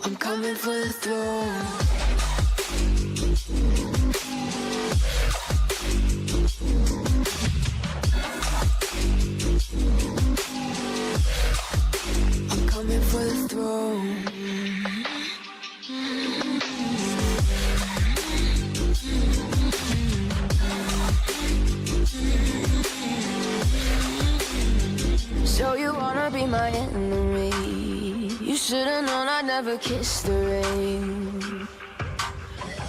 I'm coming for the throne. I'm coming for the throne. So you wanna be my enemy? You should've known I'd never kiss the rain.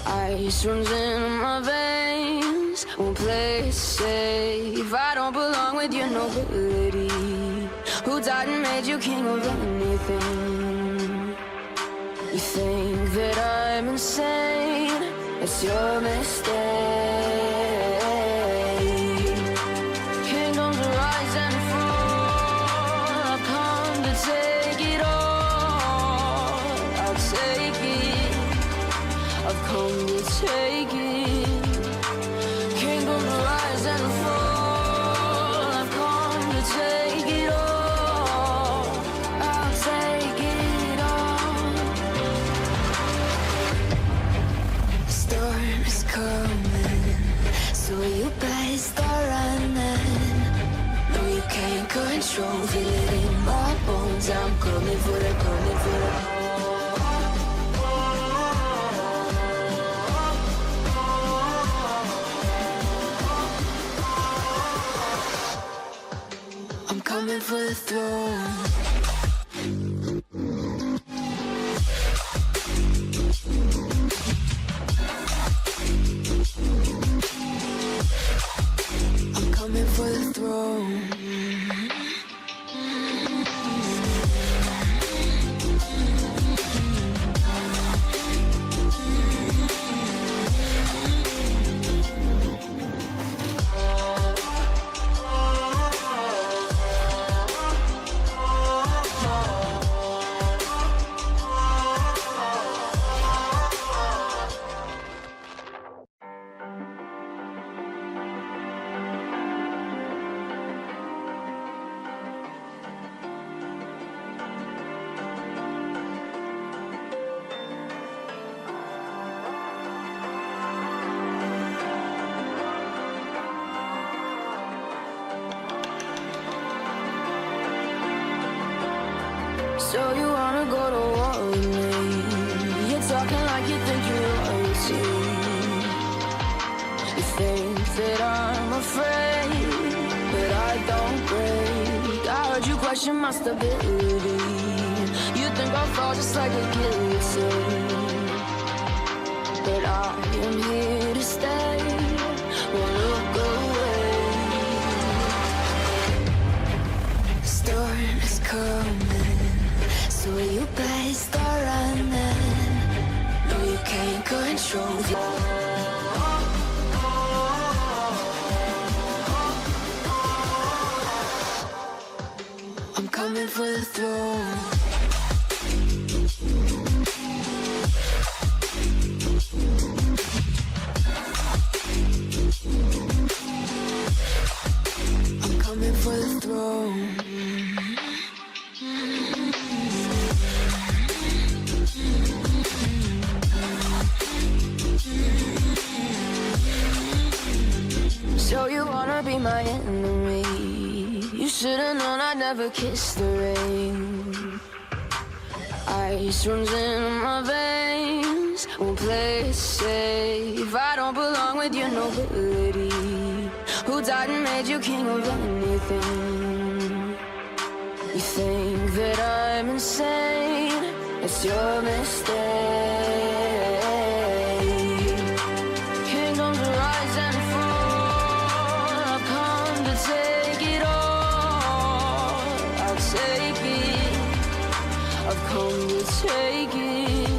Ice runs in my veins, won't play it safe. I don't belong with your nobility. Who died and made you king of anything? You think that I'm insane? It's your mistake. Kingdoms rise and fall, I've come to take it all. I'll take it, I've come to take it. Kingdoms rise and fall, I've come to take it all. I'll take it all. The storm is coming, so you better start running. No, you can't control, feel it in my bones. I'm coming for the, coming for the. I'm coming for the throne. I'm coming for the throne. So you wanna go to war with me? You're talking like you think you're royalty. You think that I'm afraid, but I don't break. I heard you question my stability. You think I'll fall just like a guillotine, but I am here to stay. Won't look away. The storm is coming, so you better start running. No, you can't control. I'm coming for the throne. I'm coming for the throne. So you wanna be my enemy? You should've known I'd never kiss the rain. Ice runs in my veins, won't play it safe. I don't belong with your nobility. Who died and made you king of anything? You think that I'm insane? It's your mistake. Kingdoms rise and fall, I've come to take it all. I'll take it, I've come to take it.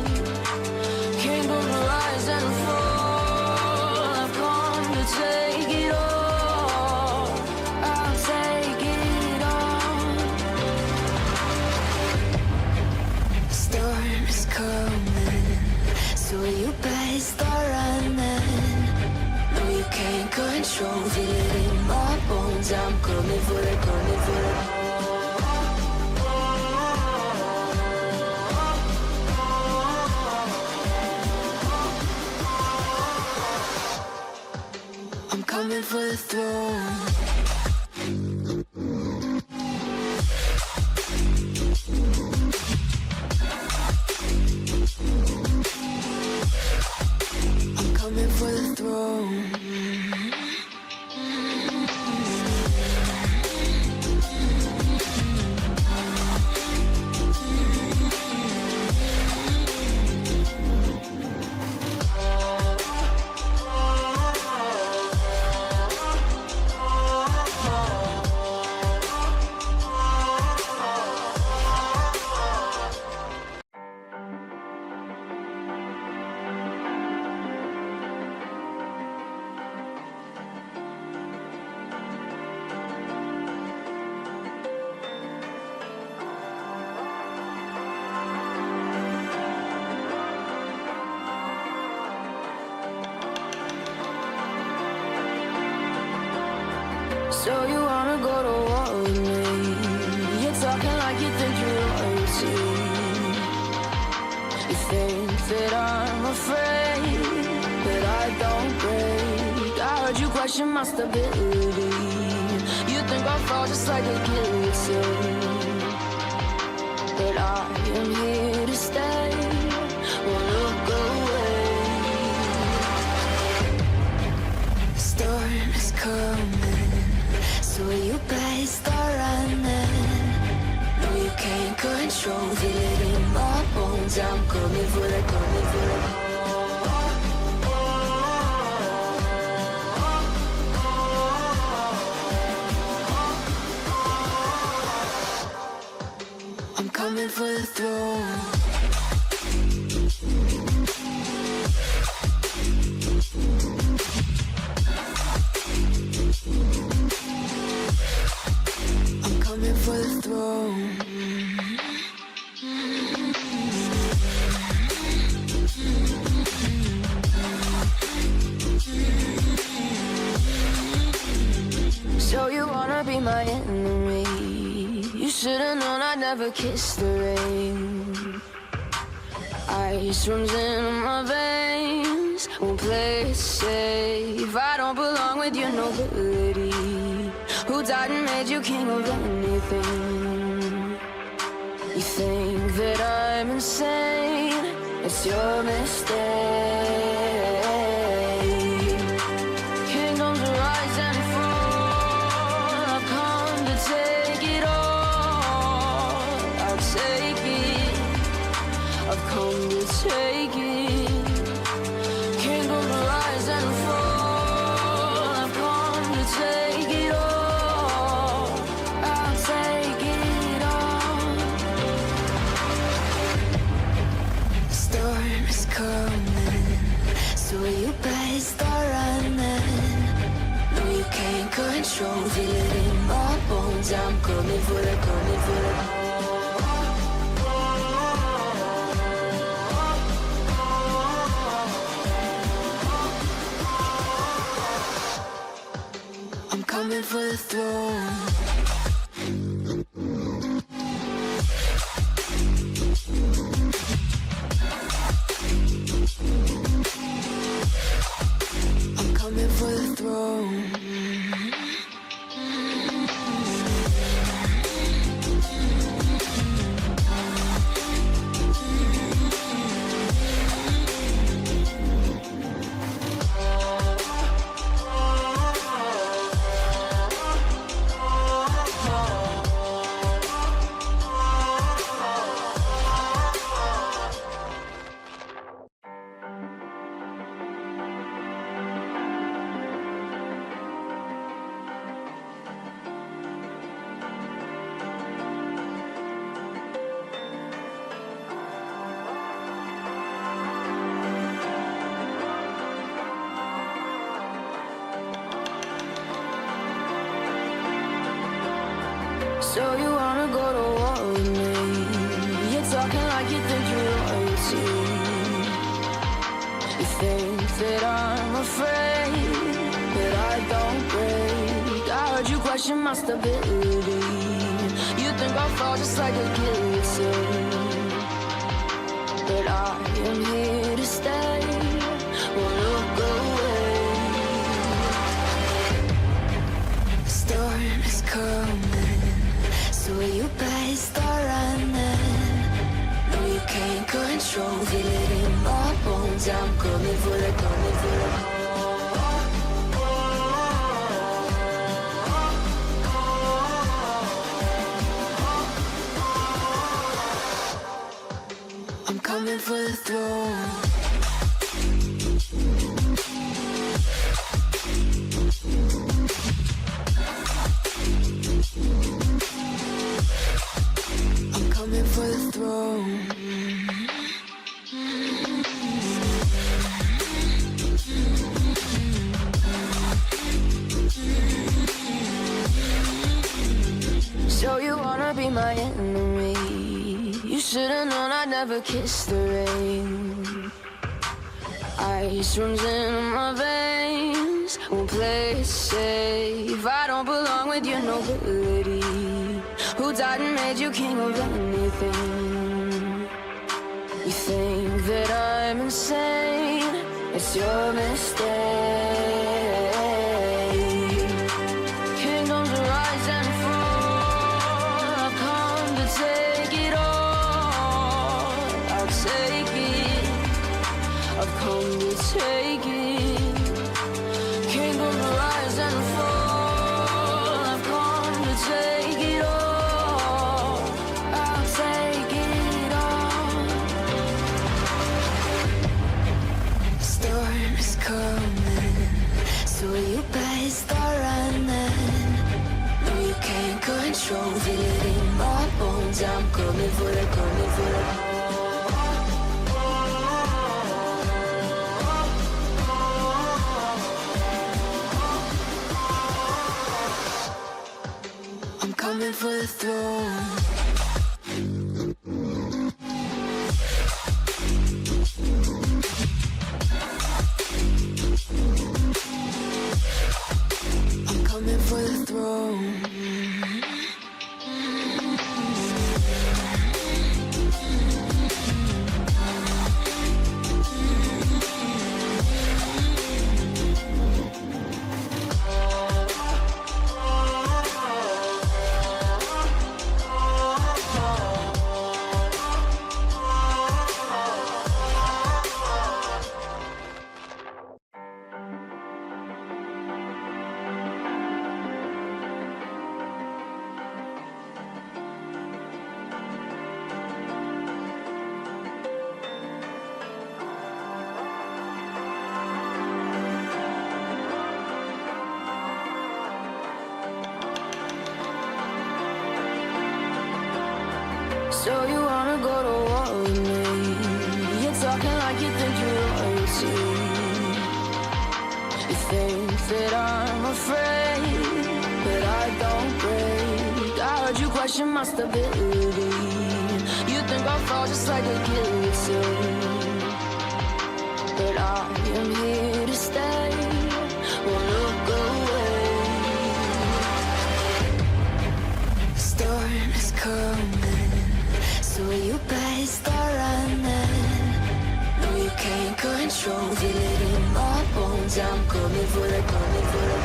Kingdoms rise and fall, I've come to take it all. I'll take it all. The storm is coming, so you better start running. No, you can't control, feel it in my bones. I'm coming for the, coming for the. for the throne. I'm coming for the throne. So you wanna go to war with me? You're talking like you think you're royalty. You think that I'm afraid, but I don't break. I heard you question my stability. You think I'll fall just like a guillotine, but I am here to stay. Won't look away. The storm is coming, so you better start running. No, you can't control it in my bones. I'm coming for the, coming for the. I'm coming for the throne. For the throne. So you wanna be my enemy? You should've known I'd never kiss the rain. Ice runs in my veins, won't play it safe. I don't belong with your nobility. Who died and made you king of anything? You think that I'm insane? It's your mistake. Kingdoms rise and fall. I've come to take it all. I'll take it. I've come to take it. Kingdoms rise and fall. I've come to take it all. Coming, so you better start running. No, you can't control it in my bones. I'm coming for the, coming for the. I'm coming for the throne. For the throne. So you wanna go to war with me? You're talking like you think you're royalty. You think that I'm afraid, but I don't break. I heard you question my stability. You think I'll fall just like a guillotine, but I am here to stay. Won't look away. start running. No, you can't control, feel it in my bones. I'm coming for the, coming for the. I'm coming for the throne. I'm coming for the throne. So you wanna be my enemy? You should've known I'd never kiss the rain. Ice runs in my veins, won't play it safe. I don't belong with your nobility. Who died and made you king of anything? You think that I'm insane? It's your mistake. Kingdoms rise and fall. I've come to take it all. I'll take it. I've come to take it. Kingdoms rise and fall. I've come to take it all. I'll take it all. Storm is coming, so you better start running. No, you can't control, feel it in my bones. I'm coming for the, coming for the. I'm coming for the throne. I'm coming for the throne. So you wanna go to war with me? You're talking like you think you're royalty. You think that I'm afraid, but I don't break. I heard you question my stability. You think I'll fall just like a guillotine, but I am here to stay. Won't look away. The storm is coming, so you better start running. No, you can't control, feel it in my bones. I'm coming for the, coming for the.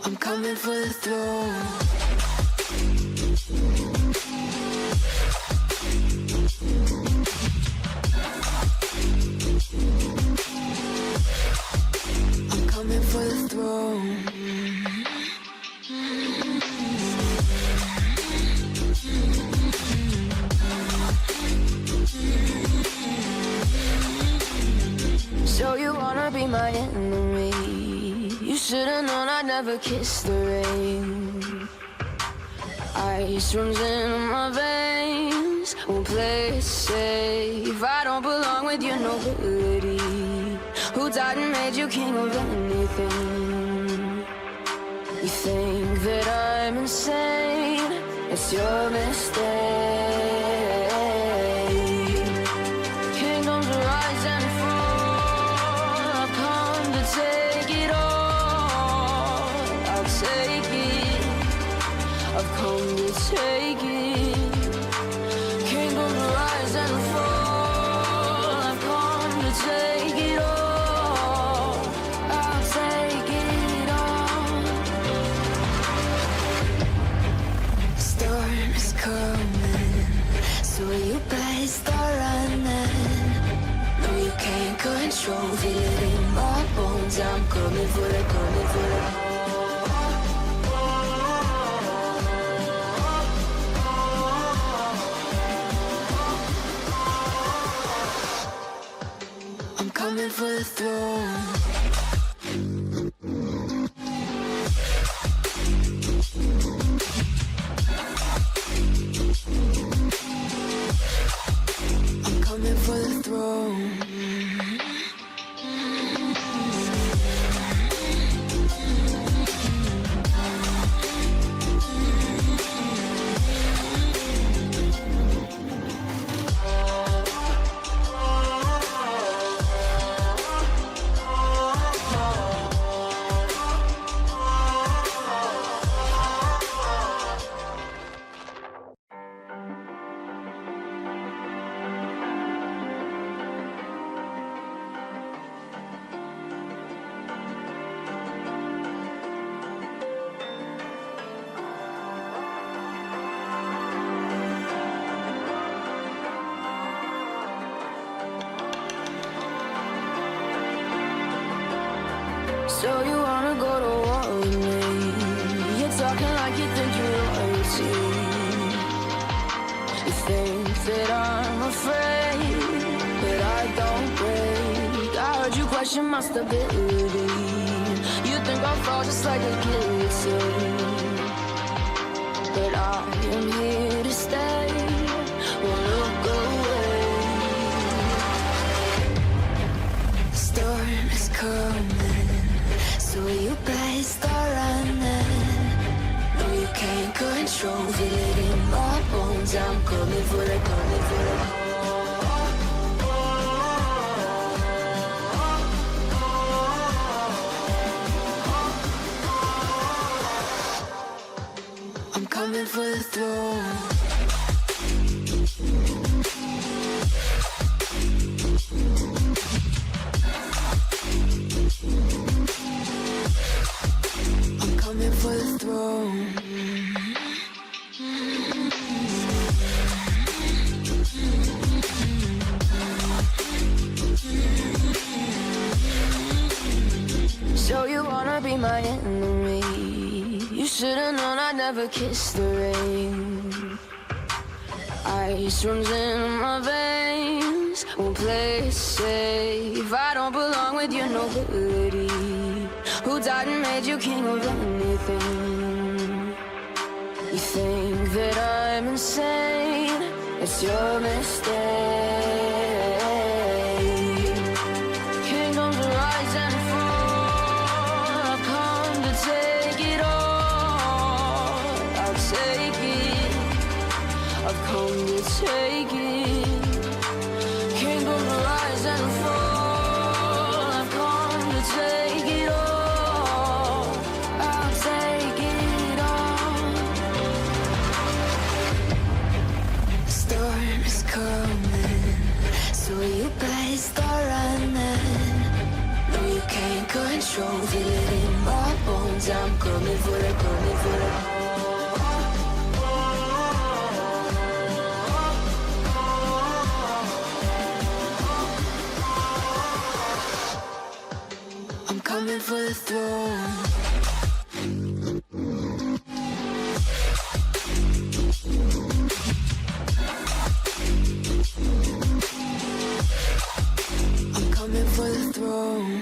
I'm coming for the throne. I'm coming for the throne. So you wanna be my enemy? You should've known I'd never kiss the rain. Ice runs in my veins, won't play it safe. I don't belong with your nobility. Who died and made you king of anything? You think that I'm insane? It's your mistake. Kingdoms rise and fall. I've come to take it all. I'll take it. I've come to take it. Kingdoms rise and fall. I've come to take it. control. Feel it in my bones. I'm coming for it, coming for it. I'm coming for the throne. For the throne. So you wanna go to war with me? You're talking like you think you're royalty. You think that I'm afraid, but I don't break. I heard you question my stability. You think I'll fall just like a guillotine, but I am here to stay. Won't look away. The storm is coming, so you better start running. No, you can't control. Feel it in my bones. I'm coming for it, coming for it. I'm coming for the throne. For the throne. So you wanna be my enemy? You should've known I'd never kiss the rain. Ice runs in my veins, won't play it safe. I don't belong with your nobility. Who died and made you king of anything? You think that I'm insane? It's your mistake. Kingdoms rise and fall. I've come to take it all. I'll take it. I've come to take it. Kingdoms rise and fall. I've come to take it all. I'll take it all. The storm is coming, so you better start running. No, you can't control. Feel it in my bones. I'm coming for it, coming for it. I'm coming for the throne. I'm coming for the throne.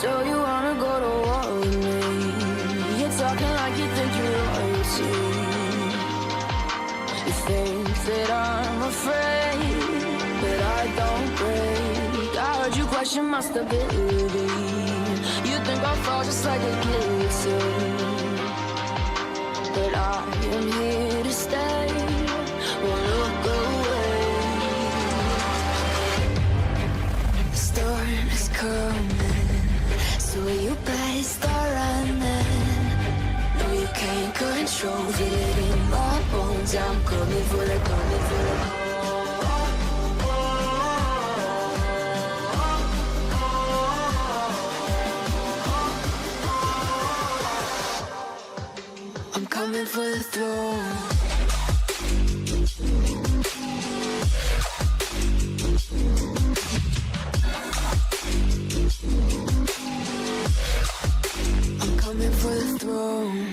So you wanna go to war with me? You're talking like you think you're royalty. You think that I'm afraid, question my stability. You think I'll fall just like a guillotine, but I am here to stay. Won't look away. The storm is coming, so you better start running. No, you can't control it in my bones. I'm coming for the, coming for the. I'm coming for the throne. I'm coming for the throne.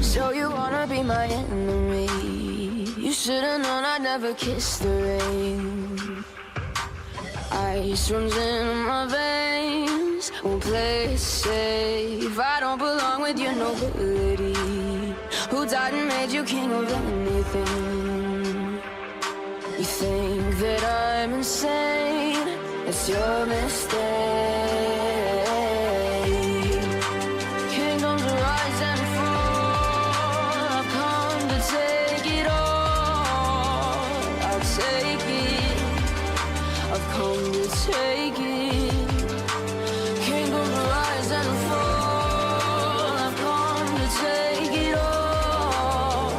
So you wanna be my enemy? You should've known I'd never kiss the rain. Ice runs in my veins, won't play it safe. I don't belong with your nobility. Who died and made you king of anything? You think that I'm insane? It's your mistake. Kingdoms rise and fall. I've come to take it all. I'll take it. I've come to take it. Kingdoms rise and fall. I've come to take it all.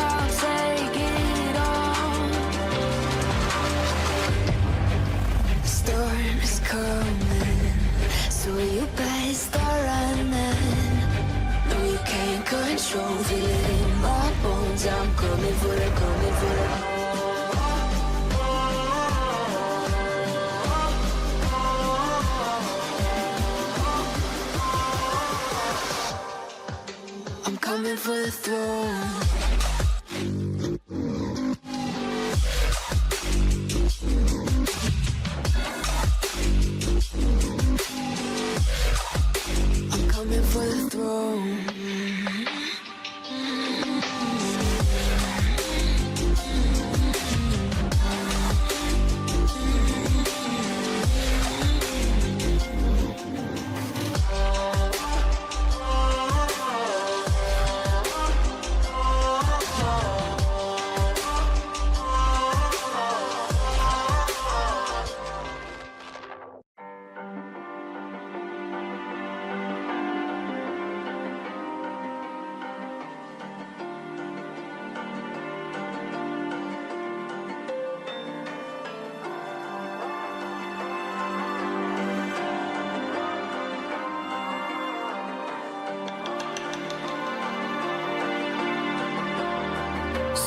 I'll take it all. The storm is coming, so you better start running. No, you can't control it in my bones. I'm coming for the, coming for the. I'm coming for the throne. I'm coming for the throne.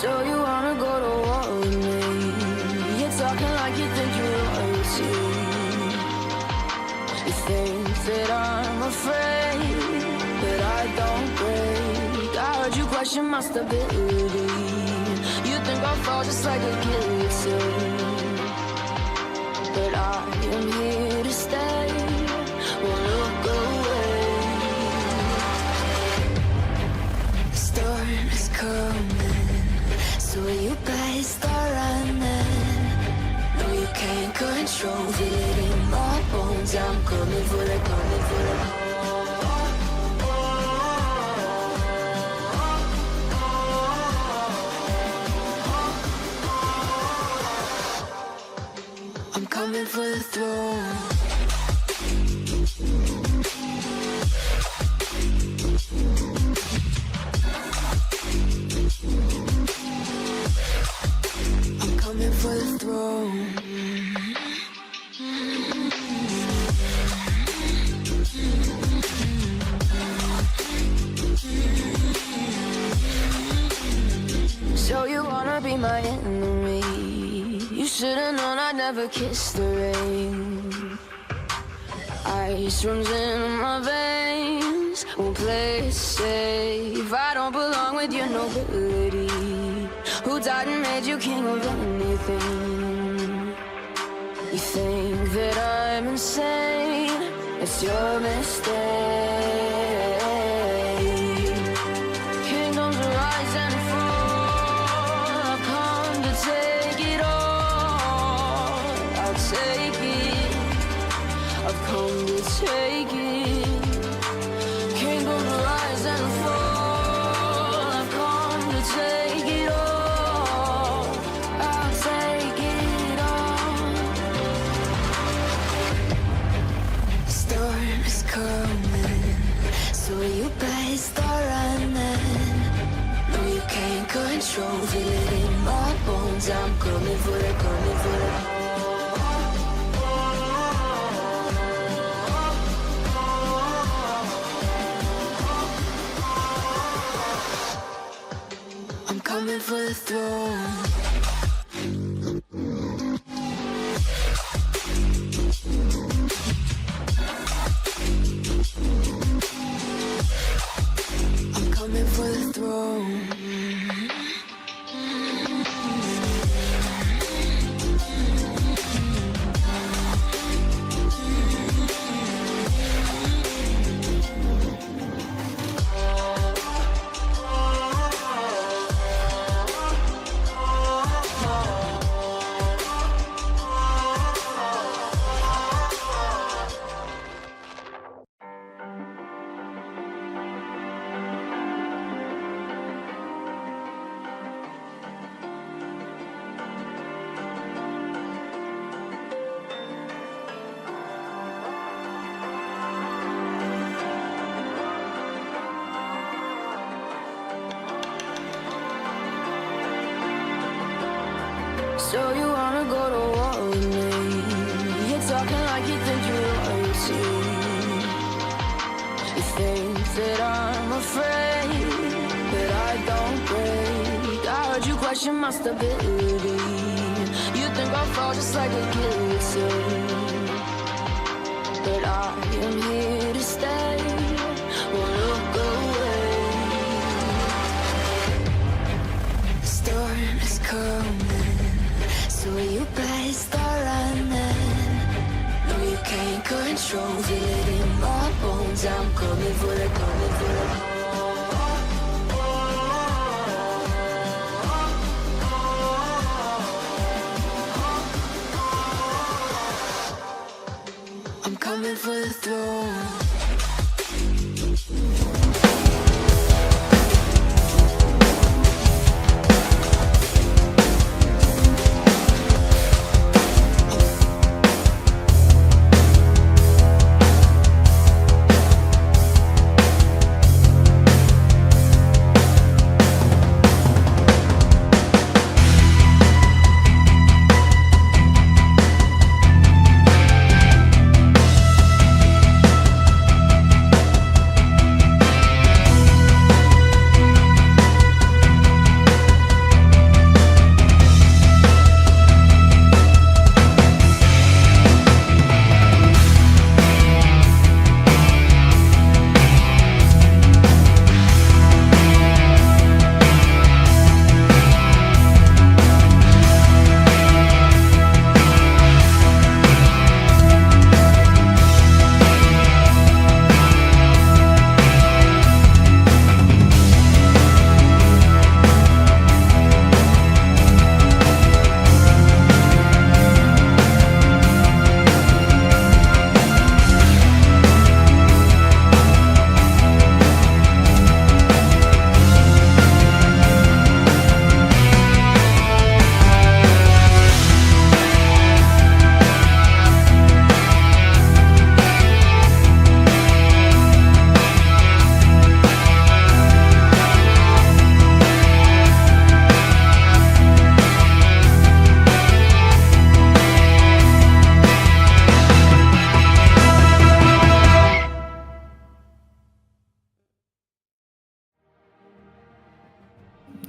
So you wanna go to war with me? You're talking like you think you're royalty. You think that I'm afraid, but I don't break. I heard you question my stability. You think I'll fall just like a guillotine, but I am here to stay. Won't look away. The storm is coming, so you better start running. No, you can't control it in my bones. I'm coming for the, coming for the. I'm coming for the throne. I'm coming for the throne. So you wanna be my enemy? You should've known I'd never kiss the rain. Ice runs in my veins, won't play it safe. I don't belong with your nobility. Who died and made you king of anything? You think that I'm insane? It's your mistake. for the throne. I'm coming for the throne. So you wanna go to war with me? You're talking like you think you're royalty. You think that I'm afraid, but I don't break. I heard you question my stability. You think I'll fall just like a guillotine, but I am here to stay. Won't look away. The storm is coming, so you better start running. No, you can't control, feel it in my bones. I'm coming for the, coming for the. I'm coming for the throne.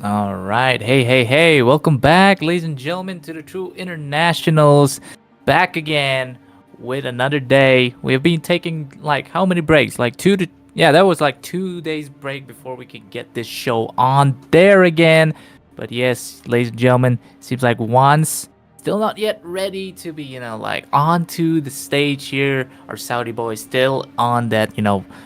All right. Hey. Welcome back, ladies and gentlemen, to the True Internationals. Back again with another day. We have been taking like how many breaks? Like that was like 2 days break before we could get this show on there again. But yes, ladies and gentlemen, seems like once still not yet ready to be, like onto the stage here. Our Saudi boy still on that,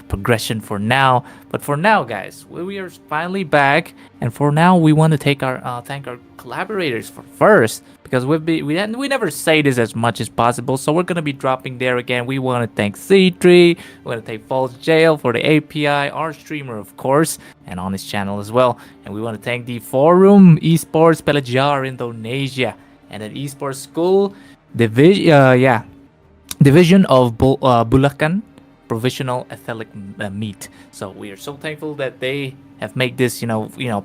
progression for now. But for now, guys, we are finally back, and for now, we want to take our thank our collaborators for first, because we never say this as much as possible, so we're gonna be dropping there again. We want to thank C3, we want to thank Falls Jail for the API, our streamer, of course, and on his channel as well. And we want to thank the forum, Esports Pelajar, Indonesia, and an esports school division of Bulacan provisional athletic meet. So we are so thankful that they have made this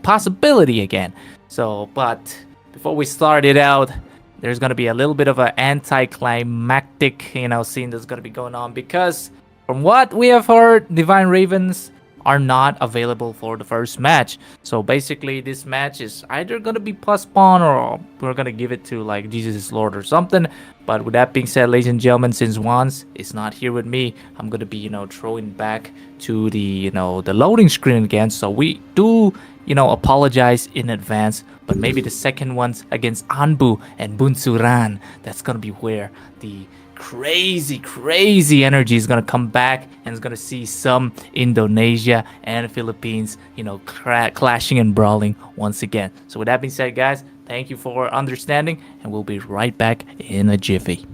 possibility again. So, but before we start it out, there's gonna be a little bit of an anticlimactic scene that's gonna be going on, because from what we have heard, Divine Ravens are not available for the first match. So basically, this match is either gonna be postponed or we're gonna give it to like Jesus is Lord or something. But with that being said, ladies and gentlemen, since Wands is not here with me, I'm gonna be throwing back to the loading screen again. So we do apologize in advance. But maybe the second one's against Anbu and Bunsuran. That's gonna be where the crazy energy is gonna come back, and it's gonna see some Indonesia and Philippines, clashing and brawling once again. So with that being said, guys, thank you for understanding, and we'll be right back in a jiffy.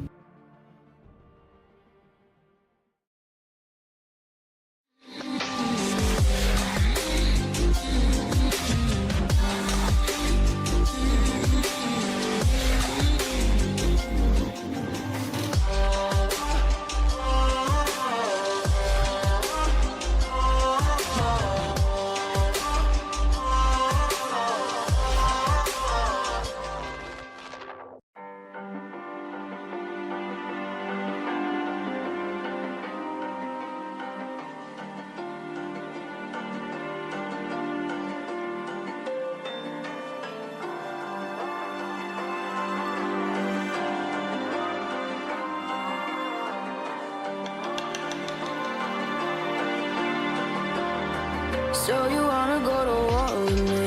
So you wanna go to war with me?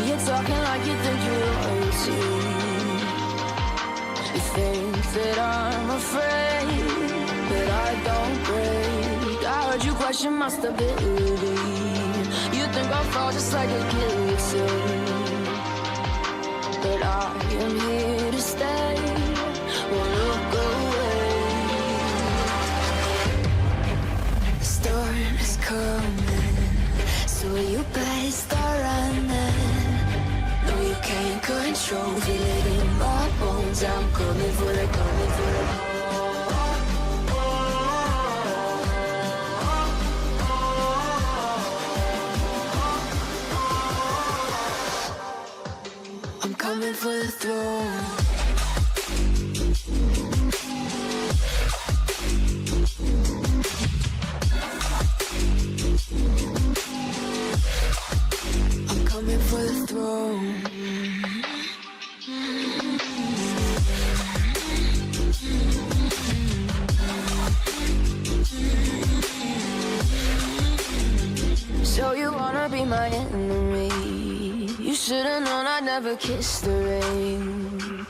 You're talking like you think you're royalty. You think that I'm afraid, but I don't break. I heard you question my stability. You think I'll fall just like a guillotine, but I am here to stay. Won't look away. The storm is coming, so you better start running. No, you can't control, feel it in my bones. I'm coming for it, coming for it. I'm coming for the throne. I'm coming for the throne. So you wanna be my enemy? You should've known I'd never kiss the rain.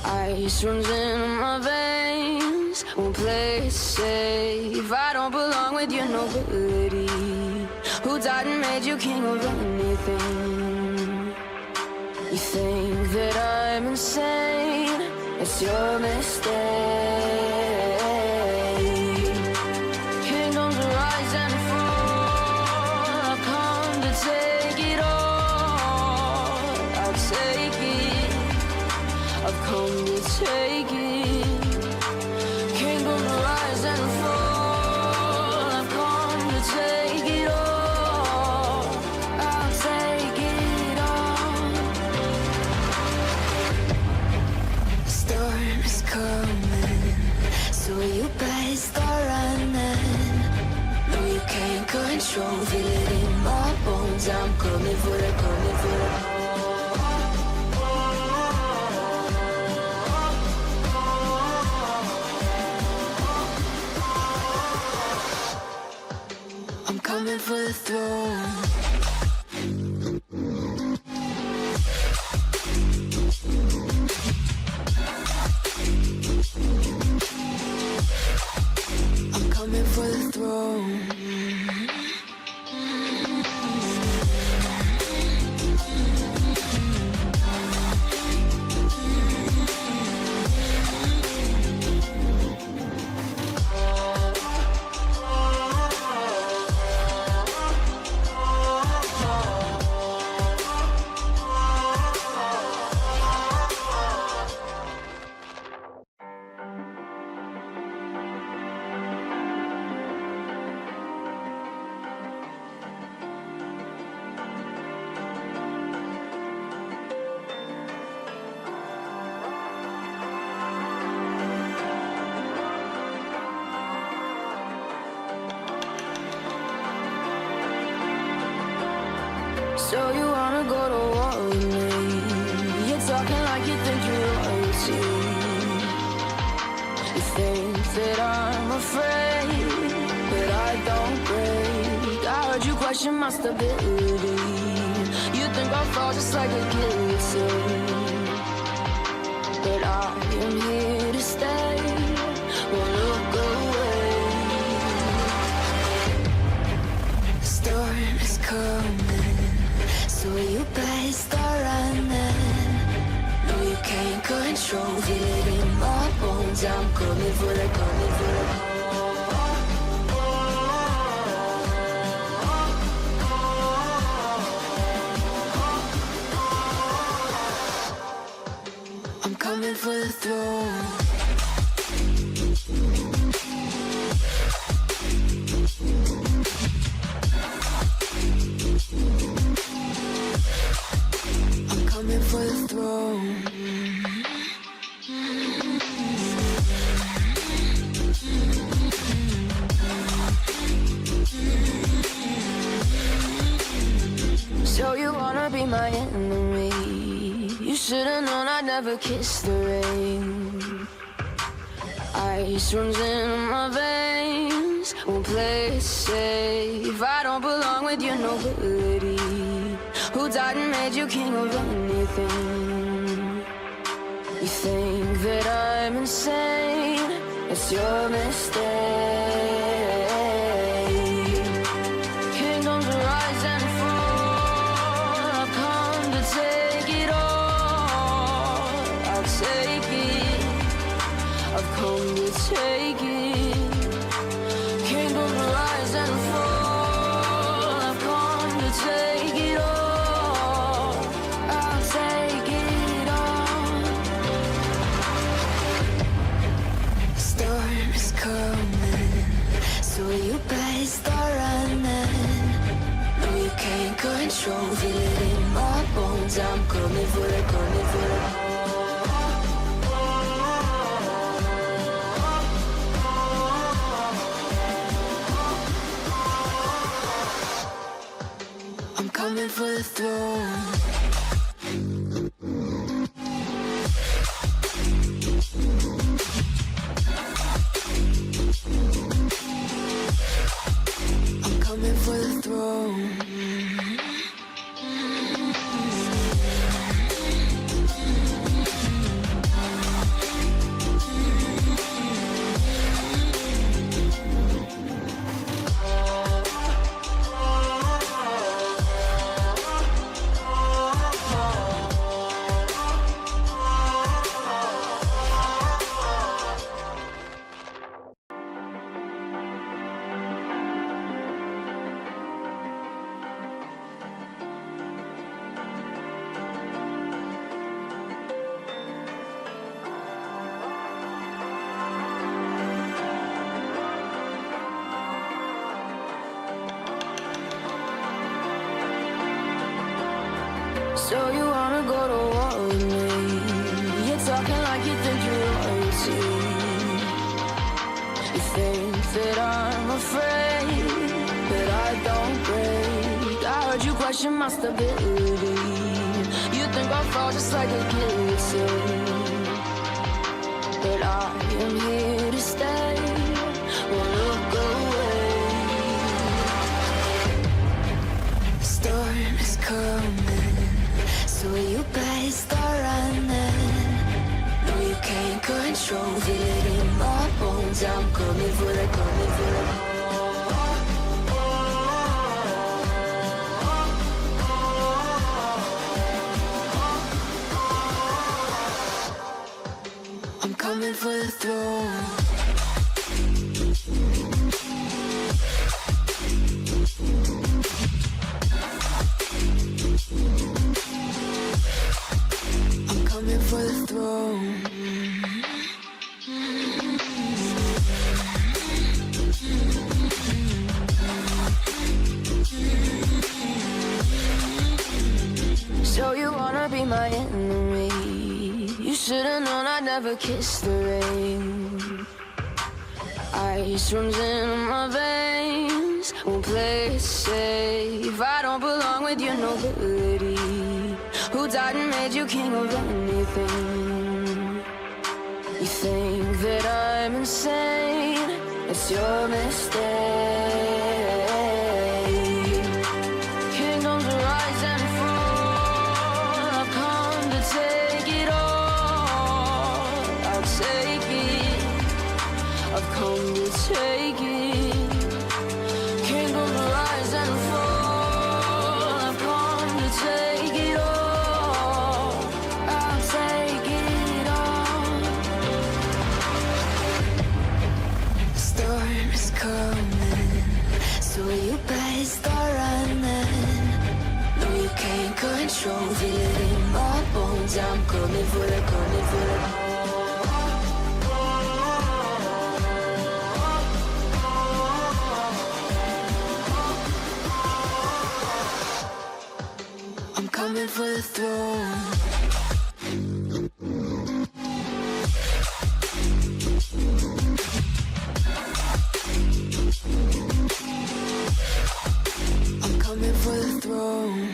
Ice runs in my veins, won't play it safe. I don't belong with your nobility. Who died and made you king of anything? You think that I'm insane? It's your mistake. Kingdoms rise and fall. I've come to take it all. I'll take it. I've come to take it. Kingdoms rise and fall. I've come to take it all. I'll take it all. The storm is coming, so you better start running. No, you can't control, feel it in my bones. I'm coming for it, coming for it. I'm coming for the throne. I'm coming for the throne. So you wanna go to war with me? You're talking like you think you're royalty. You think that I'm afraid, but I don't break. I heard you question my stability. You think I'll fall just like a guillotine, but I am here to stay. Won't look away. The storm is coming, so you better start running. No, you can't control it in my bones. I'm coming for the, coming for the. I'm coming for the throne. I'm coming for the throne. So you wanna be my enemy? You should've known I'd never kiss the rain. Ice runs in my veins, won't play it safe. I don't belong with your nobility. Who died and made you king of anything? You think that I'm insane? It's your mistake. Kingdoms rise and fall. I've come to take it all. I'll take it. I've come to take it. Kingdoms rise and fall. I've come to take it all. I'll take it all. The storm is coming, so you better start running. No, you can't control it in my bones. I'm coming for the, coming for the. I'm coming for the throne. I'm coming for the throne. So you wanna go to war with me? You're talking like you think you're royalty. You think that I'm afraid, but I don't break. I heard you question my stability. You think I'll fall just like a guillotine, but I am here to stay. Won't look away. The storm is coming, so you better start running. No, you can't control it in my bones. I'm coming for the, coming for the. I'm coming for the throne. I'm coming for the throne. So you wanna be my enemy? You should've known I'd never kiss the rain. Ice runs in my veins, won't play it safe. I don't belong with with your nobility? Who died and made you king of anything? You think that I'm insane? It's your mistake. Kingdoms rise and fall. I've come to take it all. I'll take it. I've come to take it. Kingdoms rise and fall. I've come to take it all. I'll take it all. The storm is coming, so you better start running. No, you can't control, feel it in my bones. I'm coming for the, coming for the. I'm coming for the throne. I'm coming for the throne.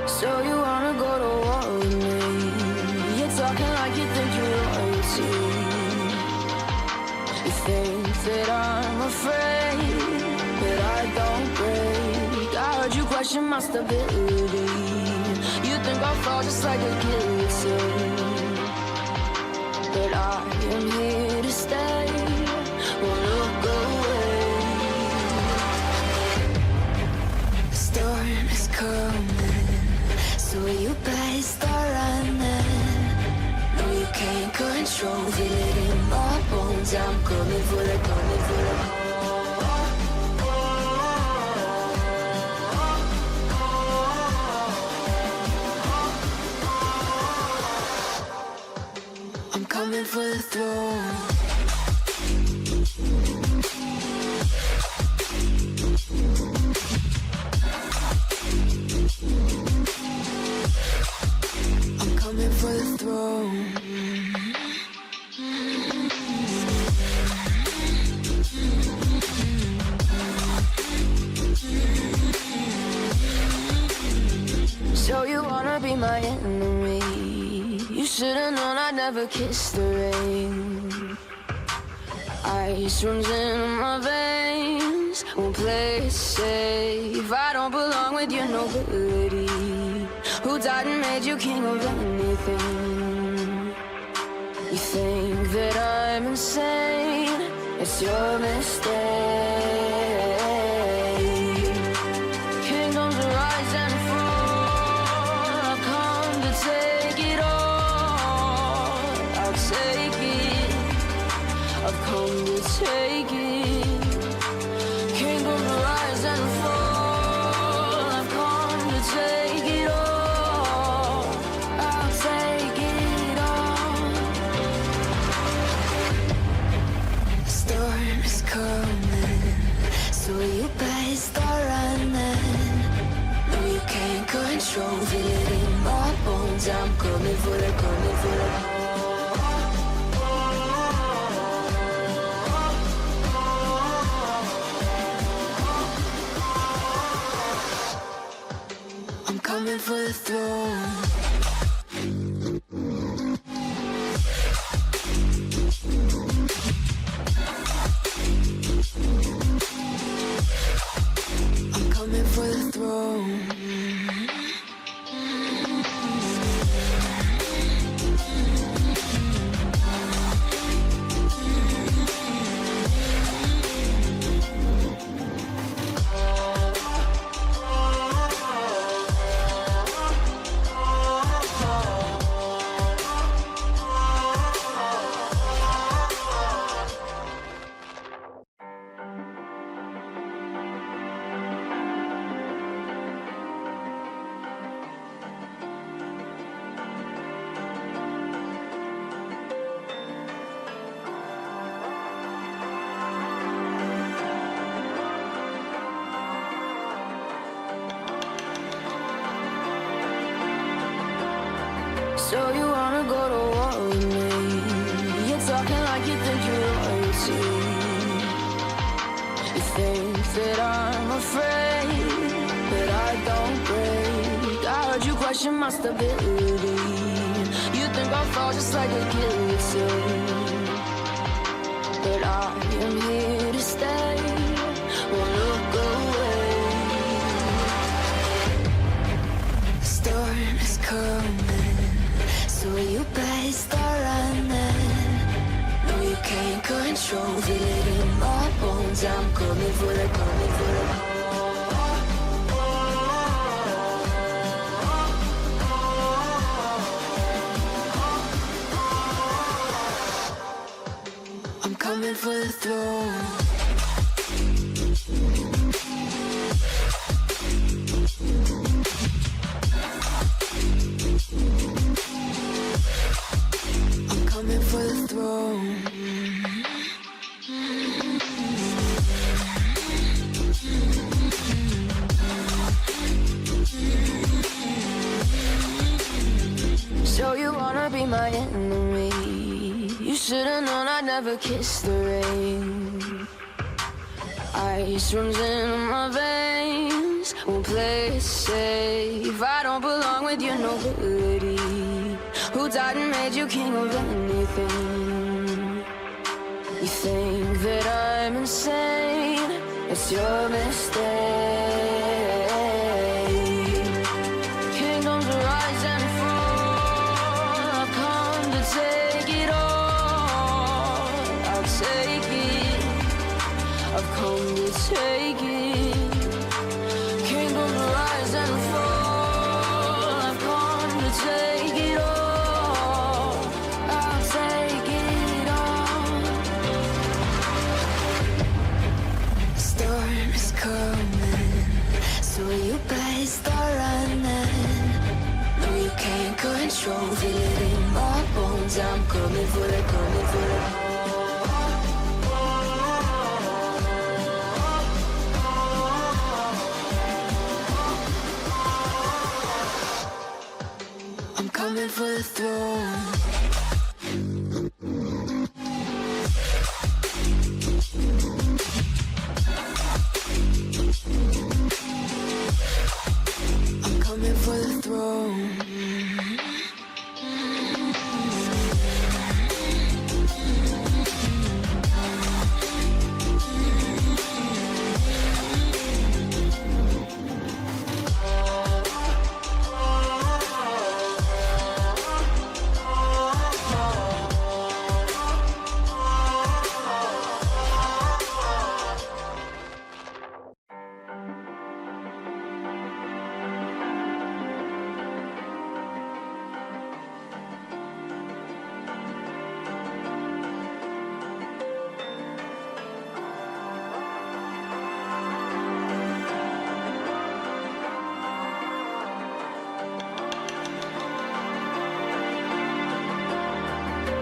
So you wanna go to war with me? You're talking like you think you're royalty. You think that I'm afraid, but I don't break. I heard you question my stability. You think I'll fall just like a guillotine, but I am here to stay. Won't look away. The storm is coming, so you better start running. No, you can't control, feel it in my bones. I'm coming for the, coming for the. I'm coming for the throne. I'm coming for the throne. So you wanna be my enemy? You should've known I'd never kiss the rain. Ice runs in my veins, won't play it safe. I don't belong with your nobility. Who died and made you king of anything? You think that I'm insane? It's your mistake. Kingdoms rise and fall. I've come to take it all. I'll take it. I've come to take it. Kingdoms rise and fall. I've come to take it all. I'll take it all. The storm is coming, so you better start running. No, you can't control, feel it in my bones. I'm coming for the, coming for the. I'm coming for the throne. I'm coming for the throne. So you wanna go to war with me? You're talking like you think you're royalty. You think that I'm afraid, but I don't break. I heard you question my stability. You think I'll fall just like a guillotine, but I am here to stay. Won't look away. The storm is coming, so you better start running. No, you can't control it in my bones. I'm coming for the, coming for the. I'm coming for the throne. I'm coming for the throne. So you wanna be my enemy? You should've known I'd never kiss the rain. Ice runs in my veins, won't play it safe. I don't belong with your nobility. Who died and made you king of anything? You think that I'm insane? It's your mistake. Kingdoms rise and fall. I've come to take it all. I'll take it. I've come to take it. Kingdoms rise and fall. I've come to take it all. I'll take it all. The storm is coming, so you better start running. No, you can't control it in my bones. I'm coming for the, coming for the. I'm coming for the throne. I'm coming for the throne.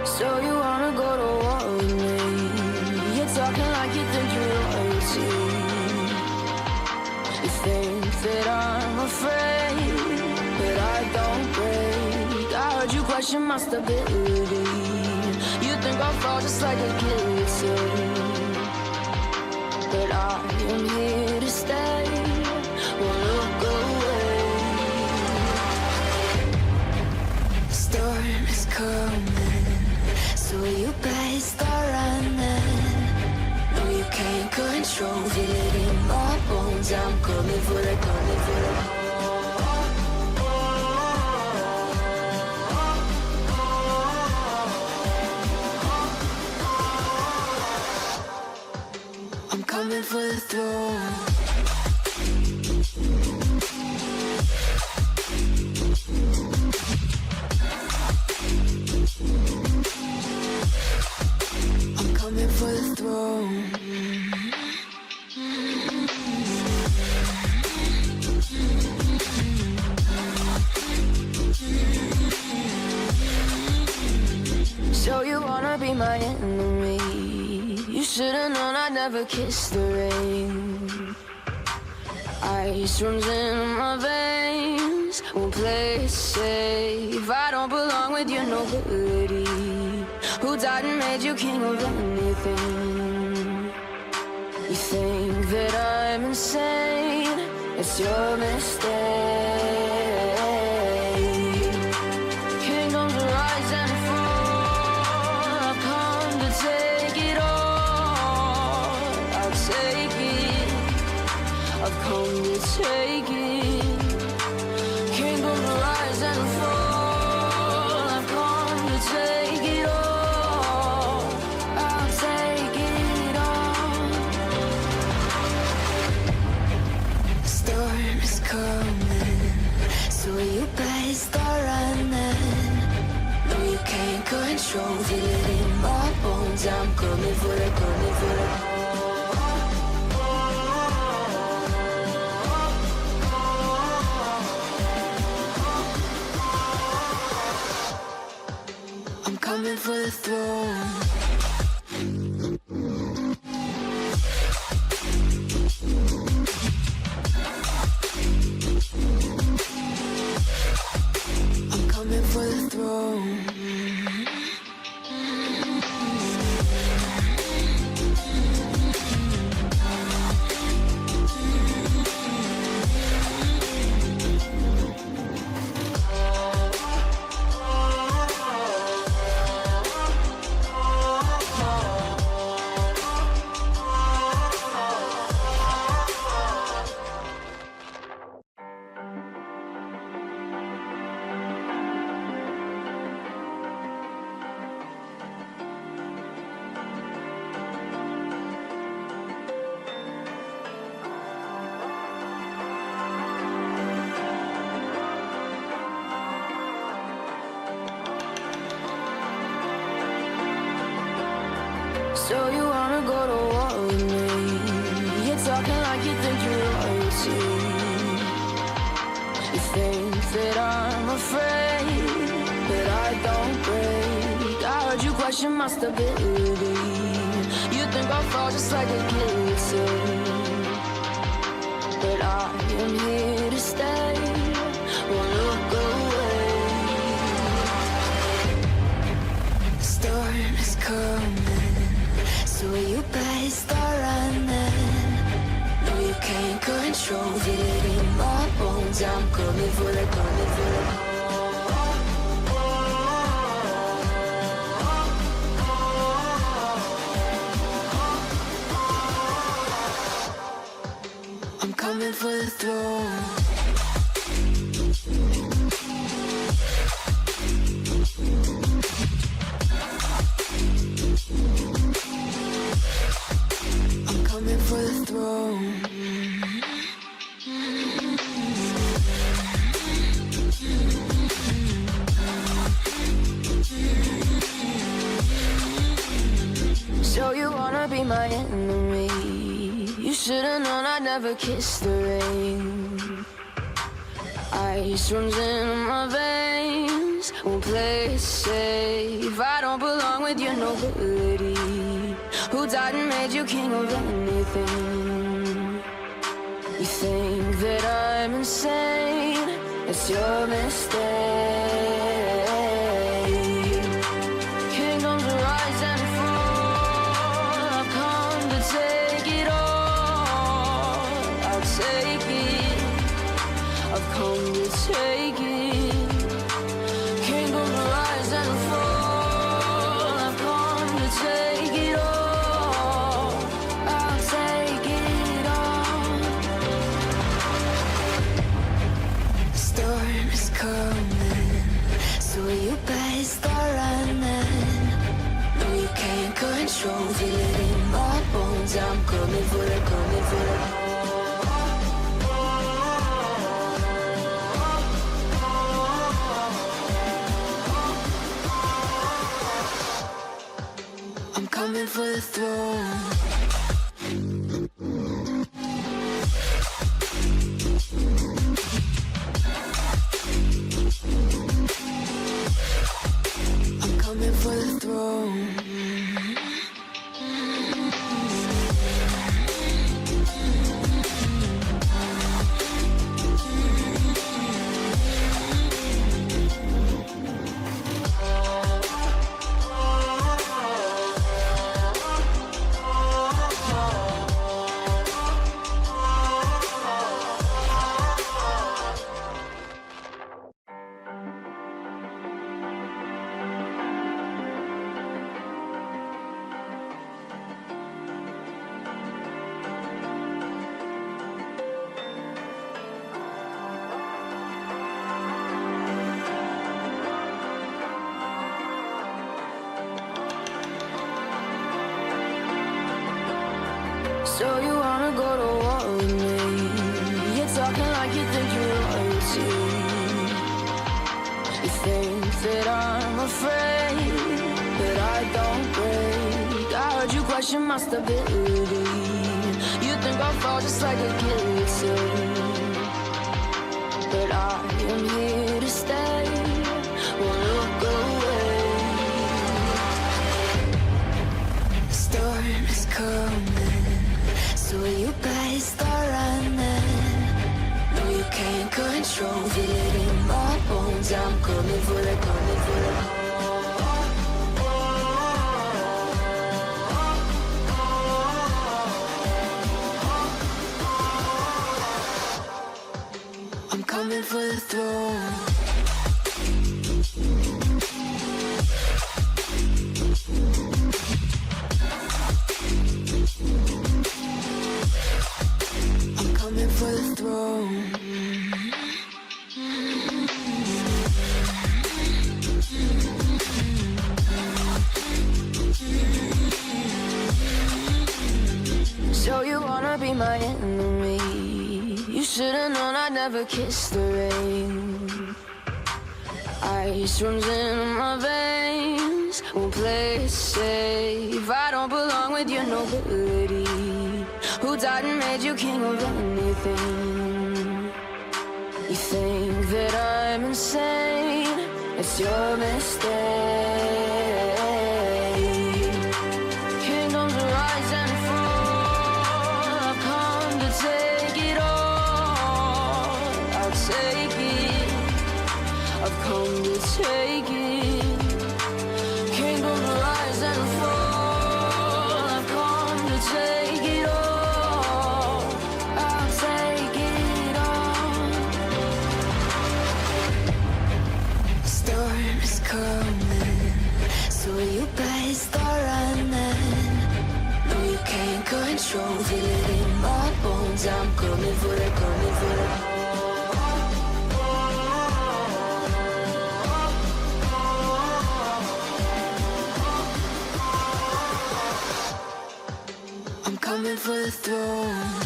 So you wanna go to war with me? You're talking like you think you're royalty. You think that I'm afraid, but I don't break. I heard you question my stability. You think I'll fall just like a guillotine, but I am here to stay. Won't look away. The storm is coming, so you better start running. No, you can't control it in my bones. I'm coming for the, coming for the. I'm coming for the throne. I'm coming for the throne. So you wanna be my enemy? You should've known I'd never kiss the rain. Ice runs in my veins, won't play it safe. I don't belong with your nobility. Who died and made you king of anything? You think that I'm insane? It's your mistake. Kingdoms rise and fall. I've come to take it all. I'll take it. I've come to take it. Kingdoms rise and fall. I've come to take it all. I'll take it all. The storm is coming, so you better start running. No, you can't control, feel it in my bones. I'm coming for the, coming for the. I'm coming for the throne. I'm coming for the throne. So you wanna go to war with me? You're talking like you think you're royalty. You think that I'm afraid, but I don't break. I heard you question my stability. You think I'll fall just like a guillotine, but I am here to stay. Won't look away. The storm is coming, so you better start running. No, you can't control, feel it in my bones. I'm coming for the, coming for the. I'm coming for the throne. I'm coming for the throne. So you wanna be my enemy? You should've known I'd never kiss the rain. Ice runs in my veins, won't play it safe. I don't belong with your nobility. Who died and made you king of anything? You think that I'm insane? It's your mistake. Kingdoms rise and fall. I've come to take it all. I'll take it. I've come to take it. Kingdoms rise and fall. I've come to take it all. I'll take it all. The storm is coming, so you better start running. No, you can't control, feel it in my bones. I'm coming for the, coming for the. I'm coming for the throne. I'm coming for the throne. So you wanna go to war with me? You're talking like you think you're royalty. You think that I'm afraid, but I don't break. I heard you question my stability. You think I'll fall just like a guillotine, but I am here to stay. Won't look away. The storm is coming, so you better start running. No, you can't control, feel it in my bones. I'm coming for the, coming for the. I'm coming for the throne. I'm coming for the throne. So you wanna be my enemy? You should've known I'd never kiss the rain. Ice runs in my veins, won't play it safe. I don't belong with your nobility. Who died and made you king of anything? You think that I'm insane? It's your mistake. Kingdoms rise and fall, I've come to take it all. I'll take it, I've come to take it. Kingdoms rise and fall, I've come to take it all. I'll take it all. The storm is coming, so you better start running. No, you can't control, feel it in my bones. I'm coming for the, coming for the. I'm coming for the throne.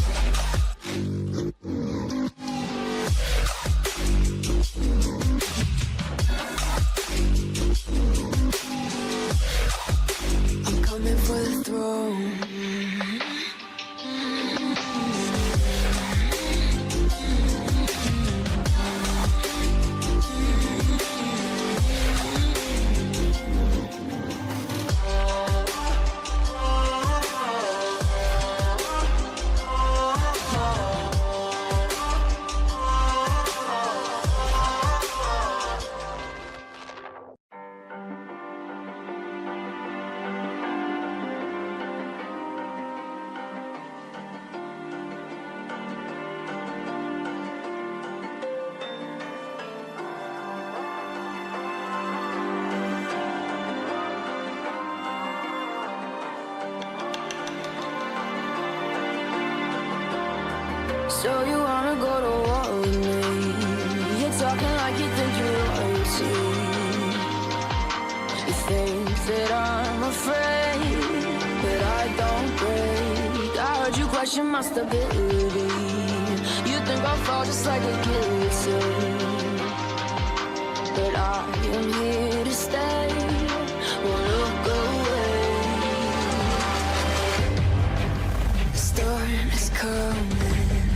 I'm coming for the throne. So you wanna go to war with me? You're talking like you think you're royalty. You think that I'm afraid, but I don't break. I heard you question my stability. You think I'll fall just like a guillotine, but I am here to stay. Won't look away. The storm is coming,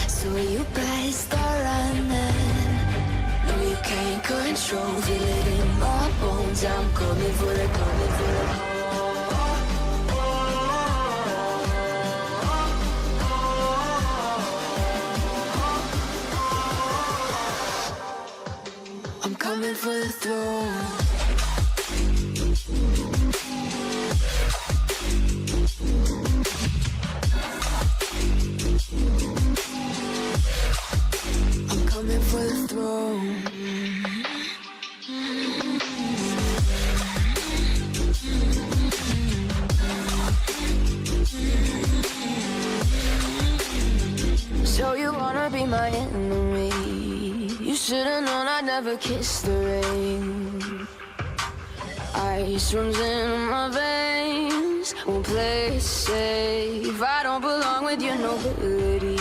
so you better start running. No, you can't control, feel it in my bones. I'm coming for the, coming for the. I'm coming for the throne. I'm coming for the throne. So you wanna be my enemy? You should've known I'd never kiss the rain. Ice runs in my veins, won't play it safe. I don't belong with your nobility.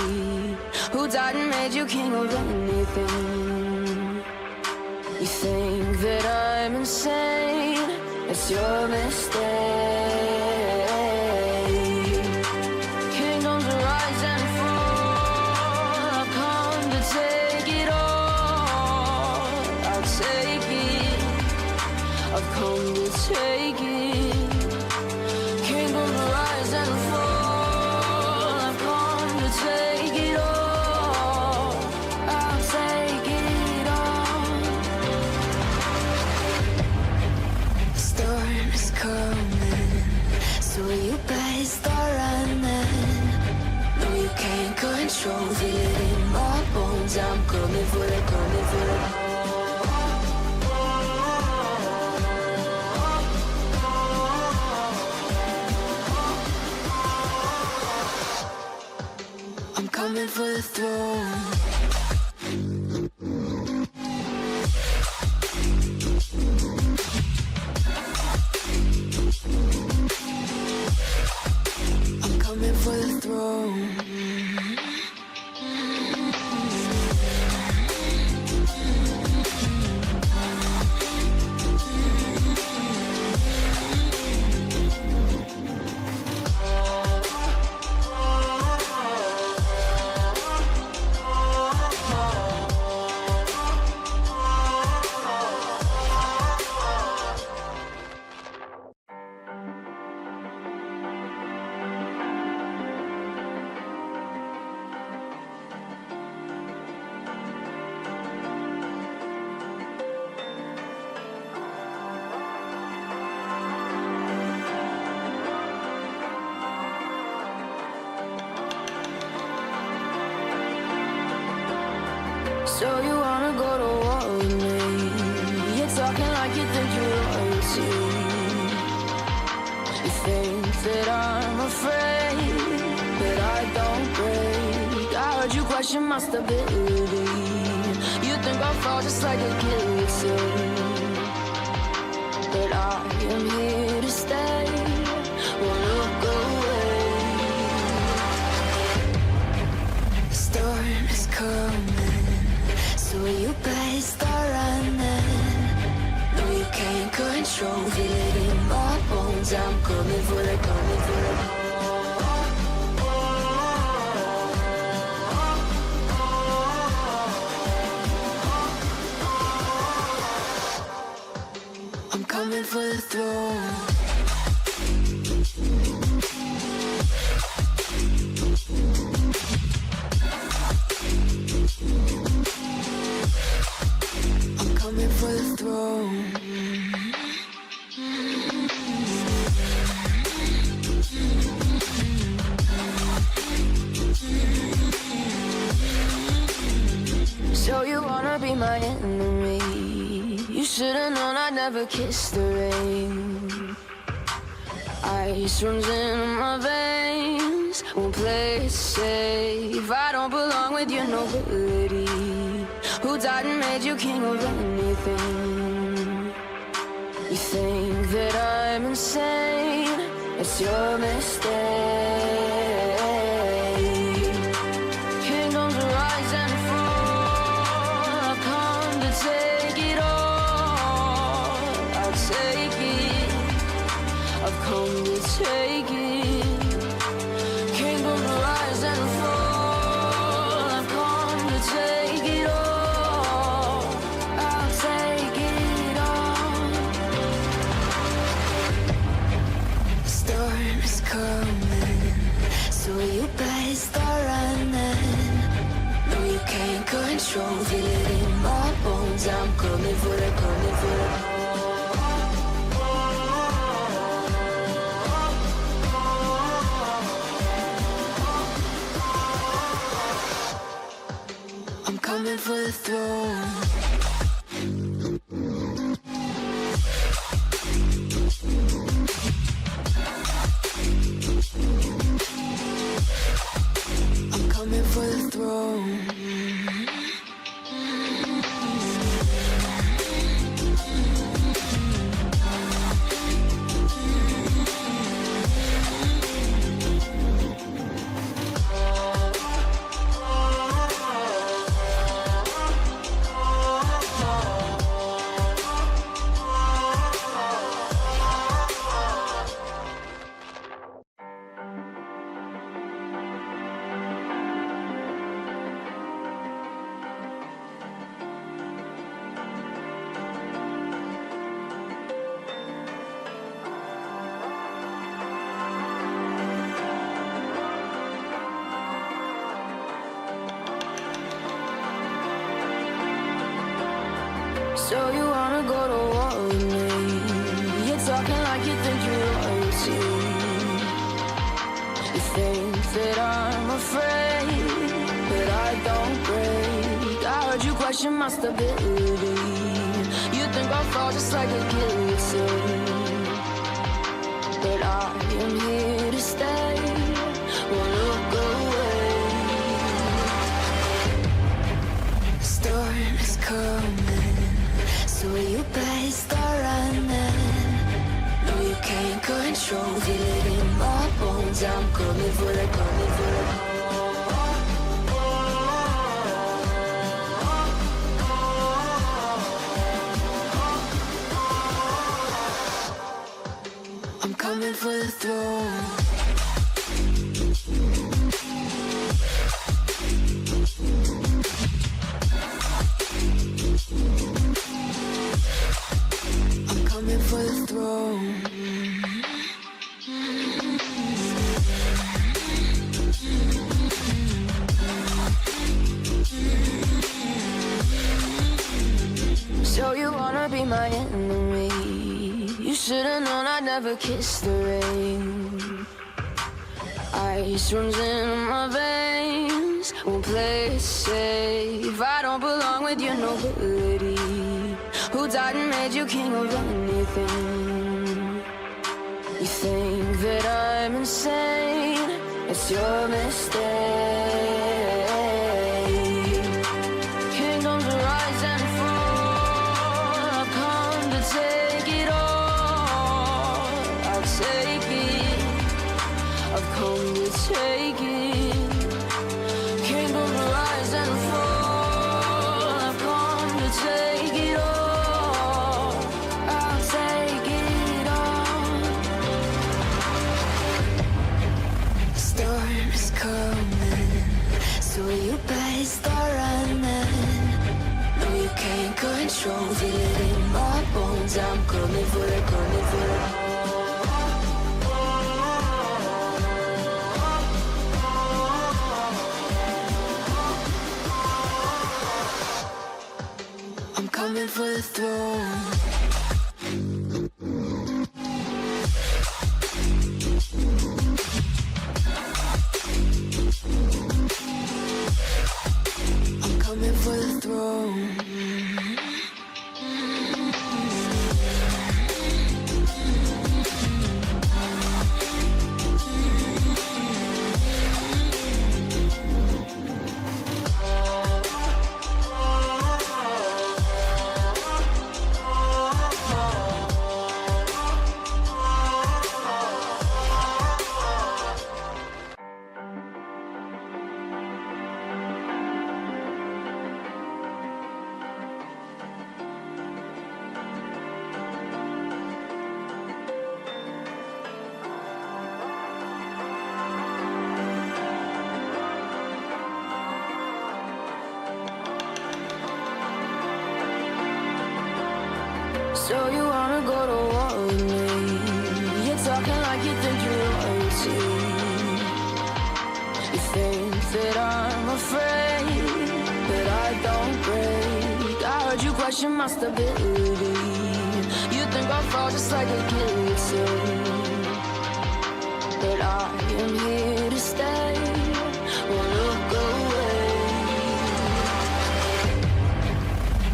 Who died and made you king of anything? You think that I'm insane? It's your mistake. Kingdoms rise and fall. I've come to take it all. I'll take it. I've come to take it. Kingdoms rise and fall. I've come to take it all. I'll take it all. The storm is coming, so you better start running. No, you can't control, feel it in my bones. I'm coming for it, coming for it. I'm coming for the throne. I'm coming for the throne. So you wanna go to war with me? You're talking like you think you're royalty. You think that I'm afraid, but I don't break. I heard you question my stability. You think I'll fall just like a guillotine, but I am here to stay. Won't look away. The storm is coming, so you better start running. No, you can't control, feel it in my bones. I'm coming for it, coming for it. I'm coming for the throne. I'm coming for the throne. So you wanna be my enemy? You should've known I'd never kiss the rain. Ice runs in my veins, won't play it safe. I don't belong with your nobility. Who died and made you king of anything? You think that I'm insane? It's your mistake. Kingdoms rise and fall. I've come to take it all. I'll take it. I've come to take it. Kingdoms rise and fall. I've come to take it all. I'll take it all. The storm is coming, so you better start running. No, you can't control, feel it in my bones. I'm coming for it, coming for it. I'm coming for the throne. I'm coming for the throne. So you wanna go to war with me? You're talking like you think you're royalty. You think that I'm afraid, but I don't break. I heard you question my stability. You think I'll fall just like a guillotine, but I am here to stay. Won't look away. The storm is coming, so you better start running. No, you can't control, feel it in my bones. I'm coming for the, coming for the. I'm coming for the throne. I'm coming for the throne. So you wanna be my enemy? You should've known I'd never kiss the rain. Ice runs in my veins, won't play it safe. I don't belong with your nobility. Who died and made you king of anything? You think that I'm insane? It's your mistake. Kingdoms rise and fall. I've come to take it all. I'll take it. I've come to take it. Kingdoms rise and fall. I've come to take it all. I'll take it all. The storm is coming, so you better start running. No, you can't control, feel it in my bones. I'm coming for the, coming for the. I'm coming for the throne. I'm coming for the throne. So you wanna go to war with me? You're talking like you think you're royalty. You think that I'm afraid, but I don't break. I heard you question my stability. You think I'll fall just like a guillotine, but I am here to stay. Won't look away.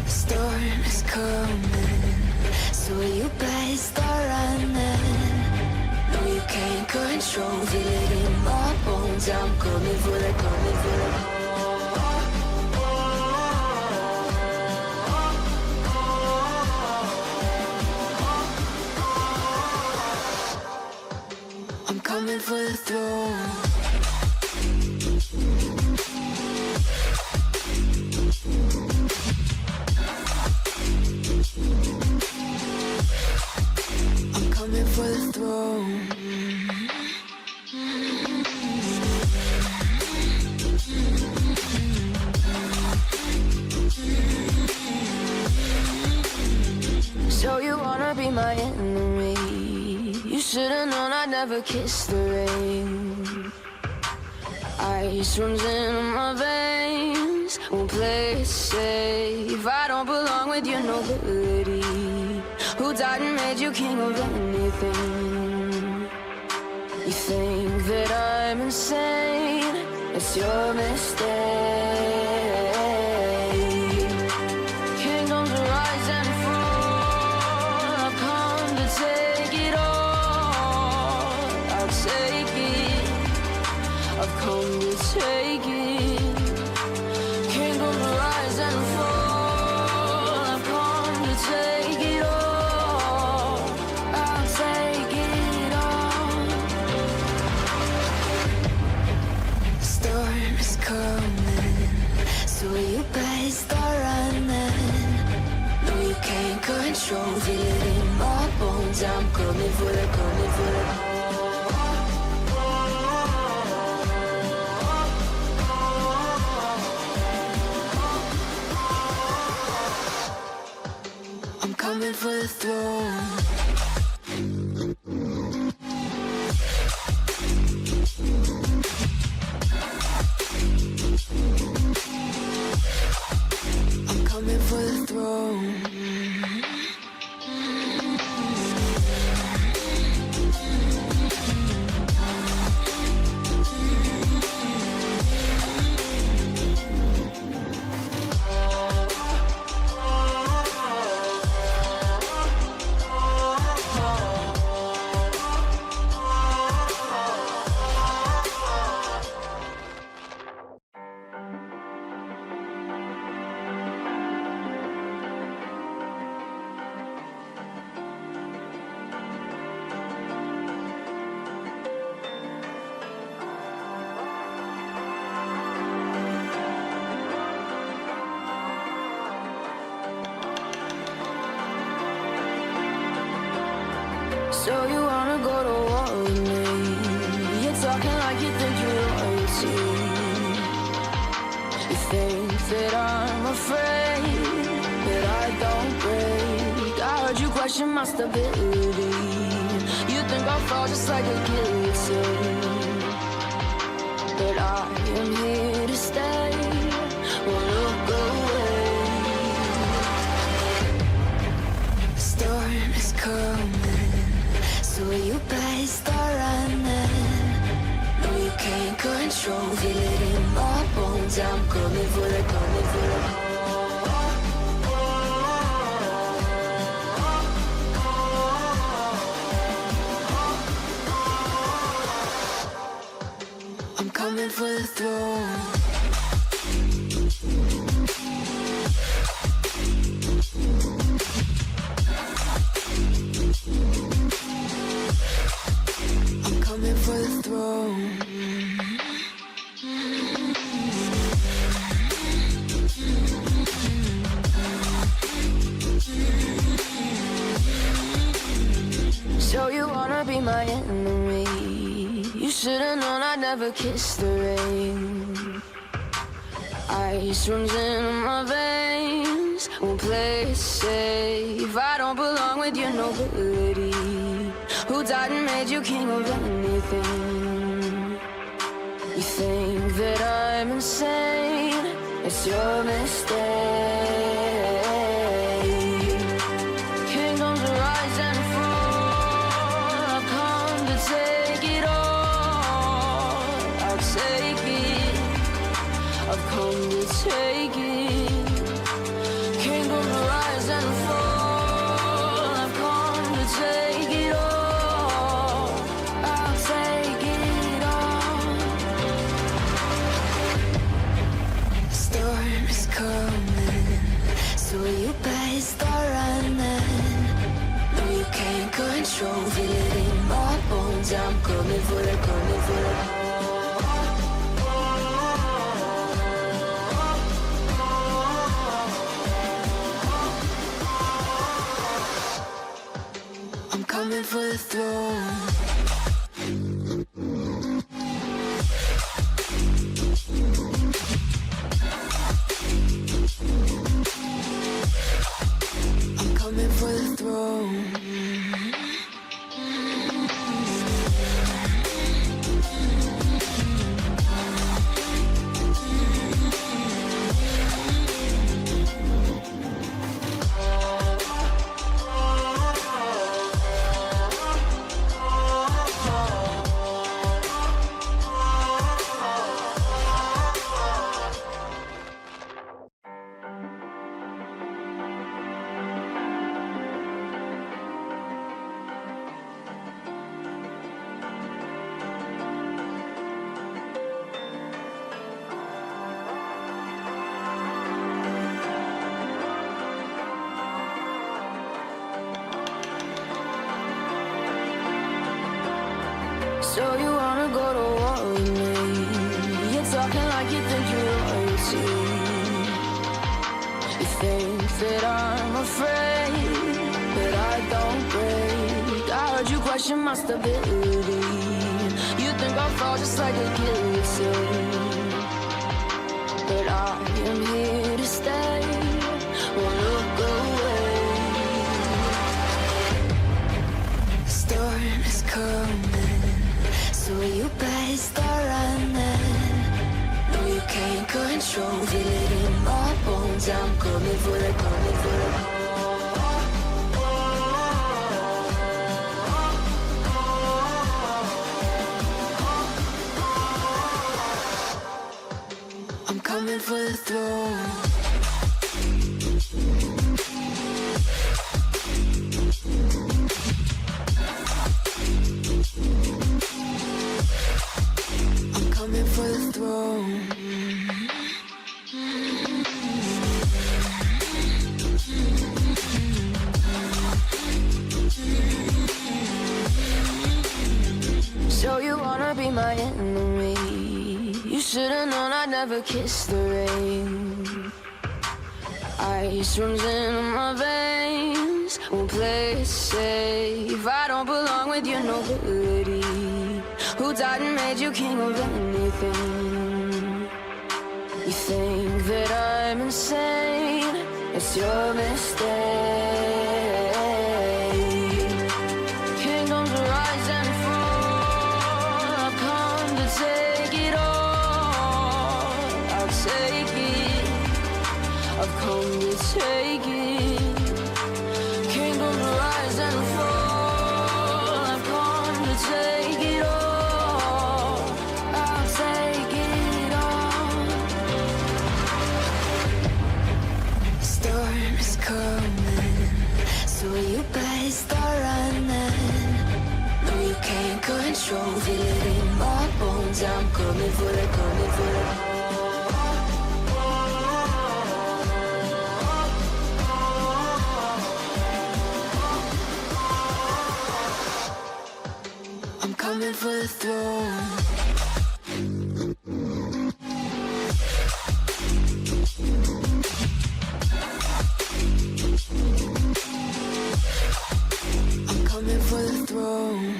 The storm is coming, so you better start running. No, you can't control, feel it in my bones. I'm coming for the, coming for the. I'm coming for the throne. I'm coming for the throne. So you wanna be my enemy? You should've known I'd never kiss the rain. Ice runs in my veins, won't play it safe. I don't belong with with your nobility? Who died and made you king of anything? You think that I'm insane? It's your mistake. Kingdoms rise and fall. I've come to take it all. I'll take it. I've come to take it. Kingdoms rise and fall. I've come to take it all. I'll take it all. The storm is coming, so you better start running. No, you can't control, feel it in my bones. I'm coming for the, coming for the. I'm coming for the throne. I'm coming for the throne. So you wanna go to war with me? You're talking like you think you're royalty. You think that I'm afraid, but I don't break. I heard you question my stability. You think I'll fall just like a guillotine, but I am here to stay. Won't look away. The storm is coming, so you better start running. No, you can't control, feel it in my bones. I'm coming for the, coming for the. I'm coming for the throne. I'm coming for the throne. So you wanna be my enemy? You should've known I'd never kiss the rain. Ice runs in my veins, won't play it safe. I don't belong with your nobility. Who died and made you king of anything? You think that I'm insane? It's your mistake. Kingdoms rise and fall. I've come to take it all. I'll take it. I've come to take it. Kingdoms rise and fall. I've come to take it all. I'll take it all. The storm is coming, question my stability. You think I'll fall just like a guillotine, but I am here to stay. Won't look away. The storm is coming, so you better start running. No, you can't control, feel it in my bones. I'm coming for the, coming for the. I'm coming for the throne. I'm coming for the throne. So you wanna be my enemy? You should've known I'd never kiss the rain. Ice runs in my veins, won't play it safe. I don't belong with your nobility. Who died and made you king of anything? You think that I'm insane? It's your mistake. Kingdoms rise and fall, I've come to take it all. I'll take it, I've come to take it. Kingdoms rise and fall, I've come to take it all. I'll take it all. The storm is coming, so you better start running. No, you can't control, feel it in my bones. I'm coming for the, coming for the. I'm coming for the throne. I'm coming for the throne.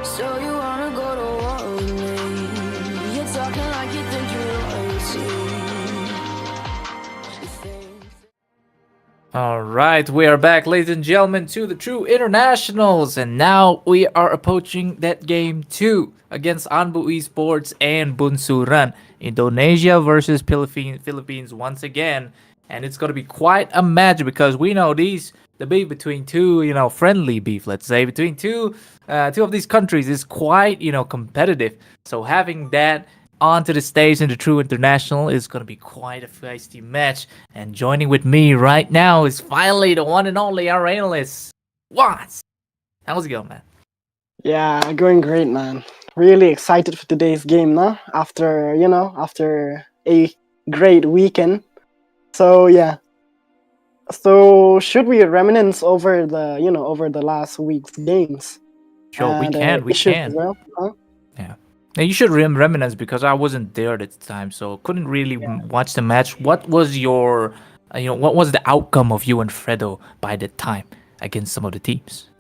So you wanna go to war with me? You're talking like you think you're royalty. You think... All right, we are back, ladies and gentlemen, to the True Internationals, and now we are approaching that game 2 against Anbu Esports and Bunsuran. Indonesia versus Philippines once again, and it's going to be quite a match because we know the beef between two, friendly beef, let's say, between two of these countries is quite, competitive. So having that onto the stage in the True International is going to be quite a feisty match. And joining with me right now is finally the one and only our analyst, Watts. How's it going, man? Yeah, going great, man. Really excited for today's game, no? After a great weekend. So yeah. So should we reminisce over the last week's games? Sure, we can. As well, huh? Yeah. Now you should reminisce because I wasn't there at the time, so couldn't really watch the match. What was your, what was the outcome of you and Fredo by that time against some of the teams?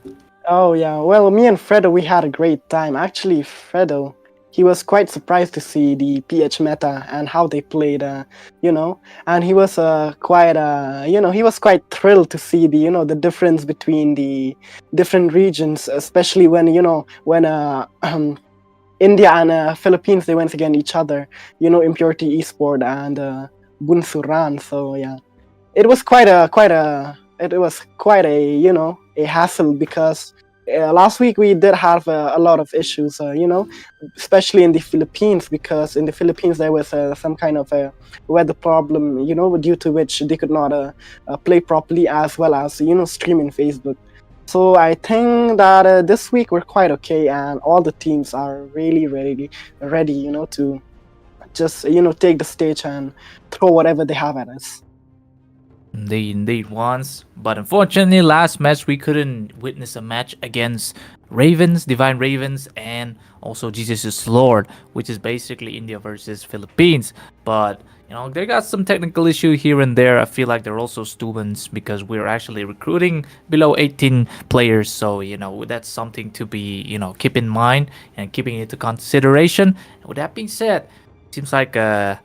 Oh yeah, well, me and Fredo, we had a great time. Actually, Fredo, he was quite surprised to see the PH meta and how they played, and he was he was quite thrilled to see the difference between the different regions, especially when India and Philippines, they went against each other, Impurity Esport and Bunsuran. So yeah, it was quite a it was quite a hassle because last week we did have a lot of issues, especially in the Philippines, because in the Philippines there was some kind of a weather problem, due to which they could not play properly as well as stream in Facebook. So I think that this week we're quite okay, and all the teams are really ready, to just take the stage and throw whatever they have at us. Indeed, once. But unfortunately, last match we couldn't witness a match against Ravens, Divine Ravens, and also Jesus is Lord, which is basically India versus Philippines. But they got some technical issue here and there. I feel like they're also students because we're actually recruiting below 18 players. So that's something to be keep in mind and keeping it into consideration. With that being said, seems like we're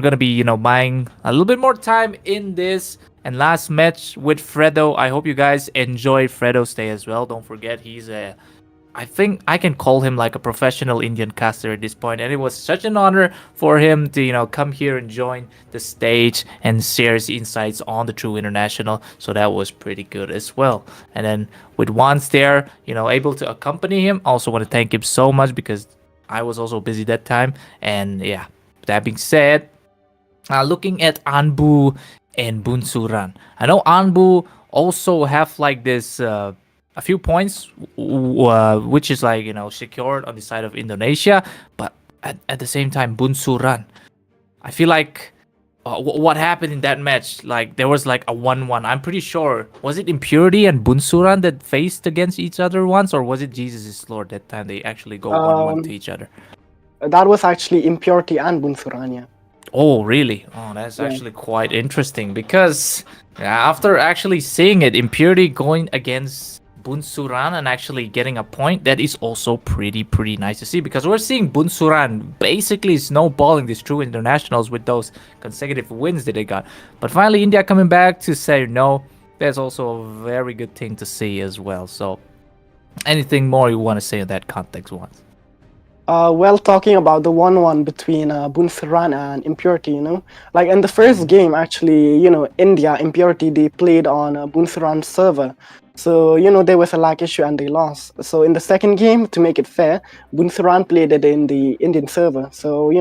gonna be buying a little bit more time in this and last match with Fredo. I hope you guys enjoyed Fredo's stay as well. Don't forget he's I think I can call him like a professional Indian caster at this point, and it was such an honor for him to come here and join the stage and share his insights on the True International. So that was pretty good as well. And then with Juan's there, able to accompany him, also want to thank him so much because I was also busy that time. And yeah, that being said, looking at Anbu and Bunsuran, I know Anbu also have like this a few points, which is like secured on the side of Indonesia, but at the same time Bunsuran, I feel like what happened in that match, like there was like a 1-1. I'm pretty sure, was it Impurity and Bunsuran that faced against each other once, or was it Jesus is Lord that time they actually go 1-1 to each other? That was actually Impurity and Bunsuranya. Oh, really? Oh, that's actually quite interesting because after actually seeing it, Impurity going against Bunsuran and actually getting a point, that is also pretty nice to see because we're seeing Bunsuran basically snowballing these True Internationals with those consecutive wins that they got. But finally, India coming back to say no, that's also a very good thing to see as well. So, anything more you want to say in that context, once? Well, talking about the 1-1 between Bunsuran and Impurity, like in the first game, actually, India, Impurity, they played on Bunsuran's server. So, there was a lag issue and they lost. So in the second game, to make it fair, Bunsuran played it in the Indian server. So,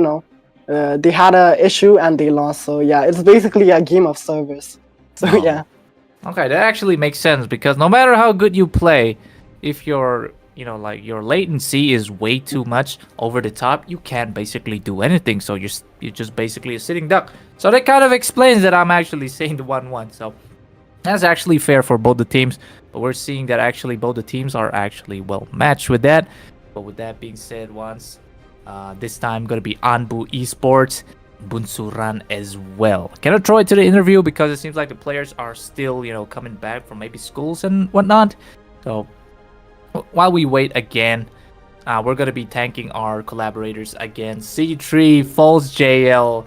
they had a issue and they lost. So yeah, it's basically a game of servers. So yeah. Okay, that actually makes sense because no matter how good you play, if you're like your latency is way too much over the top, you can't basically do anything. So you're just basically a sitting duck. So that kind of explains that I'm actually saying the 1-1. So that's actually fair for both the teams. But we're seeing that actually both the teams are actually well matched with that. But with that being said, this time gonna be Anbu Esports, Bunsuran as well. Cannot throw it to the interview because it seems like the players are still coming back from maybe schools and whatnot. So while we wait again, we're going to be thanking our collaborators again. C3, Falls JL,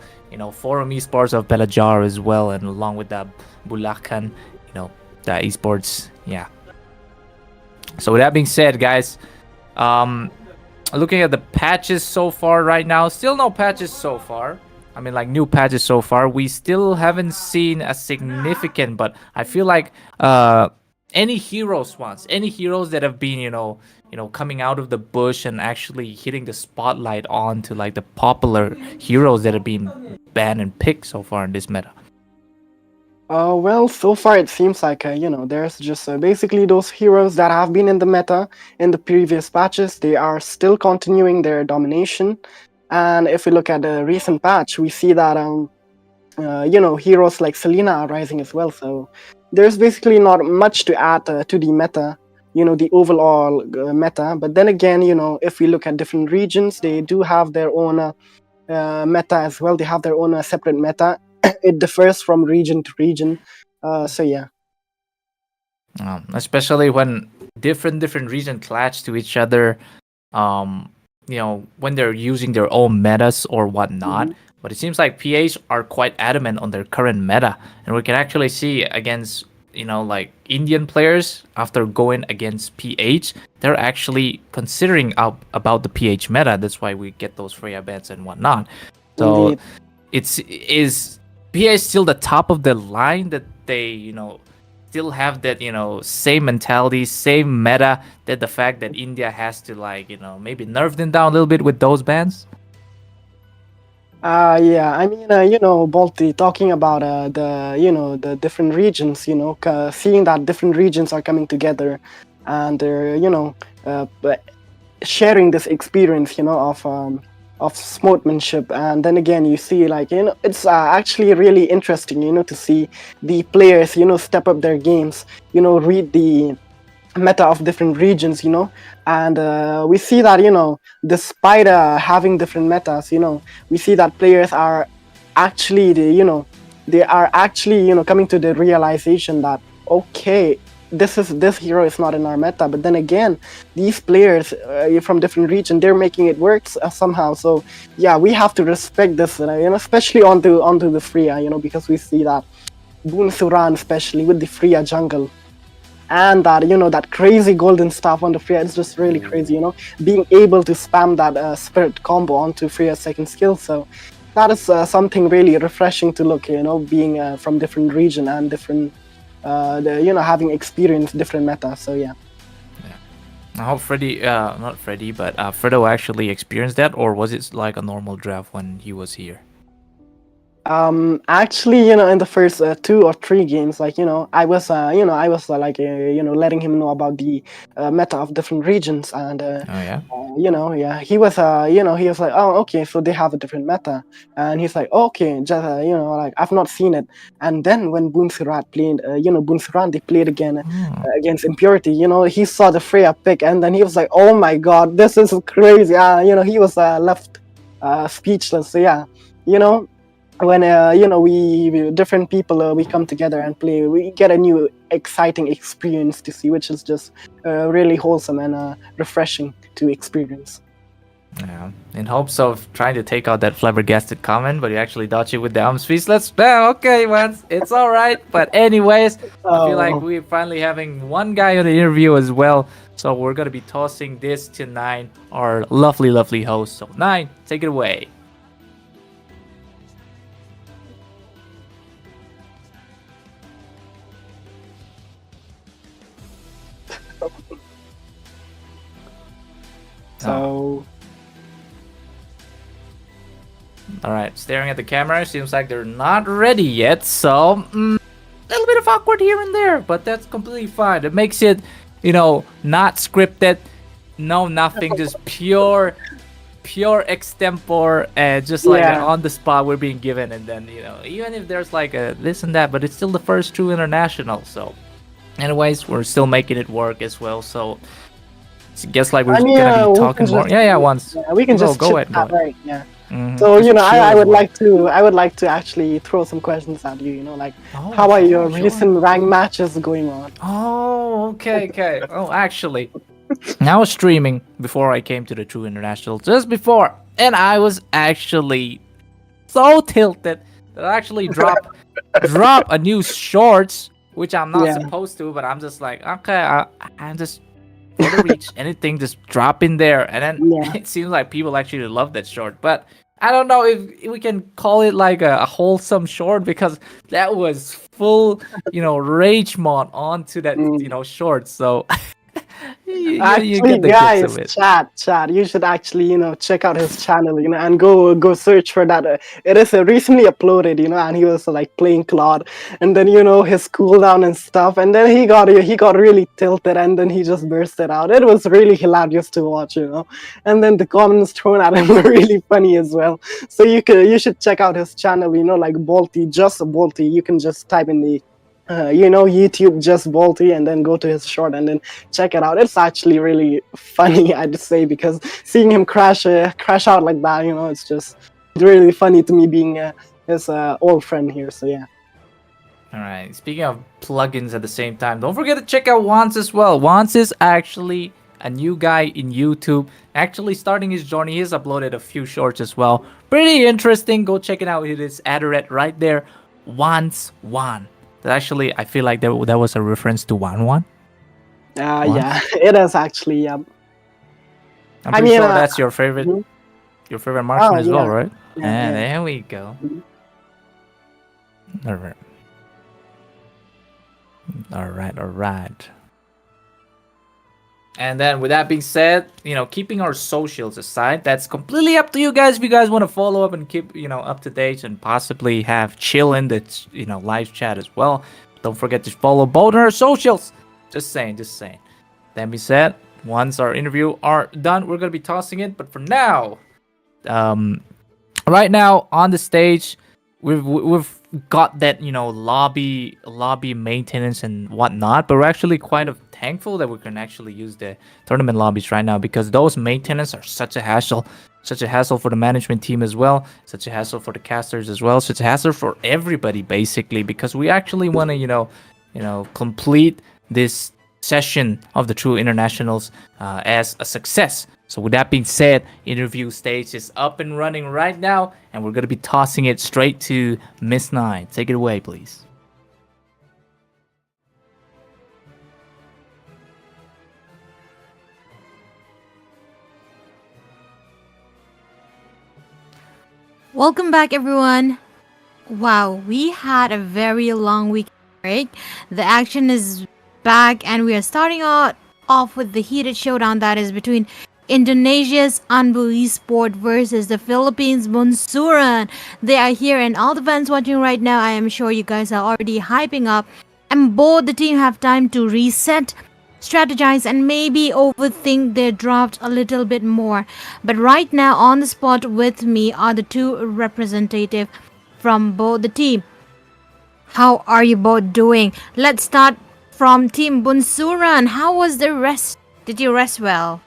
Forum Esports of Pelajar as well, and along with the Bulacan, the esports. Yeah. So with that being said, guys, looking at the patches so far right now, still no patches so far. I mean, like new patches so far. We still haven't seen a significant, but I feel like any heroes that have been coming out of the bush and actually hitting the spotlight onto like the popular heroes that have been banned and picked so far in this meta. Well, so far it seems like there's just basically those heroes that have been in the meta in the previous patches. They are still continuing their domination, and if we look at the recent patch, we see that heroes like Selena are rising as well. So there's basically not much to add to the meta, the overall meta. But then again, if we look at different regions, they do have their own meta as well. They have their own separate meta. It differs from region to region. So yeah. Especially when different regions clash to each other, when they're using their own metas or whatnot. Mm-hmm. But it seems like PH are quite adamant on their current meta, and we can actually see against like Indian players after going against PH, they're actually considering about the PH meta. That's why we get those Freya bans and whatnot. So Indeed. PA is still the top of the line, that they, still have that, same mentality, same meta, that the fact that India has to, like, maybe nerf them down a little bit with those bans? Yeah, I mean, Balti, talking about the different regions, seeing that different regions are coming together and they're, sharing this experience, of sportsmanship. And then again, you see, like, it's actually really interesting, to see the players, step up their games, read the meta of different regions, and we see that, despite having different metas, we see that players are actually they are actually, coming to the realization that, okay, this hero is not in our meta, but then again, these players from different region, they're making it work somehow. So yeah, we have to respect this, especially onto the Freya, because we see that Boon Suran, especially with the Freya jungle, and that, that crazy golden staff on the Freya is just really crazy, being able to spam that spirit combo onto Freya's second skill. So that is something really refreshing to look, being from different region and different having experienced different meta. So yeah. I hope not Freddy, but Fredo actually experienced that, or was it like a normal draft when he was here? Actually, in the first 2 or 3 games, like, I was letting him know about the meta of different regions. And Oh yeah. yeah, he was he was like, oh, okay, so they have a different meta. And he's like, okay, just like, I've not seen it. And then when Boon Sirat played, Boon Sirat, they played again against Impurity, he saw the Freya pick, and then he was like, oh my god, this is crazy. He was left speechless. So yeah, when we different people, we come together and play, we get a new exciting experience to see, which is just really wholesome and refreshing to experience. Yeah, in hopes of trying to take out that flabbergasted comment, but you actually dodged it with the speechless. Okay, once it's all right. But anyways, I feel like we're finally having one guy on the interview as well. So we're gonna be tossing this to Nine, our lovely host. So Nine, take it away. So all right, staring at the camera. Seems like they're not ready yet. So a little bit of awkward here and there, but that's completely fine. It makes it, not scripted, no nothing, just pure extempore, and just like on the spot we're being given. And then, even if there's like a this and that, but it's still the first true international. So anyways, we're still making it work as well. So I guess like we're gonna be talking more. Once. Yeah, we can just go ahead. Right, yeah. Mm-hmm. So I would like to actually throw some questions at you. Like, how are your recent rank matches going on? Oh, okay. Oh, actually, I was streaming before I came to the True International, just before, and I was actually so tilted that I actually drop a new shorts, which I'm not supposed to, but I'm just like, okay, I'm just for the reach, anything just drop in there, and then it seems like people actually love that short. But I don't know if we can call it like a wholesome short, because that was full, rage mod onto that, short. So Actually, guys, chat. You should actually, check out his channel, and go search for that. It is recently uploaded, and he was like playing Claude, and then his cooldown and stuff, and then he got really tilted, and then he just bursted out. It was really hilarious to watch, and then the comments thrown at him were really funny as well. So you should check out his channel, like Balti, just Balti. You can just type in the YouTube just Balti, and then go to his short and then check it out. It's actually really funny, I'd say, because seeing him crash out like that, it's just really funny to me, being his old friend here. So yeah. All right. Speaking of plugins at the same time, don't forget to check out Wans as well. Wans is actually a new guy in YouTube, actually starting his journey. He's uploaded a few shorts as well. Pretty interesting. Go check it out. It is Adoret right there. Wans Wan. Actually, I feel like that was a reference to Wan. Yeah, it is actually. I'm pretty sure that's your favorite, marksman as well, right? Yeah, there we go. All right. All right. All right. And then, with that being said, keeping our socials aside, that's completely up to you guys. If you guys want to follow up and keep, up to date and possibly have chill in the, live chat as well, don't forget to follow both our socials. Just saying, just saying. That being said, once our interview are done, we're gonna be tossing it. But for now, um, right now on the stage, we've got that lobby maintenance and whatnot, but we're actually quite thankful that we can actually use the tournament lobbies right now, because those maintenance are such a hassle for the management team as well, such a hassle for the casters as well, such a hassle for everybody basically, because we actually want to complete this session of the True Internationals as a success. So with that being said, interview stage is up and running right now, and we're going to be tossing it straight to Miss Nine. Take it away, please. Welcome back, everyone. Wow, we had a very long week break. The action is back, and we are starting off with the heated showdown that is between Indonesia's Anbu Esport versus the Philippines Bunsuran. They are here, and all the fans watching right now, I am sure you guys are already hyping up, and both the team have time to reset, strategize, and maybe overthink their draft a little bit more. But right now on the spot with me are the two representatives from both the team. How are you both doing? Let's start from Team Bunsuran. How was the rest? Did you rest well?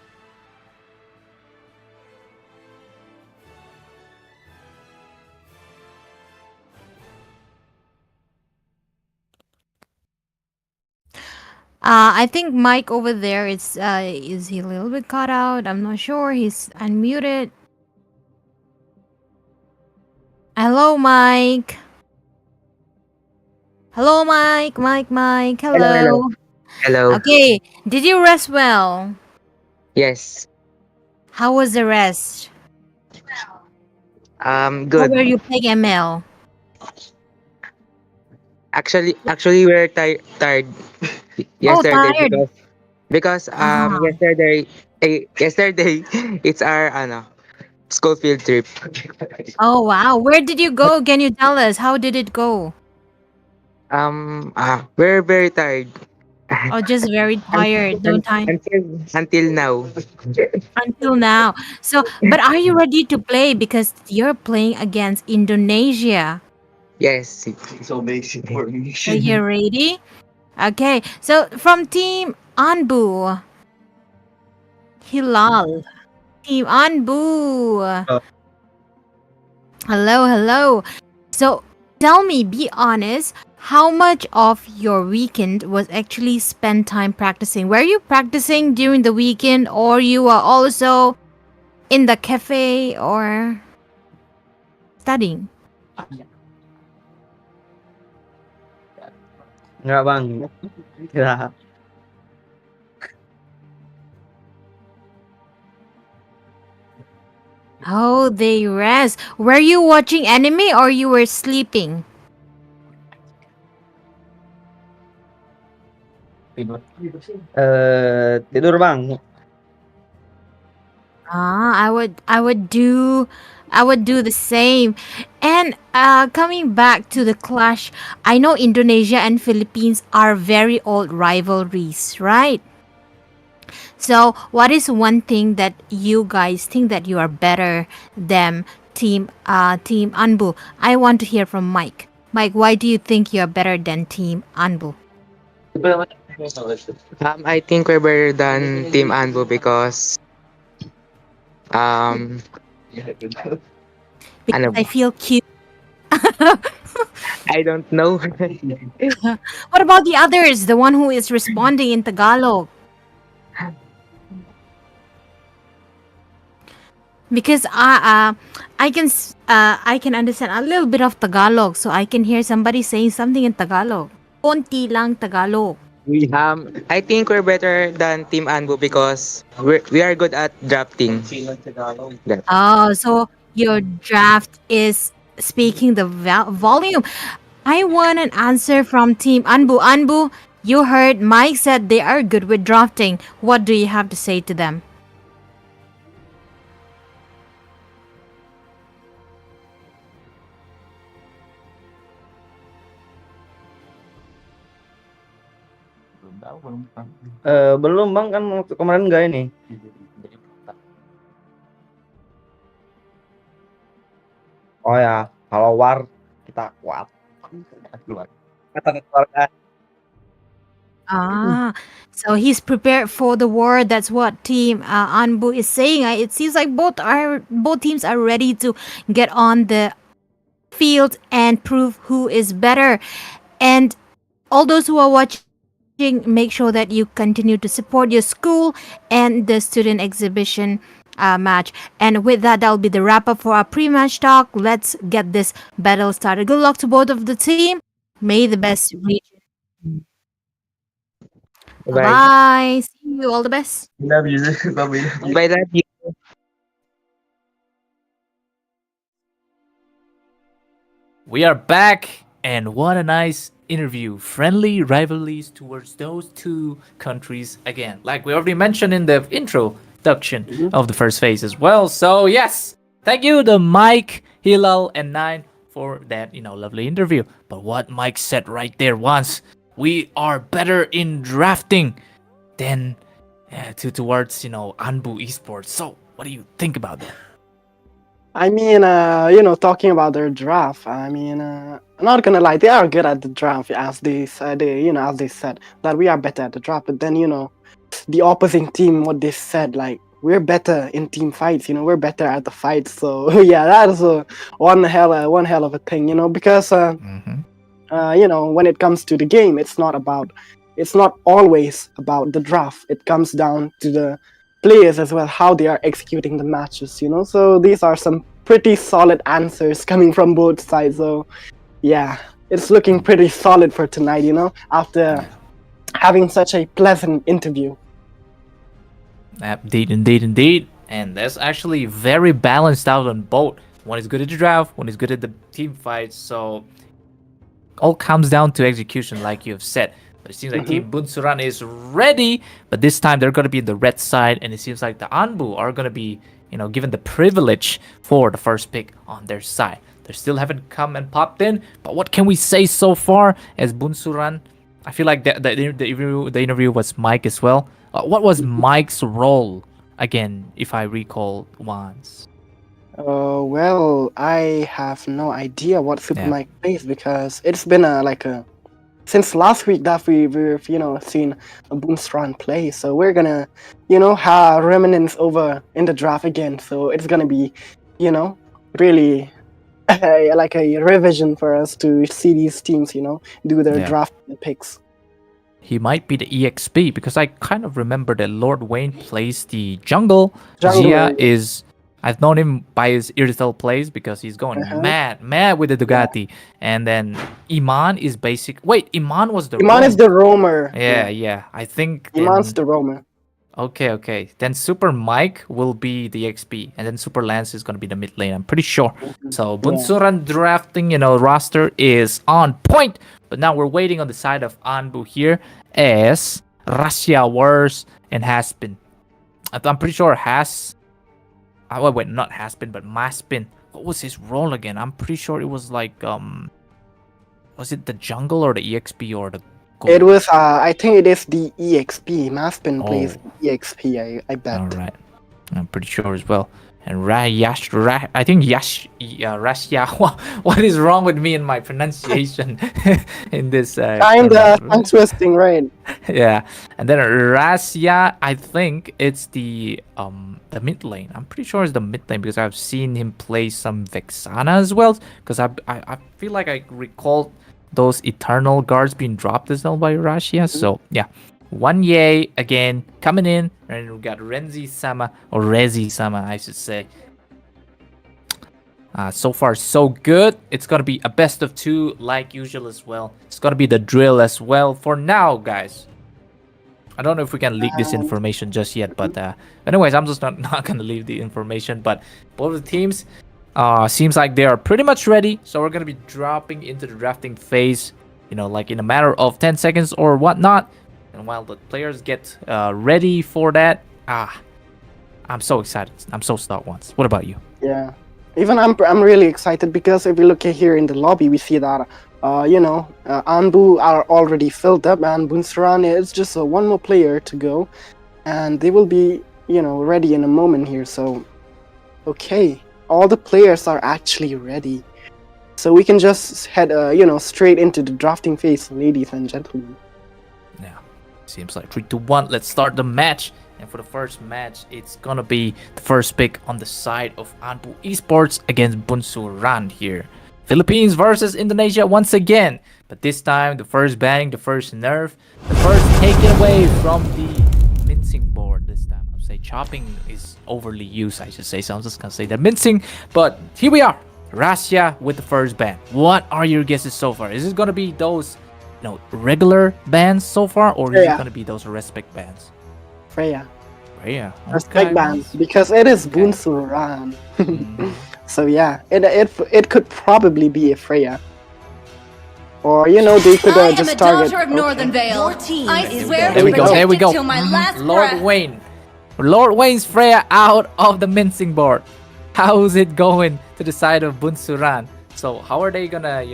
I think Mike over there is he a little bit cut out? I'm not sure. He's unmuted. Hello, Mike. Hello, Mike. Mike. Hello, hello, Hello. hello. Okay. Did you rest well? Yes. How was the rest? How Good. were you playing ML? Actually, we're tired Oh, yesterday tired. because Ah. yesterday it's our school field trip. Oh, wow. Where did you go? Can you tell us? How did it go? We're very tired Oh, just very tired. No time until now. until now. So, but are you ready to play? Because you're playing against Indonesia. Yes. Are you ready? Okay. So, from Team Anbu, Hilal. Team Anbu. Hello. So, tell me, be honest, how much of your weekend was actually spent time practicing? Were you practicing during the weekend, or you were also in the cafe or studying? Nga bang? Oh, they rest. Were you watching anime or you were sleeping? Tidur bang. I would do the same. And coming back to the clash, I know Indonesia and Philippines are very old rivalries, right? So, what is one thing that you guys think that you are better than Team Anbu? I want to hear from Mike. Mike, why do you think you are better than Team Anbu? I think we're better than Team Anbo because um Because ano I ba? feel cute. I don't know. What about the others? The one who is responding in Tagalog? Because I can understand a little bit of Tagalog, so I can hear somebody saying something in Tagalog. Konti lang Tagalog. I think we're better than Team Anbu because we are good at drafting. Oh, so your draft is speaking the volume. I want an answer from Team Anbu. Anbu, you heard Mike said they are good with drafting. What do you have to say to them? Belum bang, kan waktu kemarin nggak ini. Oh ya, kalau war kita kuat. Kata keluarga. So he's prepared for the war. That's what Team Anbu is saying. It seems like both teams are ready to get on the field and prove who is better. And all those who are watching, make sure that you continue to support your school and the student exhibition match. And with that, that'll be the wrap up for our pre-match talk. Let's get this battle started. Good luck to both of the team. May the best reach. Bye. Bye. See you. All the best. Love you. Love you. Bye, love you. We are back, and what a nice interview. Friendly rivalries towards those two countries again, like we already mentioned in the introduction of the first phase as well. So yes, thank you to Mike, Hilal, and Nine for that lovely interview. But what Mike said right there once, we are better in drafting than towards Anbu Esports. So what do you think about that? I mean, talking about their draft, I mean, I'm not gonna lie, they are good at the draft, as they said, as they said, that we are better at the draft. But then, the opposing team, what they said, like, we're better in team fights, we're better at the fights. So, yeah, that is one hell of a thing, because, when it comes to the game, it's not always about the draft. It comes down to the players as well, how they are executing the matches, So these are some pretty solid answers coming from both sides. So yeah, it's looking pretty solid for tonight, after having such a pleasant interview. Indeed. And that's actually very balanced out on both. One is good at the draft, one is good at the team fights. So all comes down to execution, like you have said. But it seems like Team Bunsuran is ready, but this time they're going to be in the red side, and it seems like the Anbu are going to be, given the privilege for the first pick on their side. They still haven't come and popped in, but what can we say so far as Bunsuran? I feel like the interview was Mike as well. What was Mike's role again, if I recall once? Well, I have no idea what Super Mike plays, because it's been since last week that we've seen a Boomstrand play. So we're gonna have remnants over in the draft again. So it's gonna be really like a revision for us to see these teams do their draft picks. He might be the EXP, because I kind of remember that Lord Wayne plays the jungle. Zia is, I've known him by his Irithel plays, because he's going mad with the Ducati. And then Iman is Iman was the Iman is the roamer. Yeah. I think Iman's the roamer. Okay. Then Super Mike will be the XP, and then Super Lance is gonna be the mid lane, I'm pretty sure. So Bunsuran drafting, roster is on point. But now we're waiting on the side of Anbu here, as Russia Wars and Haspin. I'm pretty sure not Haspin, but Maspin. What was his role again? I'm pretty sure it was like, was it the jungle or the EXP or the gold? It was, I think it is the EXP. Maspin plays EXP, I bet. Alright. I'm pretty sure as well. And Rasya. What is wrong with me and my pronunciation in this? Kinda tongue twisting, right? Yeah, and then Rasya, I think it's the mid lane. I'm pretty sure it's the mid lane, because I've seen him play some Vexana as well. Because I feel like I recall those Eternal Guards being dropped as well by Rasya. So yeah. One Yay again coming in, and we got Renzi Sama, or Rezi Sama, I should say. So far, so good. It's gonna be a best of 2 like usual as well. It's gonna be the drill as well for now, guys. I don't know if we can leak this information just yet, but anyways, I'm just not gonna leave the information. But both of the teams Seems like they are pretty much ready. So we're gonna be dropping into the drafting phase, like in a matter of 10 seconds or whatnot. And while the players get ready for that, I'm so excited. I'm so stoked once. What about you? Yeah. Even I'm really excited because if we look at here in the lobby, we see that Anbu are already filled up, and Bunsuran is just one more player to go, and they will be ready in a moment here. So, okay, all the players are actually ready, so we can just head straight into the drafting phase, ladies and gentlemen. Yeah, seems like 3, 2, 1. Let's start the match. And for the first match, it's gonna be the first pick on the side of Anbu Esports against Bunsuran here. Philippines versus Indonesia once again. But this time, the first banning, the first nerf, the first taken away from the mincing board this time. I'll say chopping is overly used, I should say. So I'm just gonna say that mincing. But here we are. Russia with the first ban. What are your guesses so far? Is it gonna be those regular bans so far? Or is it gonna be those respect bans? Freya. Okay. Band, because it is Bunsuran. So yeah, it could probably be a Freya. Or they could just target. Daughter of Northern Vale. Your team I is swear There we go. There we go. till my last Lord breath. Wayne. Lord Wayne's Freya out of the mincing board. How's it going to the side of Bunsuran? So how are they gonna,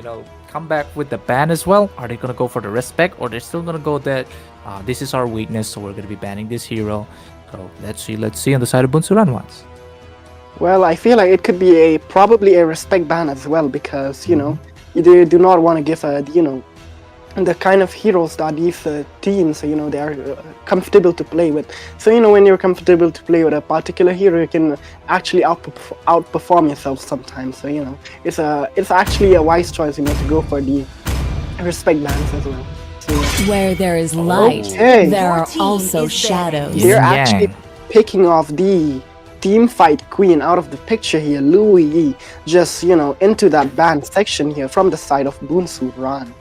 come back with the ban as well? Are they gonna go for the respect, or they're still gonna go that this is our weakness, so we're gonna be banning this hero? So let's see on the side of Bunsuran once. Well, I feel like it could be probably a respect ban as well, because they do not want to give the kind of heroes that these teams they are comfortable to play with. So when you're comfortable to play with a particular hero, you can actually outperform yourself sometimes. So it's actually a wise choice to go for the respect bans as well. So, Where there is light, Okay. there are team also is shadows. Yin they're and actually yang. picking off the team fight queen out of the picture here, Louis, just into that ban section here from the side of Bunsuran.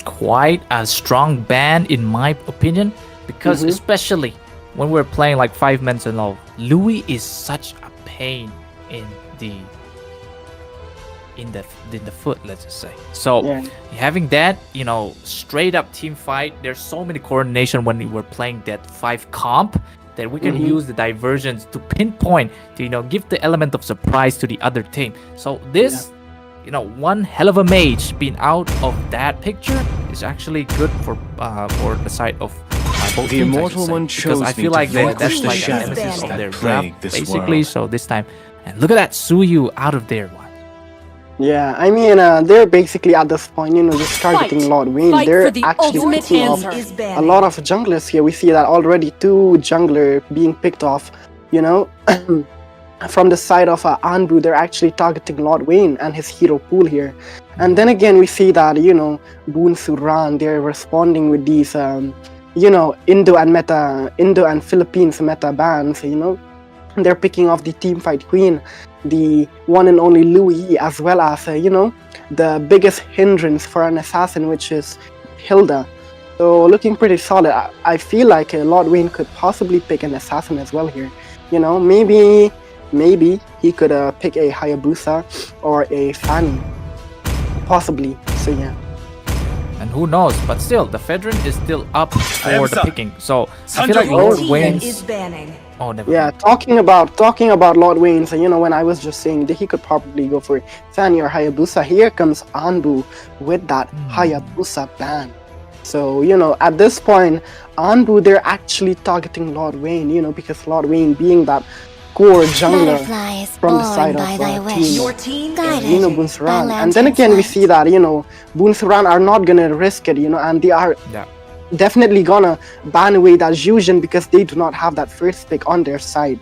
Quite a strong ban in my opinion, because especially when we're playing like 5 minutes and low, Louis is such a pain in the foot, let's just say. So having that, straight up team fight, there's so many coordination when we were playing that 5 comp that we can use the diversions to pinpoint to give the element of surprise to the other team. So this one hell of a mage being out of that picture is actually good for the side of both The teams, immortal one because chose I me feel to like vanquish that's the like a shadows nemesis of that their plague draft, this basically. world. So this time, and look at that Suyu out of there. Yeah, I mean, they're basically at this point, just targeting Lord Wayne. Fight They're for the actually ultimate picking off answer. a lot of junglers here. We see that already 2 jungler being picked off, from the side of Anbu. They're actually targeting Lord Wayne and his hero pool here. And then again, we see that, Bunsuran, they're responding with these, Indo and Philippines meta bans, They're picking off the teamfight queen, the one and only Louis, as well as, the biggest hindrance for an assassin, which is Hilda. So looking pretty solid. I feel like Lord Wayne could possibly pick an assassin as well here. Maybe he could pick a Hayabusa or a Fanny. Possibly. So yeah. And who knows? But still, the Fedrin is still up for the picking. So I feel like Your Lord team Wayne's. is banning. Oh, never. Yeah, talking about Lord Wayne, so when I was just saying that he could probably go for Fanny or Hayabusa, here comes Anbu with that Hayabusa ban. So, at this point, Anbu, they're actually targeting Lord Wayne, because Lord Wayne being that core jungler from the side of Your team, team Bunsuran. And then again, we see that, Bunsuran are not gonna risk it, and they are definitely gonna ban away that Zhujian because they do not have that first pick on their side.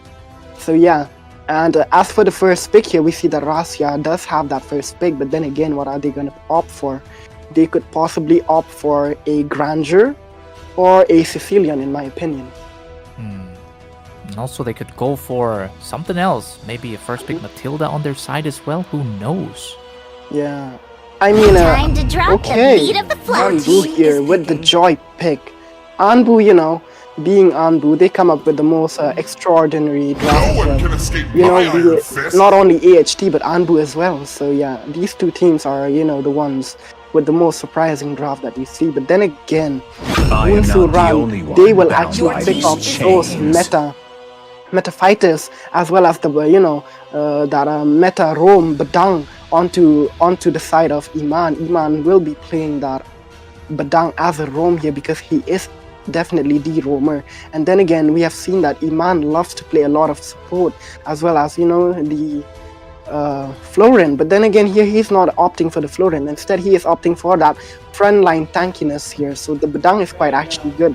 So yeah, and as for the first pick here, we see that Russia does have that first pick, but then again, what are they gonna opt for? They could possibly opt for a Grandeur or a Sicilian, in my opinion. And also, they could go for something else. Maybe a first pick Matilda on their side as well. Who knows? Yeah. I mean, Time to drop the okay. beat of the float. Anbu here with the joy pick. Anbu, being Anbu, they come up with the most extraordinary draft. Not only AHT but Anbu as well. So yeah, these two teams are the ones with the most surprising draft that we see. But then again, they will actually pick up those meta fighters as well as the that meta roam Badang onto the side of Iman. Iman will be playing that Badang as a roam here because he is definitely the roamer. And then again, we have seen that Iman loves to play a lot of support as well as the Florin. But then again, here he's not opting for the Florin. Instead, he is opting for that frontline tankiness here. So the Badang is quite actually good.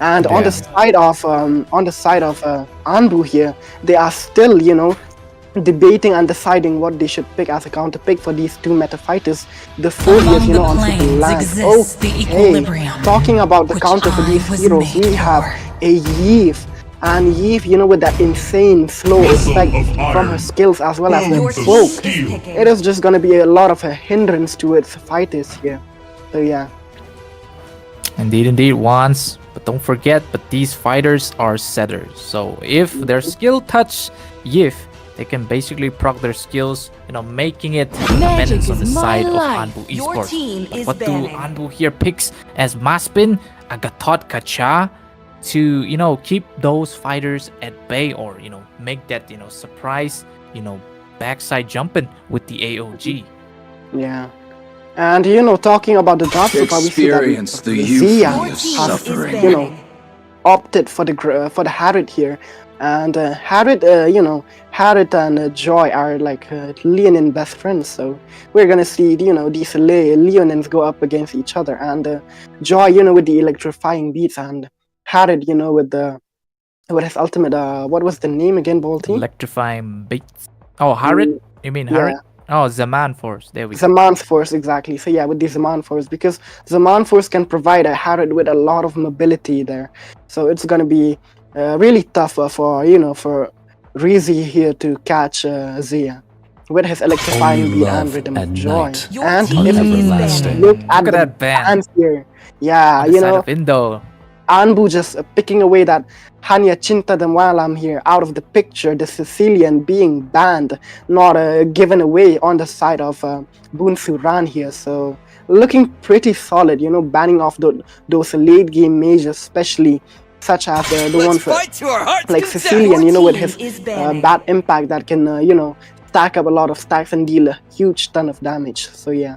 And on the side of Anbu here, they are still debating and deciding what they should pick as a counter pick for these two meta fighters. The Phobias, on the land. Okay, talking about the counter for these heroes, we have a Yves. And Yves, with that insane slow effect from her skills as well as the poke, it is just gonna be a lot of a hindrance to its fighters here. So yeah. Indeed, once. But don't forget, these fighters are setters. So if their skill touch Yves, they can basically proc their skills, making it a menace on the side of Anbu Esports. What do Anbu here picks as Maspin, Agatot Kacha to, keep those fighters at bay or, make that, surprise, backside jumping with the AOG. Yeah. And talking about the draft, so far we see that Zia has opted for the Harriet here, and Harriet and Joy are like Leonin best friends. So we're gonna see these Leonins go up against each other, and Joy with the electrifying beats, and Harriet with his ultimate. What was the name again, Bolty? Electrifying beats. Oh, Harriet? You mean Harriet? Yeah. Oh, Zaman Force. There we go. Zaman Force, exactly. So yeah, with the Zaman Force, because Zaman Force can provide a Harriet with a lot of mobility there. So it's gonna be really tough for Rizzy here to catch Zia with his electrifying beat and rhythm of joy. And look at that band here. Yeah, on the side of Indo. Anbu just picking away that Hanya Cinta de Malam here out of the picture, the Sicilian being banned, not given away on the side of Bunsuran here. So looking pretty solid, banning off those late game mages, especially such as the one for like Sicilian, with his bad impact that can, stack up a lot of stacks and deal a huge ton of damage. So yeah.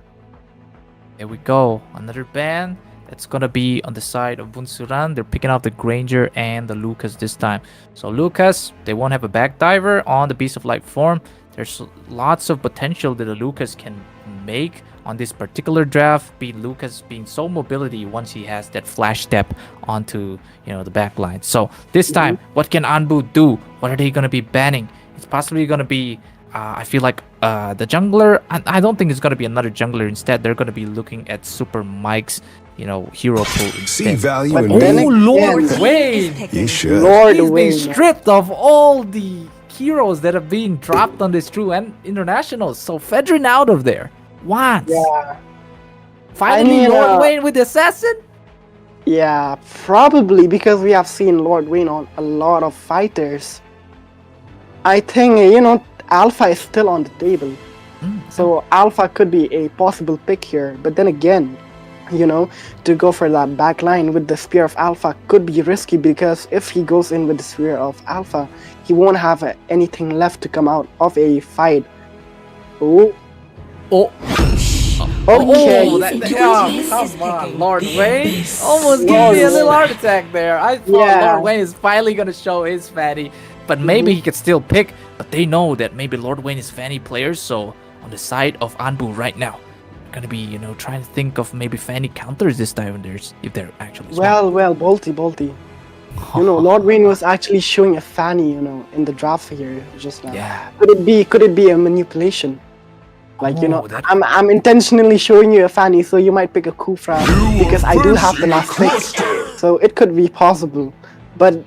There we go. Another ban. It's gonna be on the side of Bunsuran. They're picking up the Granger and the Lucas this time. So Lucas, they won't have a backdiver on the Beast of Light form. There's lots of potential that the Lucas can make on this particular draft. Lucas being so mobility once he has that flash step onto the backline. So this time, what can Anbu do? What are they gonna be banning? It's possibly gonna be I feel like the jungler. I don't think it's gonna be another jungler. Instead, they're gonna be looking at Super Mike's hero pool instead. See value in Lord Wayne! You should. Lord He's Wayne. been stripped of all the heroes that have been dropped on this true and internationals. So Fedrin out of there. Once. Yeah. Finally, Lord Wayne with the assassin? Yeah, probably because we have seen Lord Wayne on a lot of fighters. I think, Alpha is still on the table. So Alpha could be a possible pick here. But then again, to go for that back line with the Spear of Alpha could be risky, because if he goes in with the Spear of Alpha, he won't have anything left to come out of a fight. Oh. Okay. Come on, Lord Wayne. Almost gave me a little heart attack there. I thought Lord Wayne is finally going to show his fatty. But maybe he could still pick. But they know that maybe Lord Wayne is fanny players. So on the side of Anbu right now, gonna be trying to think of maybe fanny counters this time if they're actually smart. Well, Bolty. Lord Wayne was actually showing a fanny, in the draft here just now. Yeah. Could it be a manipulation? Like, I'm intentionally showing you a fanny, so you might pick a Kufra because I do have the last pick. So it could be possible. But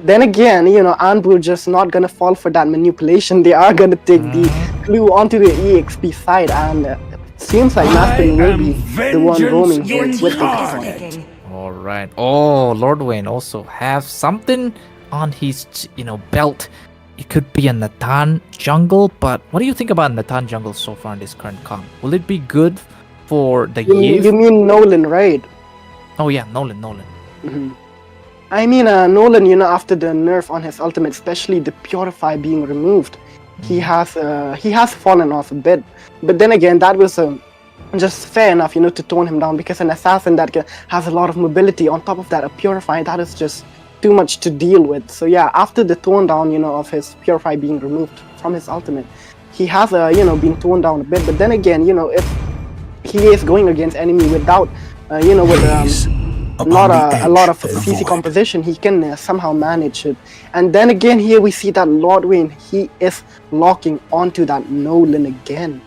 then again, Anbu just not gonna fall for that manipulation. They are gonna take the clue onto the EXP side, and seems like Master will be the one roaming here with the All right. Oh, Lord Wayne also have something on his, belt. It could be a Natan jungle, but what do you think about Natan jungle so far in this current comp? Will it be good for the You Yiv? mean Nolan, right? Oh yeah, Nolan. Hmm. I mean, Nolan, after the nerf on his ultimate, especially the Purify being removed, he has fallen off a bit. But then again, that was just fair enough, to tone him down, because an assassin that has a lot of mobility, on top of that, a Purify, that is just too much to deal with. So yeah, after the tone down, of his Purify being removed from his ultimate, he has, been toned down a bit. But then again, if he is going against enemy without, with not a lot of CC composition, he can somehow manage it. And then again, here we see that Lord Wayne, he is locking onto that Nolan again.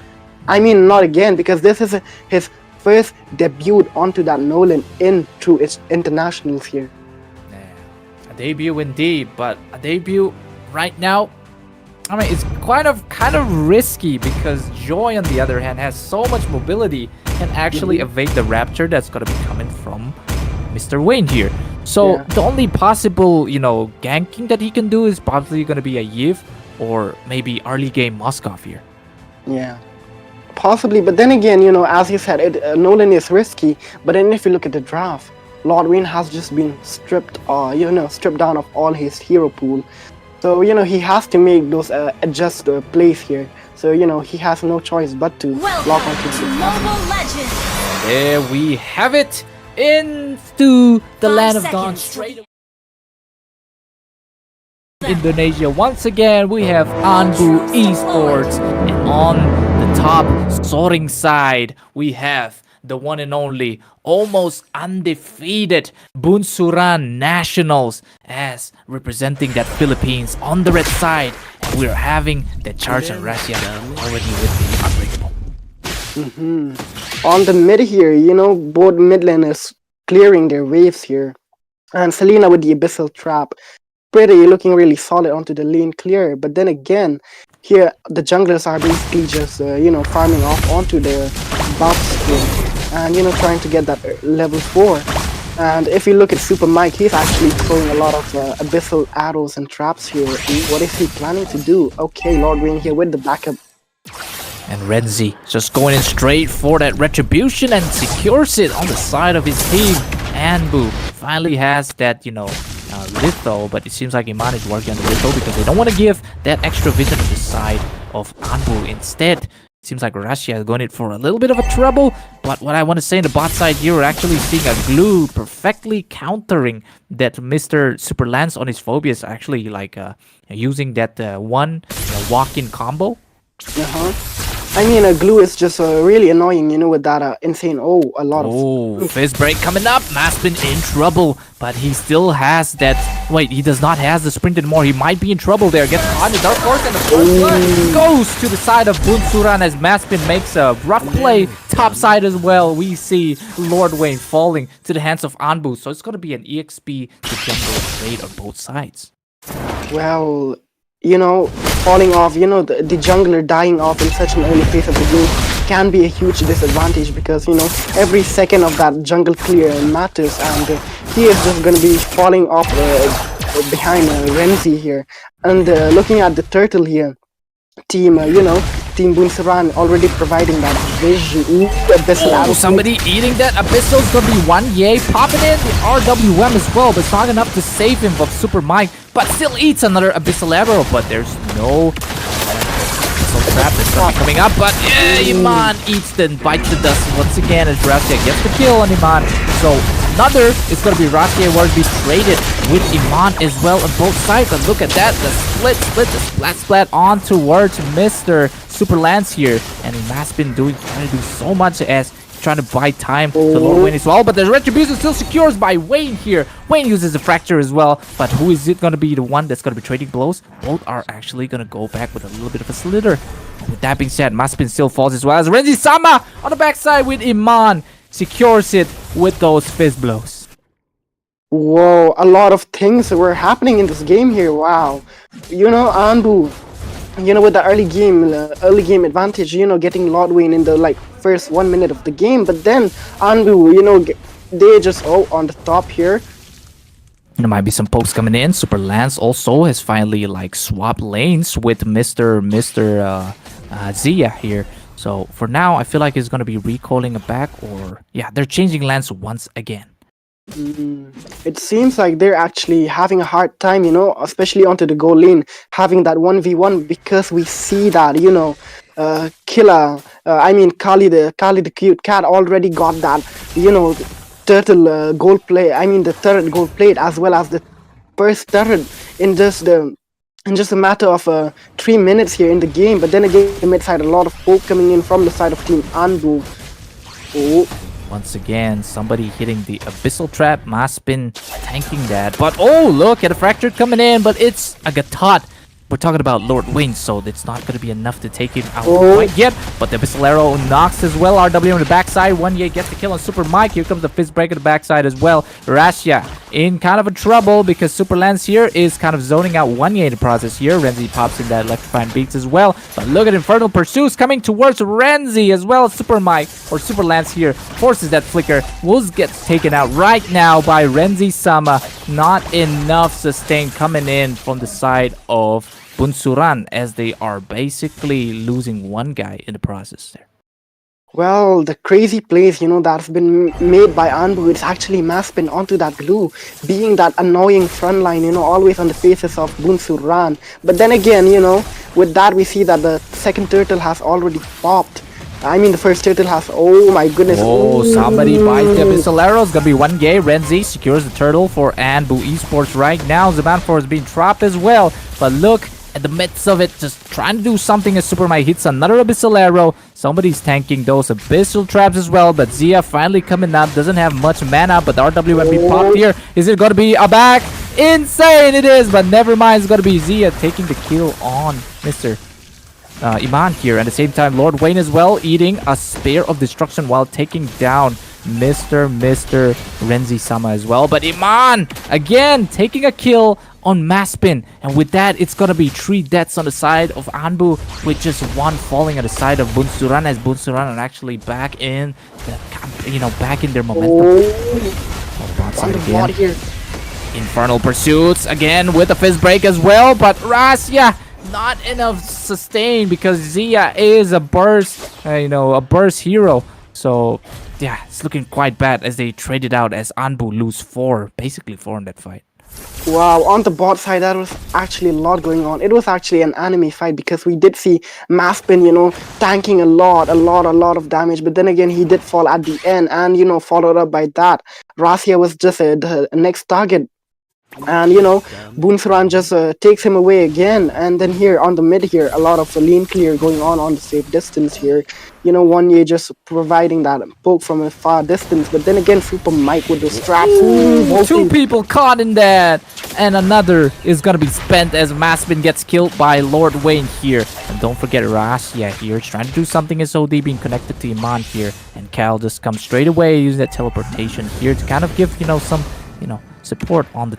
I mean, not again, because this is his first debut onto that Nolan through its internationals here. A debut indeed, but a debut right now, I mean, it's kind of risky, because Joy, on the other hand, has so much mobility and actually evade the Rapture that's going to be coming from Mr. Wayne here. So the only possible, ganking that he can do is probably going to be a Yiv or maybe early game Moskov here. Yeah, possibly. But then again, as you said, Nolan is risky. But then if you look at the draft, Lord Wayne has just been stripped down of all his hero pool. So, he has to make those adjust plays here. So, he has no choice but to lock onto Mobile Legends. There we have it. Into the land of Dawn, straight away. Indonesia. Once again, we have INDO Esports, and on the top soaring side, we have the one and only, almost undefeated Bunsuran Nationals, as representing that Philippines on the red side, and we're having the Charge and Russia already with the Unbreakable. On the mid here, both mid laners clearing their waves here. And Selena with the Abyssal Trap. Pretty looking really solid onto the lane clear. But then again, here the junglers are basically just, farming off onto their buffs here. And, trying to get that level 4. And if you look at Super Mike, he's actually throwing a lot of Abyssal arrows and traps here. What is he planning to do? Okay, Lord Wayne here with the backup. And Renzi just going in straight for that retribution and secures it on the side of his team. Anbu finally has that, Litho, but it seems like Iman is working on the Litho because they don't want to give that extra vision to the side of Anbu. Instead, it seems like Russia is going in for a little bit of a trouble. But what I want to say in the bot side here, we're actually seeing a glue perfectly countering that Mr. Super Lance on his Phobias, actually using that one walk-in combo. I mean, a glue is just really annoying, with that insane, a lot of... Oh, fist break coming up. Maspin in trouble, but he still has that... Wait, he does not have the sprint anymore. He might be in trouble there. Gets caught in the Dark Horse, and the first blood goes to the side of Bunsuran as Maspin makes a rough play. Top side as well, we see Lord Wayne falling to the hands of Anbu. So it's going to be an EXP to jungle trade on both sides. Well, falling off, the jungler dying off in such an early phase of the game can be a huge disadvantage, because, every second of that jungle clear matters, and he is just going to be falling off behind Renzi here. And looking at the turtle here, Team Bunsuran already providing that vision. Somebody eating that Abyssal is going to be one. Yay, popping in the RWM as well, but it's not enough to save him from Super Mike, but still eats another Abyssal arrow, but there's no Abyssal trap that's going to be coming up, but Iman eats the bite the dust once again as Russia gets the kill on Iman. So another is going to be Russia where to be traded with Iman as well on both sides. But look at that, the splat on towards Mr. Super Lance here, and Maspin trying to do so much as trying to buy time to Lord Wayne as well, but the retribution still secures by Wayne here. Wayne uses the fracture as well, but who is it going to be the one that's going to be trading blows? Both are actually going to go back with a little bit of a slither. With that being said, Maspin still falls as well as Renzi Sama on the backside with Iman secures it with those fist blows. Whoa, a lot of things were happening in this game here. Wow. Anbu, with the early game advantage, getting Lord Wayne in the first 1 minute of the game, but then Anbu, they just on the top here. There might be some pokes coming in. Super Lance also has finally like swapped lanes with Mr. Zia here. So for now, I feel like he's gonna be recalling it back, or yeah, they're changing lance once again. It seems like they're actually having a hard time, especially onto the goal lane, having that 1v1 because we see that, Kali the cute cat already got that, turtle gold play. I mean the turret gold plate as well as the first turret in just a matter of 3 minutes here in the game. But then again, the mid side, a lot of poke coming in from the side of Team INDO. Once again, somebody hitting the abyssal trap. Maspin tanking that. But oh, look at a fractured coming in, but it's a Gatot. We're talking about Lord Wayne, so it's not going to be enough to take him out quite yet. But the Abyssal Arrow knocks as well. RW on the backside. 1-8 gets the kill on Super Mike. Here comes the Fist Break at the backside as well. Rasya in kind of a trouble because Super Lance here is kind of zoning out 1-8 in the process here. Renzi pops in that electrifying beats as well. But look at Infernal Pursuits coming towards Renzi as well. Super Mike or Super Lance here forces that flicker. Wolves gets taken out right now by Renzi Sama. Not enough sustain coming in from the side of Bunsuran, as they are basically losing one guy in the process there. Well, the crazy plays, that's been made by INDO, it's actually Maspin onto that glue, being that annoying front line, always on the faces of Bunsuran. But then again, with that we see that the second turtle has already popped. I mean, the first turtle has, oh my goodness. Oh, somebody buys the Abyssal Arrow. It's gonna be 1-gay. Renzi secures the turtle for Anbu Esports right now. Zamanfor is being trapped as well. But look at the midst of it, just trying to do something as Super Mike hits another Abyssal Arrow. Somebody's tanking those Abyssal Traps as well. But Zia finally coming up. Doesn't have much mana, but the RWMB popped here. Is it gonna be a back? Insane it is, but never mind. It's gonna be Zia taking the kill on Mr. Iman here. At the same time, Lord Wayne as well, eating a Spear of Destruction while taking down Mr. Renzi Sama as well. But Iman, again, taking a kill on Maspin. And with that, it's gonna be 3 deaths on the side of Anbu, with just 1 falling at the side of Bunsuran, as Bunsuran are actually back in back in their momentum. Bot side again. Infernal Pursuits again with a Fist Break as well, but Rasya not enough sustain because Zia is a burst, a burst hero. So yeah, it's looking quite bad as they traded out, as Anbu lose basically 4 in that fight. Wow, on the bot side, that was actually a lot going on. It was actually an anime fight because we did see Maspin, tanking a lot of damage. But then again, he did fall at the end, and followed up by that, Rasya was just the next target. And Bunsuran just takes him away again. And then here on the mid here, a lot of lane clear going on the safe distance here. 1-year just providing that poke from a far distance. But then again, Super Mike with the straps. 2 people caught in that, and another is gonna be spent as Maspin gets killed by Lord Wayne here. And don't forget Rasya here trying to do something as OD, being connected to Iman here, and Cal just comes straight away using that teleportation here to kind of give some support on the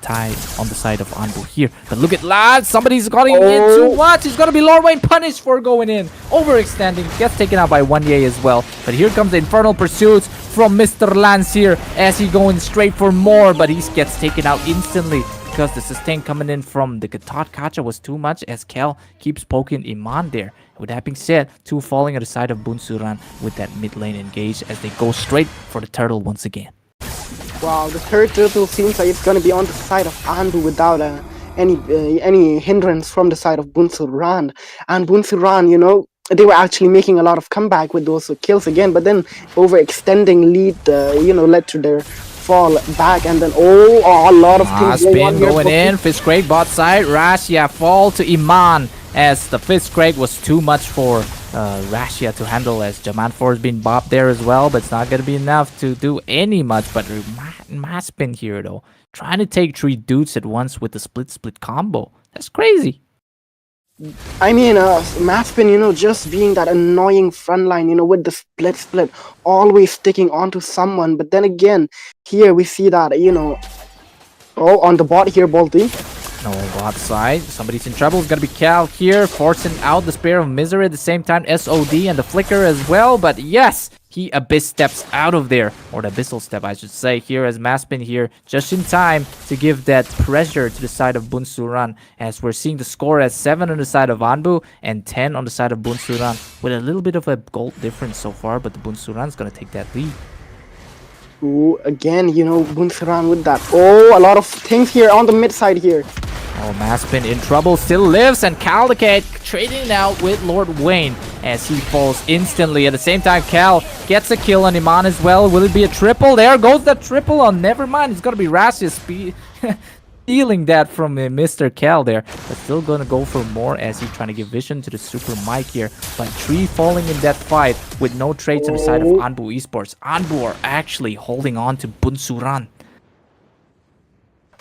side of Anbu here. But look at lads, somebody's going in too much. It's gonna be Lord Wayne punished for going in, overextending, gets taken out by 1-year as well. But here comes the Infernal Pursuits from Mr. Lance here as he going straight for more, but he gets taken out instantly because the sustain coming in from the Gatot Kacha was too much, as Kel keeps poking Iman there. With that being said, 2 falling at the side of Bunsuran with that mid lane engaged as they go straight for the turtle once again. Wow, the third turtle seems like it's going to be on the side of Anbu without any hindrance from the side of Bunsuran. And Bunsuran, they were actually making a lot of comeback with those kills again, but then overextending led to their fall back. And then a lot of things going in. Fist Craig bot side. Rasya fall to Iman, as the Fist Craig was too much for Rasya to handle, as Jamanfor has been bopped there as well, but it's not going to be enough to do any much. But Maspin here though, trying to take 3 dudes at once with the split combo. That's crazy. I mean, Maspin, just being that annoying frontline, with the split, always sticking onto someone. But then again, here we see that, on the bot here, Bolty. No bot side. Somebody's in trouble. It's gonna be Cal here, forcing out the Spear of Misery at the same time. SOD and the Flicker as well. But yes, he abyss steps out of there, or the abyssal step I should say here, as Maspin here just in time to give that pressure to the side of Bunsuran, as we're seeing the score as 7 on the side of Anbu and 10 on the side of Bunsuran, with a little bit of a gold difference so far, but the Bunsuran's gonna take that lead. Ooh, again, Bunsuran with that. Oh, a lot of things here on the mid side here. Oh, Maspin in trouble, still lives, and Cal the Cat trading out with Lord Wayne as he falls instantly. At the same time, Cal gets a kill on Iman as well. Will it be a triple? There goes the triple on. Never mind, it's gonna be Rasius stealing that from Mr. Cal there, but still gonna go for more as he's trying to give vision to the Super Mike here. But 3 falling in that fight with no trades on the side of Anbu Esports. Anbu are actually holding on to Bunsuran.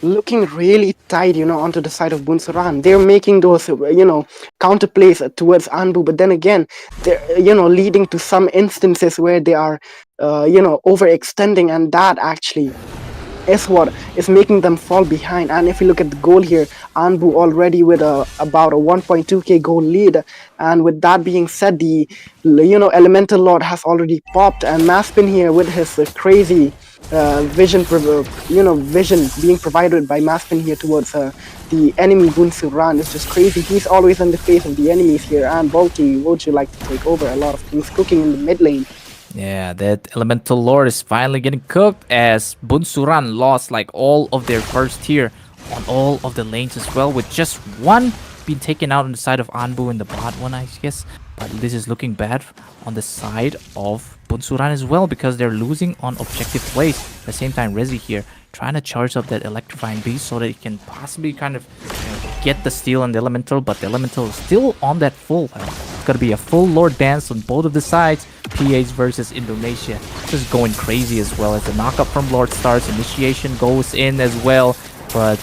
Looking really tight, onto the side of Bunsuran. They're making those, counter plays towards Anbu, but then again, they're, leading to some instances where they are, overextending, and that actually is what is making them fall behind. And if you look at the goal here, Anbu already with about a 1.2k goal lead, and with that being said, the Elemental Lord has already popped, and Maspin here with his crazy vision being provided by Maspin here towards the enemy Bunsuran is just crazy. He's always on the face of the enemies here, and Buckley would you like to take over? A lot of things cooking in the mid lane. Yeah, that Elemental Lord is finally getting cooked as Bunsuran lost like all of their first tier on all of the lanes as well, with just one being taken out on the side of Anbu in the bot one, I guess. But this is looking bad on the side of Bunsuran as well, because they're losing on objective plays. At the same time, Rezi here trying to charge up that Electrifying Beast so that he can possibly kind of get the steal on the Elemental, but the Elemental is still on that full. It's gonna be a full Lord dance on both of the sides. PH versus Indonesia just going crazy as well as the knockup from Lord starts. Initiation goes in as well, but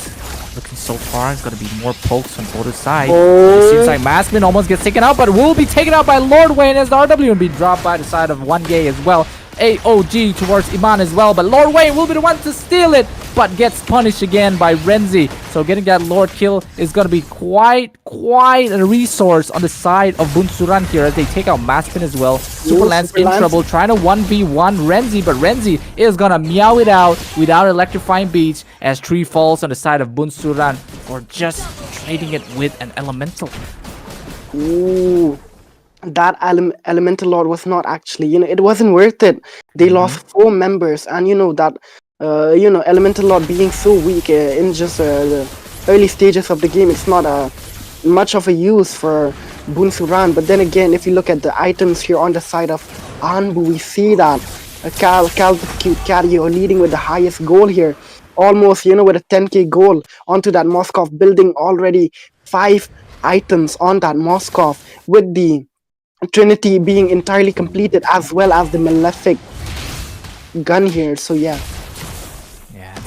looking so far, it's gonna be more pokes on both sides. It seems like Maspin almost gets taken out, but will be taken out by Lord Wayne as the RW will be dropped by the side of 1Gay as well. AOG towards Iman as well, but Lord Wayne will be the one to steal it, but gets punished again by Renzi. So getting that Lord kill is going to be quite a resource on the side of Bunsuran here as they take out Maspin as well. Super Lance in trouble, trying to 1v1 Renzi, but Renzi is going to meow it out without Electrifying Beach as 3 falls on the side of Bunsuran for just trading it with an Elemental. Ooh. That Elemental Lord was not actually, it wasn't worth it. They lost 4 members, and that Elemental Lord being so weak in just the early stages of the game, it's not much of a use for Bunsuran. But then again, if you look at the items here on the side of Anbu, we see that Cal the Cute Cat leading with the highest goal here, almost with a 10k goal onto that Moskov building, already 5 items on that Moskov, with the Trinity being entirely completed, as well as the Malefic gun here. So yeah,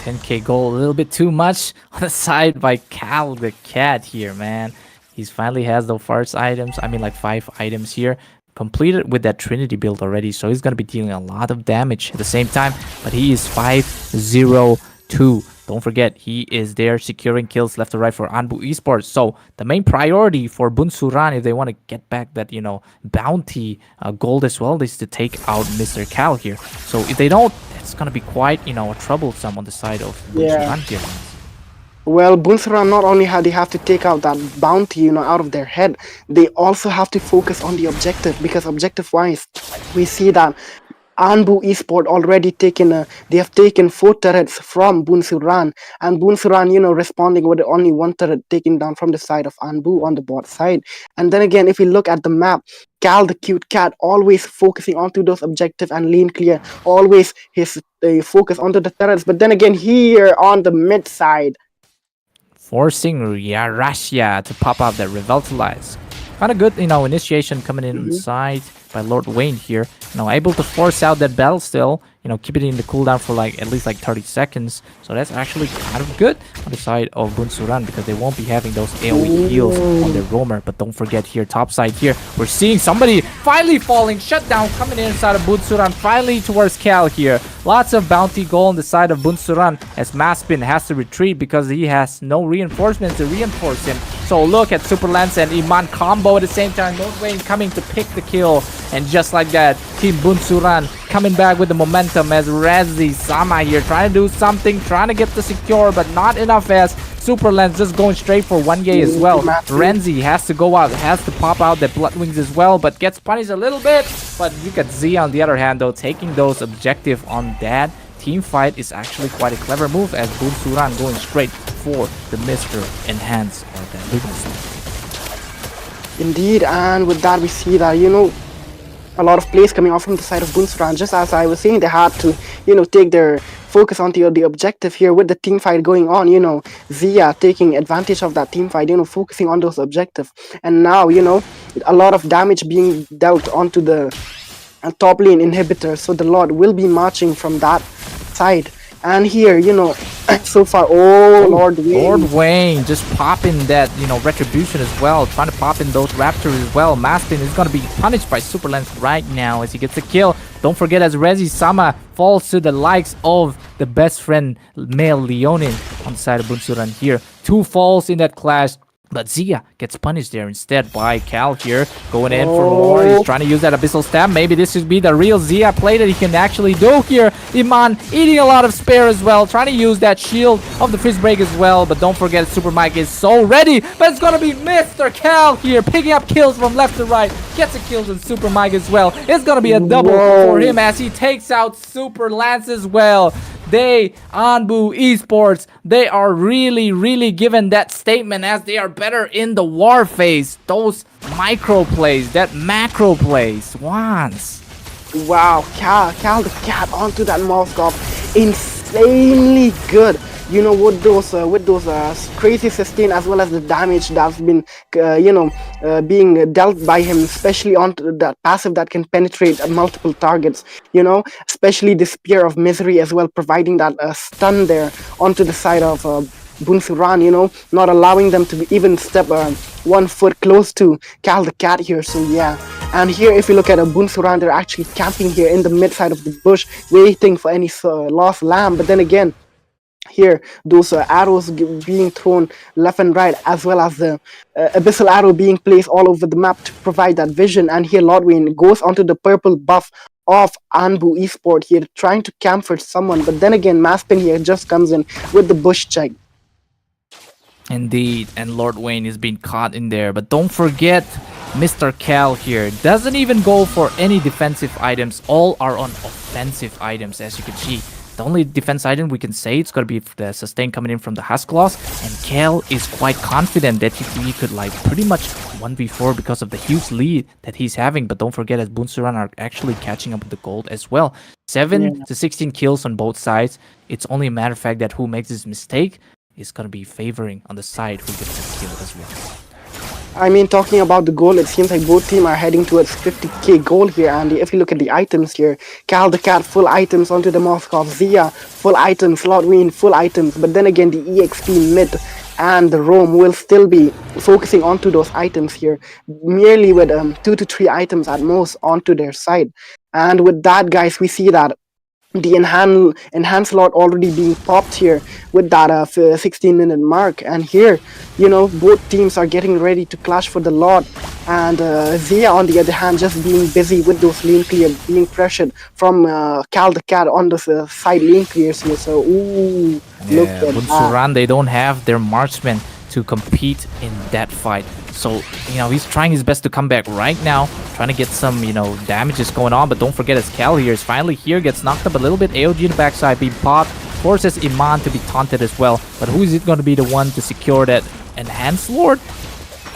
10k goal, a little bit too much on the side by Cal the Cat here, man. He's finally has the first items, I mean like 5 items here completed with that Trinity build already, so he's gonna be dealing a lot of damage at the same time. But he is 5-0-2. Don't forget, he is there securing kills left to right for Anbu Esports. So the main priority for Bunsuran, if they want to get back that, bounty gold as well, is to take out Mr. Cal here. So if they don't, it's going to be quite, troublesome on the side of Bunsuran here. Well, Bunsuran not only they have to take out that bounty, out of their head, they also have to focus on the objective, because objective-wise, we see that Anbu Esport already they have taken 4 turrets from Bunsuran, and Bunsuran, responding with only 1 turret taken down from the side of Anbu on the bot side. And then again, if you look at the map, Cal the Cute Cat always focusing onto those objectives and lane clear, always his focus onto the turrets. But then again, here on the mid side, forcing Russia to pop out that Revitalize. Kind of good, initiation coming in inside by Lord Wayne here. Able to force out that battle still. Keep it in the cooldown for at least 30 seconds. So that's actually kind of good on the side of Bunsuran, because they won't be having those AoE heals on their roamer. But don't forget here, top side here, we're seeing somebody finally falling. Shutdown coming in inside of Bunsuran, finally towards Cal here. Lots of bounty goal on the side of Bunsuran as Maspin has to retreat because he has no reinforcements to reinforce him. So look at Super Lance and Iman combo at the same time. Lord Wayne coming to pick the kill And just like that, Team Bunsuran coming back with the momentum as Rezi Sama here trying to do something, trying to get the secure, but not enough as Super Lens just going straight for 1K as well. Renzi has to go out, has to pop out the Blood Wings as well, but gets punished a little bit. But you got Z on the other hand though, taking those objective on that team fight is actually quite a clever move as Bunsuran going straight for the Mr. Enhance or the Luminous. Indeed, and with that we see that, a lot of plays coming off from the side of Bunsuran. Just as I was saying, they had to, take their focus onto the objective here with the team fight going on. Zia taking advantage of that team fight, focusing on those objectives. And now, a lot of damage being dealt onto the top lane inhibitor. So the Lord will be marching from that side. And here, so far, Lord Wayne. Lord Wayne just popping that, retribution as well, trying to pop in those raptors as well. Maspin is going to be punished by Super Lens right now as he gets a kill. Don't forget as Rezi Sama falls to the likes of the best friend, male Leonin on the side of Bunsuran here. 2 falls in that clash. But Zia gets punished there instead by Cal here. Going in for more. He's trying to use that Abyssal Stab. Maybe this should be the real Zia play that he can actually do here. Iman eating a lot of spare as well. Trying to use that shield of the Freeze Break as well. But don't forget, Super Mike is so ready. But it's going to be Mr. Cal here. Picking up kills from left to right. Gets a kills on Super Mike as well. It's going to be a double for him as he takes out Super Lance as well. They, Anbu Esports, they are really given that statement as they are better in the war phase. Those micro plays, that macro plays. Once. Wow, Cal the Cat onto that Moskov. Insanely good. With those crazy sustain as well as the damage that's been being dealt by him, especially onto that passive that can penetrate multiple targets, especially the Spear of Misery as well, providing that stun there onto the side of Bunsuran, not allowing them to even step 1 foot close to Cal the Cat here. So yeah, and here if you look at a Bunsuran, they're actually camping here in the mid side of the bush, waiting for any lost lamb. But then again, here those arrows being thrown left and right, as well as the abyssal arrow being placed all over the map to provide that vision. And here Lord Wayne goes onto the purple buff of Anbu Esport here, trying to camp for someone. But then again, Maspin here just comes in with the bush check. Indeed, and Lord Wayne is being caught in there. But don't forget, Mr. Cal here doesn't even go for any defensive items. All are on offensive items, as you can see. The only defense item we can say it's going to be the sustain coming in from the Husk Claws, and Cal is quite confident that he could like pretty much 1v4 because of the huge lead that he's having. But don't forget, as Bunsuran are actually catching up with the gold as well. 7 to 16 kills on both sides. It's only a matter of fact that who makes this mistake is going to be favoring on the side who gets the kill as well. I mean, talking about the goal, it seems like both teams are heading towards 50k goal here. And if you look at the items here, Cal the Cat full items onto the Moskov, Zia full items, Lord Wayne full items. But then again, the EXP mid and the Rome will still be focusing onto those items here, merely with 2 to 3 items at most onto their side. And with that, guys, we see that the enhanced lot already being popped here with that 16-minute mark. And here, both teams are getting ready to clash for the lot. And Zia, on the other hand, just being busy with those lane clear, being pressured from Cal the Cat on the side lane clears here. So, ooh, look at that. Bunsuran, they don't have their marksmen to compete in that fight. So, he's trying his best to come back right now, trying to get some, damages going on. But don't forget, as Cal here is finally here, gets knocked up a little bit. AOG in the backside being popped, forces Iman to be taunted as well. But who is it going to be the one to secure that enhanced Lord?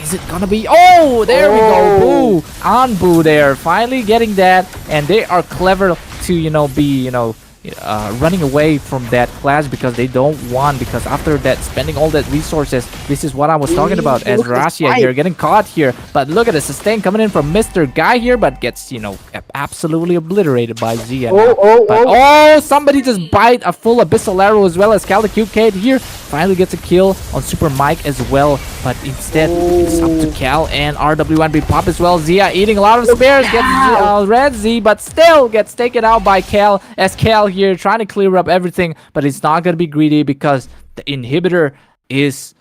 Is it gonna be? Oh, there we go. Boo! Anbu there, finally getting that, and they are clever to be running away from that clash because they don't want, because after that spending all that resources, this is what I was talking about as Rasia here getting caught here. But look at the sustain coming in from Mr. Guy here, but gets absolutely obliterated by Zia. Oh, somebody just bite a full abyssal arrow as well as Cal the Cute Kid here finally gets a kill on Super Mike as well. But instead it's up to Cal and RW1 be pop as well. Zia eating a lot of spares, gets Red Z, but still gets taken out by Cal as Cal here trying to clear up everything. But it's not gonna be greedy because the inhibitor is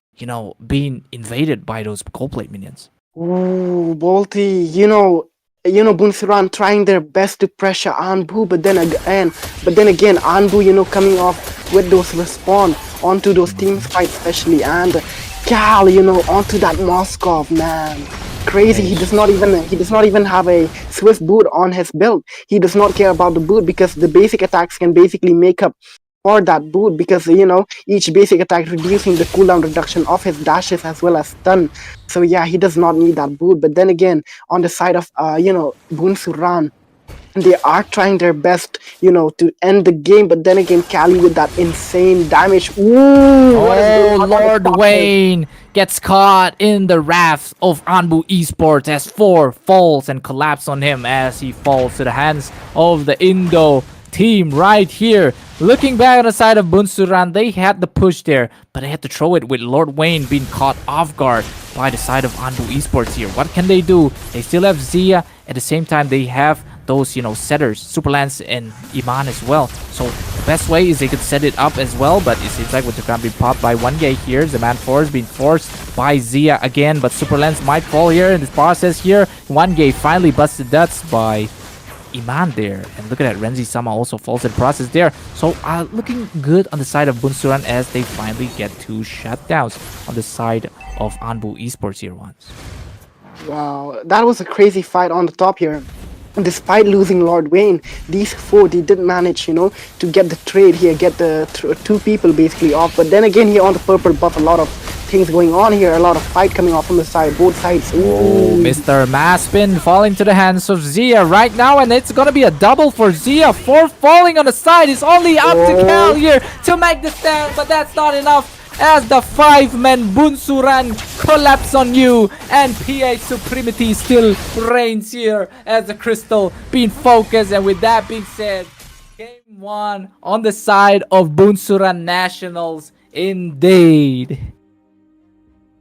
being invaded by those cold plate minions. Ooh, Bolty, Bunsuran trying their best to pressure Anbu, but then again, Anbu, coming off with those respawn onto those team fights especially, and Cal, onto that Moskov, man. Crazy. He does not even have a Swift boot on his build. He does not care about the boot because the basic attacks can basically make up for that boot because each basic attack reducing the cooldown reduction of his dashes as well as stun. So yeah, he does not need that boot. But then again, on the side of Bunsuran, they are trying their best, to end the game. But then again, Cali with that insane damage. Ooh, what is going Oh, on on the Lord top Wayne gets caught in the wrath of Anbu Esports as 4 falls and collapse on him as he falls to the hands of the Indo team right here. Looking back on the side of Bunsuran, they had the push there, but they had to throw it with Lord Wayne being caught off guard by the side of Anbu Esports here. What can they do? They still have Zia. At the same time, they have those, setters, Superlance and Iman as well. So the best way is they could set it up as well, but it seems like with the ground being popped by 1K here, the man 4 is being forced by Zia again, but Superlance might fall here in this process here. 1K finally busted nuts by Iman there, and look at that, Renzi Sama also falls in the process there. So looking good on the side of Bunsuran as they finally get 2 shutdowns on the side of Anbu Esports here once. Wow, that was a crazy fight on the top here. Despite losing Lord Wayne, these 4, they did manage, to get the trade here, get the 2 people basically off. But then again, here on the purple buff, a lot of things going on here, a lot of fight coming off from the side, both sides. Oh, Mr. Maspin falling to the hands of Zia right now, and it's gonna be a double for Zia. 4 falling on the side. It's only up to Cal here to make the stand, but that's not enough as the 5-man Bunsuran collapse on you, and PA Supremacy still reigns here as the crystal being focused. And with that being said, game 1 on the side of Bunsuran Nationals indeed.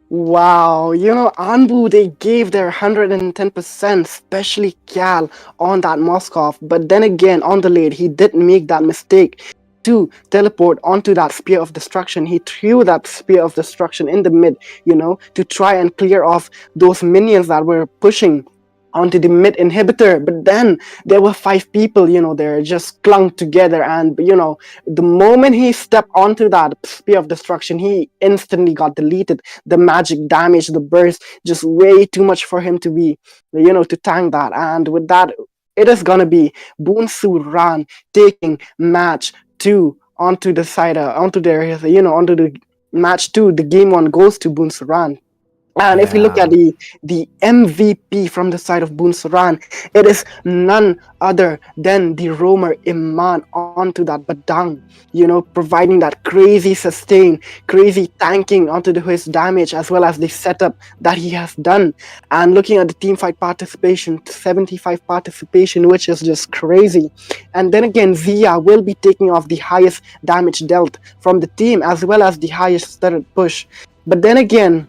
Wow, Anbu, they gave their 110%, especially Cal on that Moskov. But then again, on the late, he did make that mistake to teleport onto that Spear of Destruction. He threw that Spear of Destruction in the mid, to try and clear off those minions that were pushing onto the mid inhibitor. But then there were 5 people, they're just clung together, and the moment he stepped onto that Spear of Destruction, he instantly got deleted. The magic damage, the burst, just way too much for him to be, to tank that. And with that, it is gonna be Bunsuran taking match 2 onto the side, onto the match 2. The game 1 goes to Bunsuran. And if we look at the MVP from the side of Bunsuran, it is none other than the roamer Iman onto that Badang, providing that crazy sustain, crazy tanking onto his damage as well as the setup that he has done. And looking at the team fight participation, 75 participation, which is just crazy. And then again, Zia will be taking off the highest damage dealt from the team as well as the highest studded push. But then again,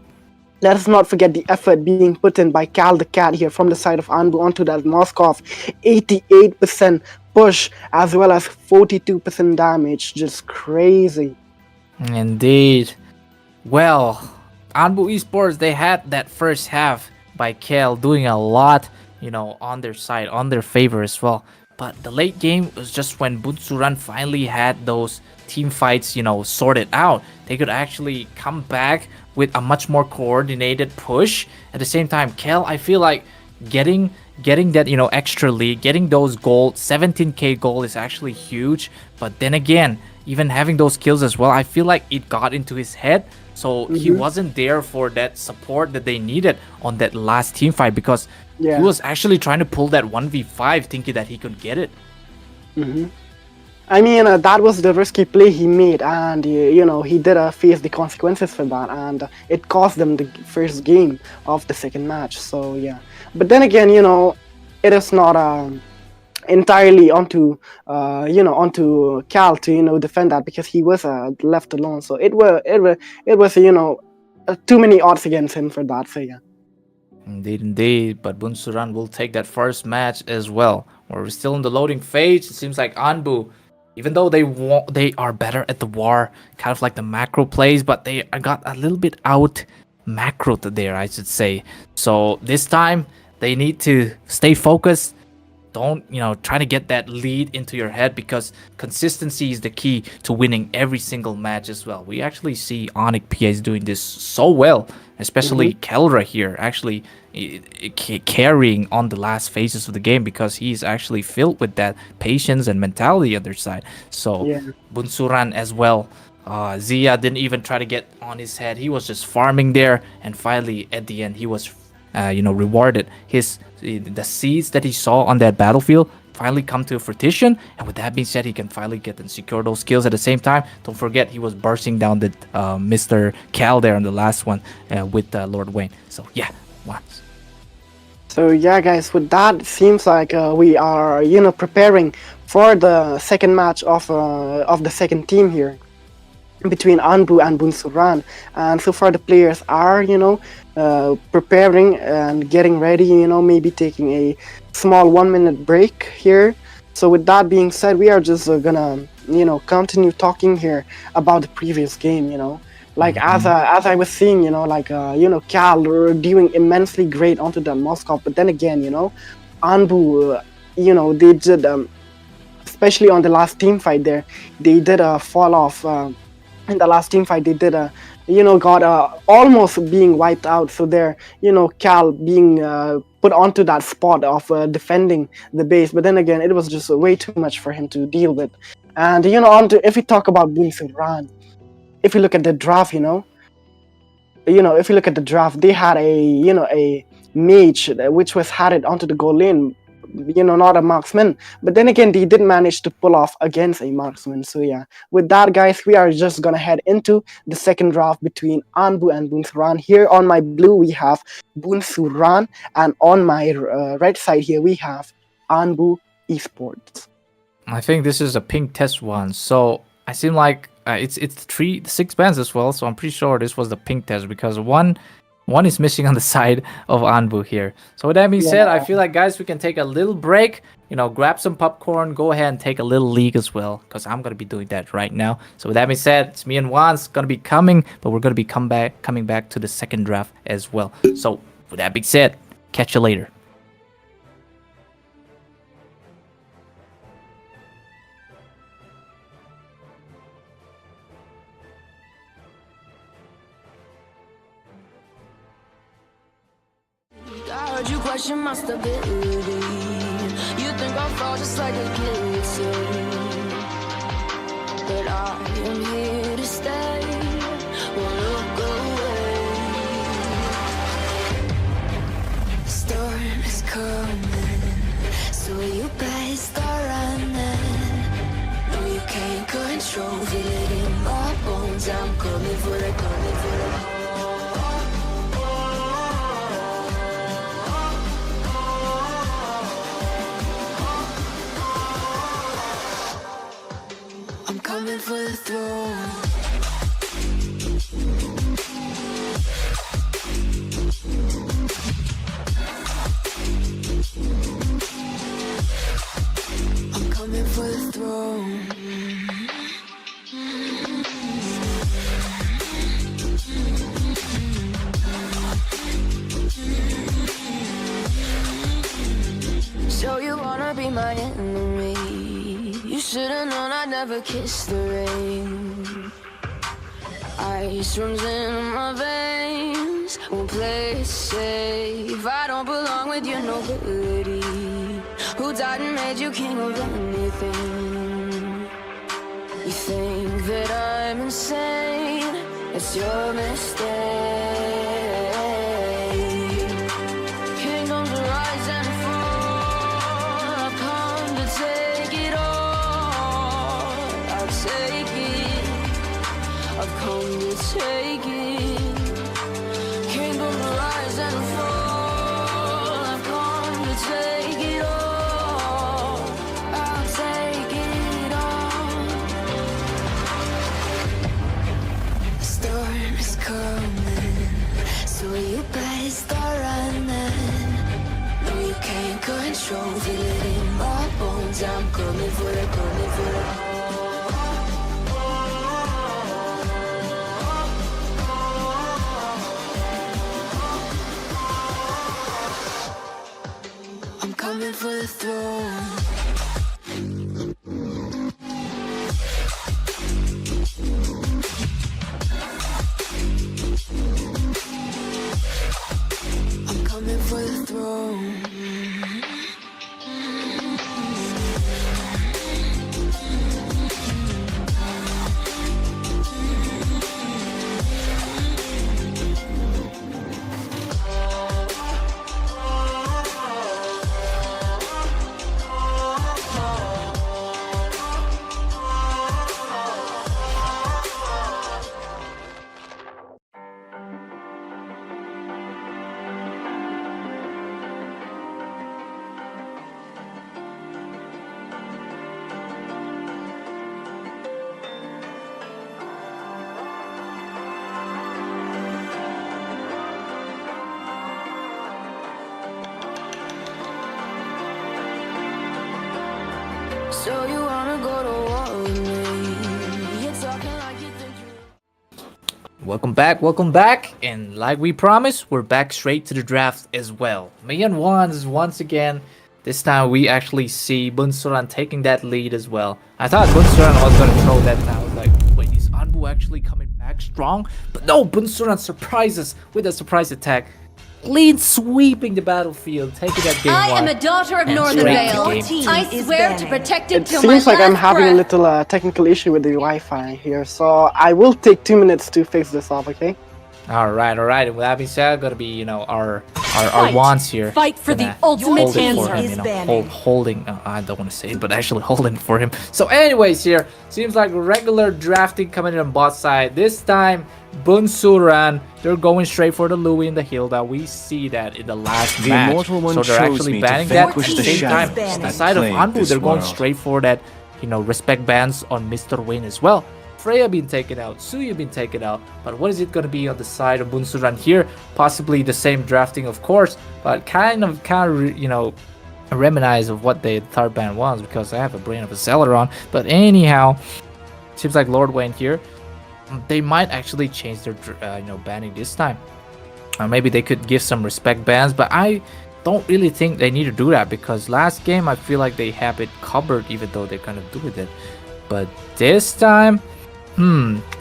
let us not forget the effort being put in by Cal the Cat here from the side of Anbu onto that Moskov. 88% push as well as 42% damage. Just crazy. Indeed. Well, Anbu Esports, they had that first half by Cal doing a lot, on their side, on their favor as well. But the late game was just when Bunsuran finally had those team fights, sorted out. They could actually come back with a much more coordinated push. At the same time, Kel, I feel like getting that, extra lead, getting those gold, 17k gold is actually huge. But then again, even having those kills as well, I feel like it got into his head. So he wasn't there for that support that they needed on that last team fight because he was actually trying to pull that 1v5 thinking that he could get it. I mean, that was the risky play he made, and he did face the consequences for that, and it cost them the first game of the second match. So yeah, but then again, it is not entirely onto Cal to defend that because he was left alone. So it was too many odds against him for that. So yeah. Indeed. But Bunsuran will take that first match as well. We're still in the loading phase. It seems like Anbu, even though they are better at the war, kind of like the macro plays, but they got a little bit out macro there, I should say. So this time they need to stay focused. Don't, try to get that lead into your head, because consistency is the key to winning every single match as well. We actually see Onyx PAs doing this so well, especially Kelra here, actually carrying on the last phases of the game, because he's actually filled with that patience and mentality on their side. So Yeah. Bunsuran as well. Zia didn't even try to get on his head. He was just farming there, and finally at the end he was rewarded. The seeds that he saw on that battlefield finally come to fruition, and with that being said, he can finally get and secure those skills. At the same time, don't forget he was bursting down the Mr. Cal there on the last one with Lord Wayne. So yeah, once. So yeah, guys, with that, it seems like we are, preparing for the second match of the second team here between Anbu and Bunsuran. And so far the players are, preparing and getting ready, maybe taking a small 1-minute break here. So with that being said, we are just gonna, continue talking here about the previous game, Like as I was seeing, Cal were doing immensely great onto the Moscow, but then again, Anbu, they did, especially on the last team fight there, they did a fall off. In the last team fight, they did got almost being wiped out. So there, Cal being put onto that spot of defending the base, but then again, it was just way too much for him to deal with. And if we talk about Bunsuran, if you look at the draft, if you look at the draft, they had a mage which was had it onto the goal lane, not a marksman. But then again, they did manage to pull off against a marksman. So yeah, with that, guys, we are just gonna head into the second draft between Anbu and Bunsuran. Here on my blue, we have Bunsuran, and on my right side here, we have Anbu Esports. I think this is a pink test one, so I seem like it's 6 bands as well. So I'm pretty sure this was the pink test, because one is missing on the side of Anbu here. So with that being said, I feel like, guys, we can take a little break, grab some popcorn, go ahead and take a little league as well, because I'm going to be doing that right now. So with that being said, it's me and Juan's going to be coming, but we're going to be coming back to the second draft as well. So with that being said, catch you later. I heard you question my stability. You think I'll fall just like a guillotine, but I am here to stay. Won't look away. The storm is coming, so you better start running. No, you can't control, feel it in my bones. I'm coming for the, coming for the. Coming for the throne. I'm coming for the throne. So you wanna be my enemy? You should've known I'd never kiss the rain. Ice runs in my veins, won't play it safe. I don't belong with your nobility. Who died and made you king of anything? You think that I'm insane? It's your mistake. Kingdoms rise and fall. I've come to take it all. I'll take it. I've come to take it. Kingdoms rise and fall. I've come to take it all. I'll take it all. The storm is coming, so you better start running. No, you can't control, feel it in my bones. I'm coming for the, coming for the. coming for the throne. I'm coming for the throne. So you wanna go to war with me? You're talking like you think you. Welcome back, and like we promised, we're back straight to the draft as well. Mayan wants once again. This time we actually see Bunsuran taking that lead as well. I thought Bunsuran was gonna throw that down. I was like, wait, is Anbu actually coming back strong? But no, Bunsuran surprises with a surprise attack. Clean sweeping the battlefield, taking that game I am one a daughter of and Northern straight to Vale. game I swear to protect it It till seems my like I'm last having a breath. little technical issue with the Wi-Fi here, so I will take 2 minutes to fix this off, okay? All right. With that being said, gonna be our Fight. wands here. Fight for the Gonna ultimate hold it answer. for him, Is banning. holding. I don't want to say it, but actually holding for him. So, anyways, here seems like regular drafting coming in on bot side. This time, Bunsuran, they're going straight for the Louis and the Hilda. We see that in the last The match. Immortal One So they're chose actually me to banning that. At vanquish the the same time, shadows on the that side of plague Anbu, this they're going world. straight for that, respect bans on Mr. Wayne as well. Freya being taken out, Suya being taken out, but what is it going to be on the side of Bunsuran here? Possibly the same drafting, of course, but kind of reminisce of what the third ban was, because I have a brain of a Celeron. But anyhow, seems like Lord Wayne here, they might actually change their banning this time. Maybe they could give some respect bans, but I don't really think they need to do that, because last game I feel like they have it covered, even though they're kind of doing it. But this time,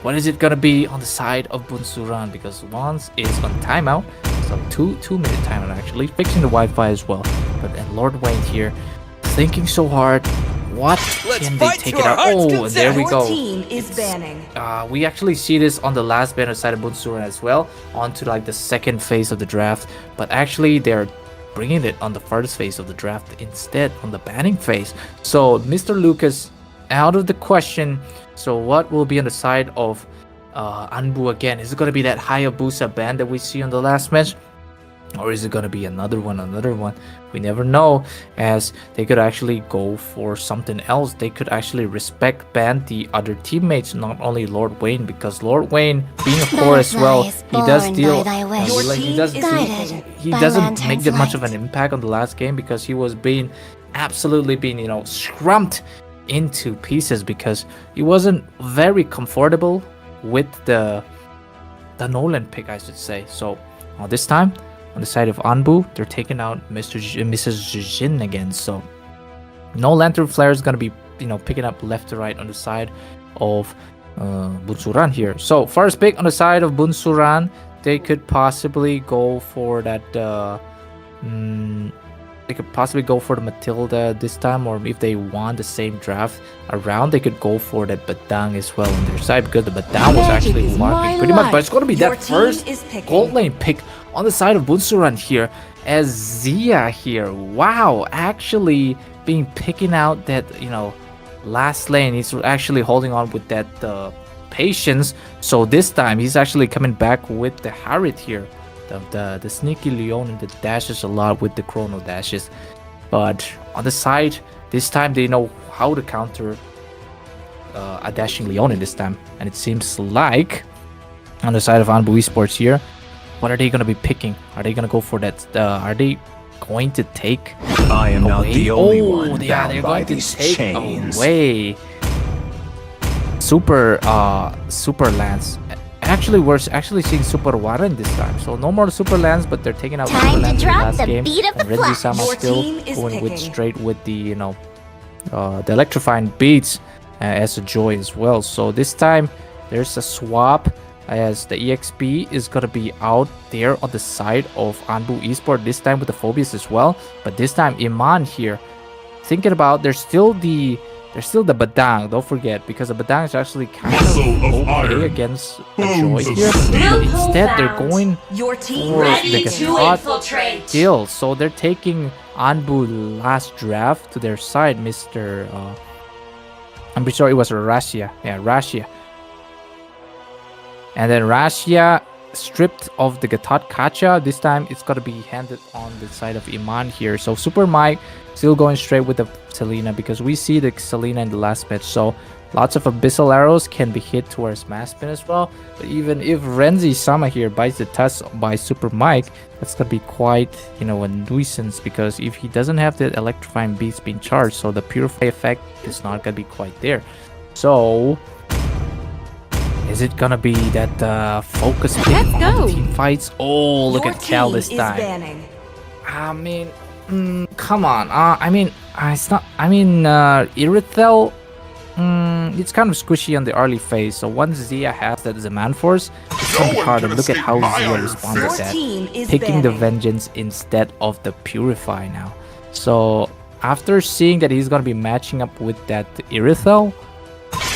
what is it gonna be on the side of Bunsuran? Because Wands is on timeout, so two-minute timeout actually, fixing the Wi-Fi as well. But then Lord Wayne here, thinking so hard, what can they take it out? Oh, and there we Your go. team is banning. We actually see this on the last banner side of Bunsuran as well, onto like the second phase of the draft. But actually, they're bringing it on the first phase of the draft instead, on the banning phase. So Mr. Lucas out of the question. So what will be on the side of Anbu again? Is it going to be that Hayabusa ban that we see on the last match? Or is it going to be another one? We never know, as they could actually go for something else. They could actually respect ban the other teammates, not only Lord Wayne, because Lord Wayne, being a core as well, he does deal. He doesn't make that much of an impact on the last game, because he was being absolutely scrumped into pieces, because he wasn't very comfortable with the Nolan pick, I should say. So this time, on the side of Anbu, they're taking out Mrs. Jin again. So no Lantern Flare is gonna be picking up left to right on the side of Bunsuran here. So first pick on the side of Bunsuran, they could possibly go for that. They could possibly go for the Matilda this time, or if they want the same draft around, they could go for that Batang as well on their side, because the Batang was actually marking pretty much. But it's going to be that first gold lane pick on the side of Bunsuran here, as Zia here. Wow, actually being picking out that last lane. He's actually holding on with that patience. So this time he's actually coming back with the Harriet here. The sneaky Leon that dashes a lot with the chrono dashes, but on the side this time they know how to counter a dashing Leon this time, and it seems like on the side of Anbu Esports here, what are they going to be picking? Are they going to go for that? Are they going to take? I am not away? the only Oh, one yeah, bound they're by going to these take chains. away Super Lance. we're actually seeing Super Warren this time. So no more Super Lands, but they're taking out Super Time to Lands in the drop last the game. beat of the And Renzi flash. Sama Your still team is going with picking. straight with the the electrifying beats as a joy as well. So this time there's a swap as the EXP is gonna be out there on the side of Anbu Esport this time with the Phobias as well. But this time Iman here, thinking about there's still the Badang, don't forget, because the Badang is actually kind of okay against a joy here. But instead they're going Your team for ready the to Gatot infiltrate. kill. So they're taking Anbu last draft to their side, Mr. I'm pretty sure it was Russia. Yeah, Russia. And then Russia stripped of the Gatot Kacha. This time it's got to be handed on the side of Iman here. So Super Mike still going straight with the Selena because we see the Selena in the last match. So lots of Abyssal Arrows can be hit towards Mass Spin as well. But even if Renzi Sama here bites the tusk by Super Mike, that's going to be quite, a nuisance because if he doesn't have the Electrifying Beats being charged, so the Purify effect is not going to be quite there. So is it gonna be that focus pick Let's on go. the team fights? Oh, look Your at Cal team this is time. banning. I mean, come on. It's not. Irithel. It's kind of squishy on the early phase. So once Zia has that Zaman Force, it's gonna be hard. And look at how Zia responds Your to that, team is picking the banning. Vengeance instead of the Purify now. So after seeing that he's gonna be matching up with that Irithel,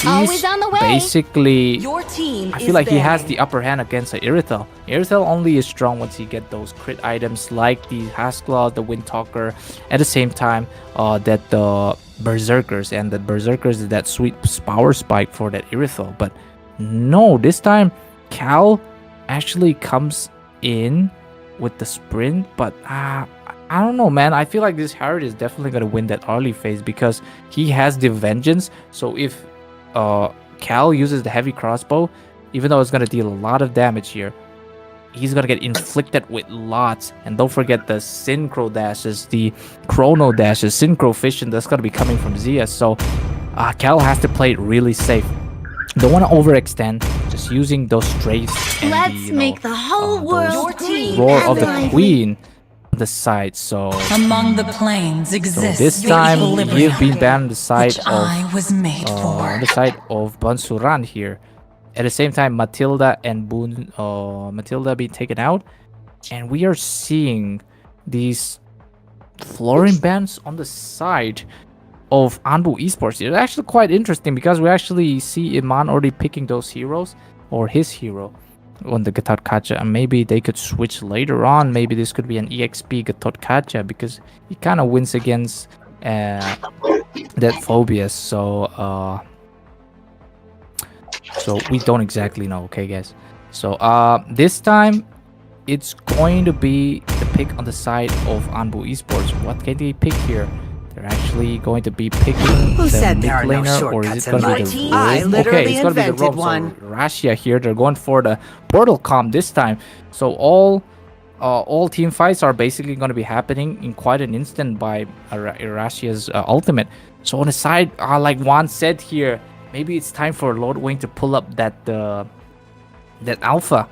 Always he's on the way. basically. Your team I is feel like he has banning. the upper hand against the Irithel. Irithel only is strong once he get those crit items like the Hasclaw, the Windtalker, at the same time that the Berserkers, and the Berserkers is that sweet power spike for that Irithel. But no, this time Cal actually comes in with the sprint, but I don't know, man. I feel like this Harriet is definitely going to win that early phase because he has the Vengeance. So if Cal uses the heavy crossbow, even though it's gonna deal a lot of damage here, he's gonna get inflicted with lots. And don't forget the Synchro dashes, the Chrono dashes, Synchro Fission that's gonna be coming from Zia. So Cal has to play it really safe. Don't want to overextend, just using those strays and Let's make the whole those Your world team green Roar and of the lively. Queen on the side. So Among the planes so exists this the time equilibrium you've been banned on the side which of I was made on for. the side of Bansuran here. At the same time, Matilda and Matilda being taken out, and we are seeing these flooring bans on the side of Anbu Esports. It's actually quite interesting because we actually see Iman already picking those heroes or his hero on the Gatot Kacha, and maybe they could switch later on. Maybe this could be an EXP Gatot Kacha because he kind of wins against that Phobias. So we don't exactly know, okay guys. So this time it's going to be the pick on the side of Anbu Esports. What can they pick here? They're actually going to be picking Who the said mid there are no laner, or shortcuts is it in going to be life? the team? roam? I literally Okay, it's going to be the invented roam. one. So Russia here, they're going for the portal comp this time. So all team fights are basically going to be happening in quite an instant by Russia's ultimate. So on the side, like Juan said here, maybe it's time for Lord Wayne to pull up that Alpha,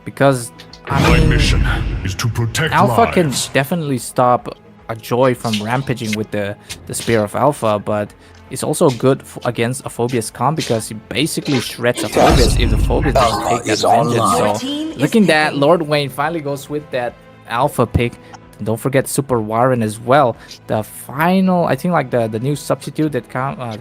because My mission is to protect Alpha can lives. definitely stop a Joy from rampaging with the Spear of Alpha, but it's also good against a Phobias comp because he basically shreds a Phobias if the Phobias doesn't take that vengeance. Your So team is looking at picking. Lord Wayne finally goes with that Alpha pick. And don't forget Super Warren as well. The final, I think, like the new substitute that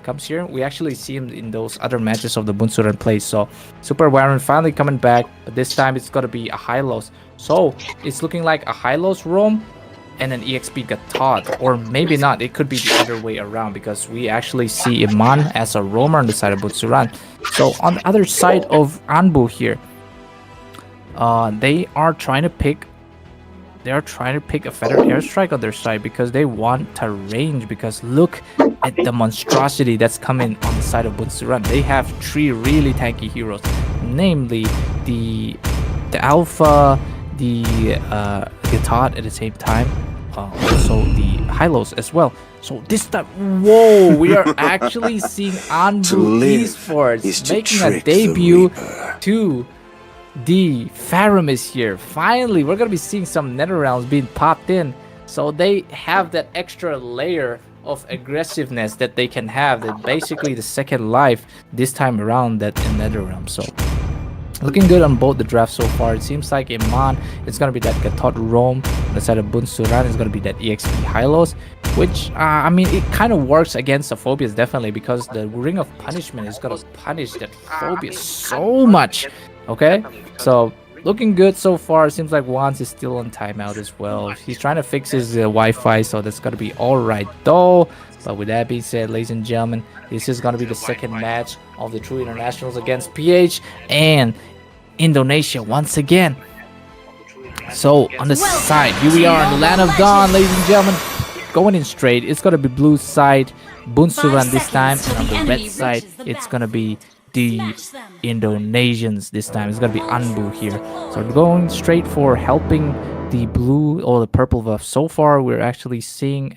comes here, we actually see him in those other matches of the Bunsuran play. So Super Warren finally coming back, but this time it's gonna be a Hylos. So it's looking like a Hylos roam and an EXP Gatot, or maybe not. It could be the other way around because we actually see Iman as a roamer on the side of Bunsuran. So on the other side of Anbu here, they are trying to pick a feathered airstrike on their side because they want to range. Because look at the monstrosity that's coming on the side of Bunsuran. They have 3 really tanky heroes, namely the Alpha, the Gatot at the same time, also the Hylos as well. So this time, whoa, we are actually seeing Anbu Esports making a debut to the Farum is here. Finally, we're gonna be seeing some nether realms being popped in. So they have that extra layer of aggressiveness that they can have. That basically the second life this time around that in nether realm. So looking good on both the drafts so far. It seems like Iman it's gonna be that Gatot Rome. On the side of Bunsuran is gonna be that EXP Hylos, which I mean it kind of works against the phobias definitely, because the Ring of Punishment is gonna punish that phobia so much. Okay, so looking good so far. Seems like Wands is still on timeout as well. He's trying to fix his Wi-Fi, so that's gonna be all right though. But with that being said, ladies and gentlemen, this is gonna be the second match of the True Internationals against PH and Indonesia once again. So on the side, here we are in the land of dawn, ladies and gentlemen. Going in straight, it's gonna be blue side Bunsuran this time, and on the red side, it's gonna be the Indonesians this time. It's gonna be Anbu here. So we're going straight for helping the blue or the purple buff. So far, we're actually seeing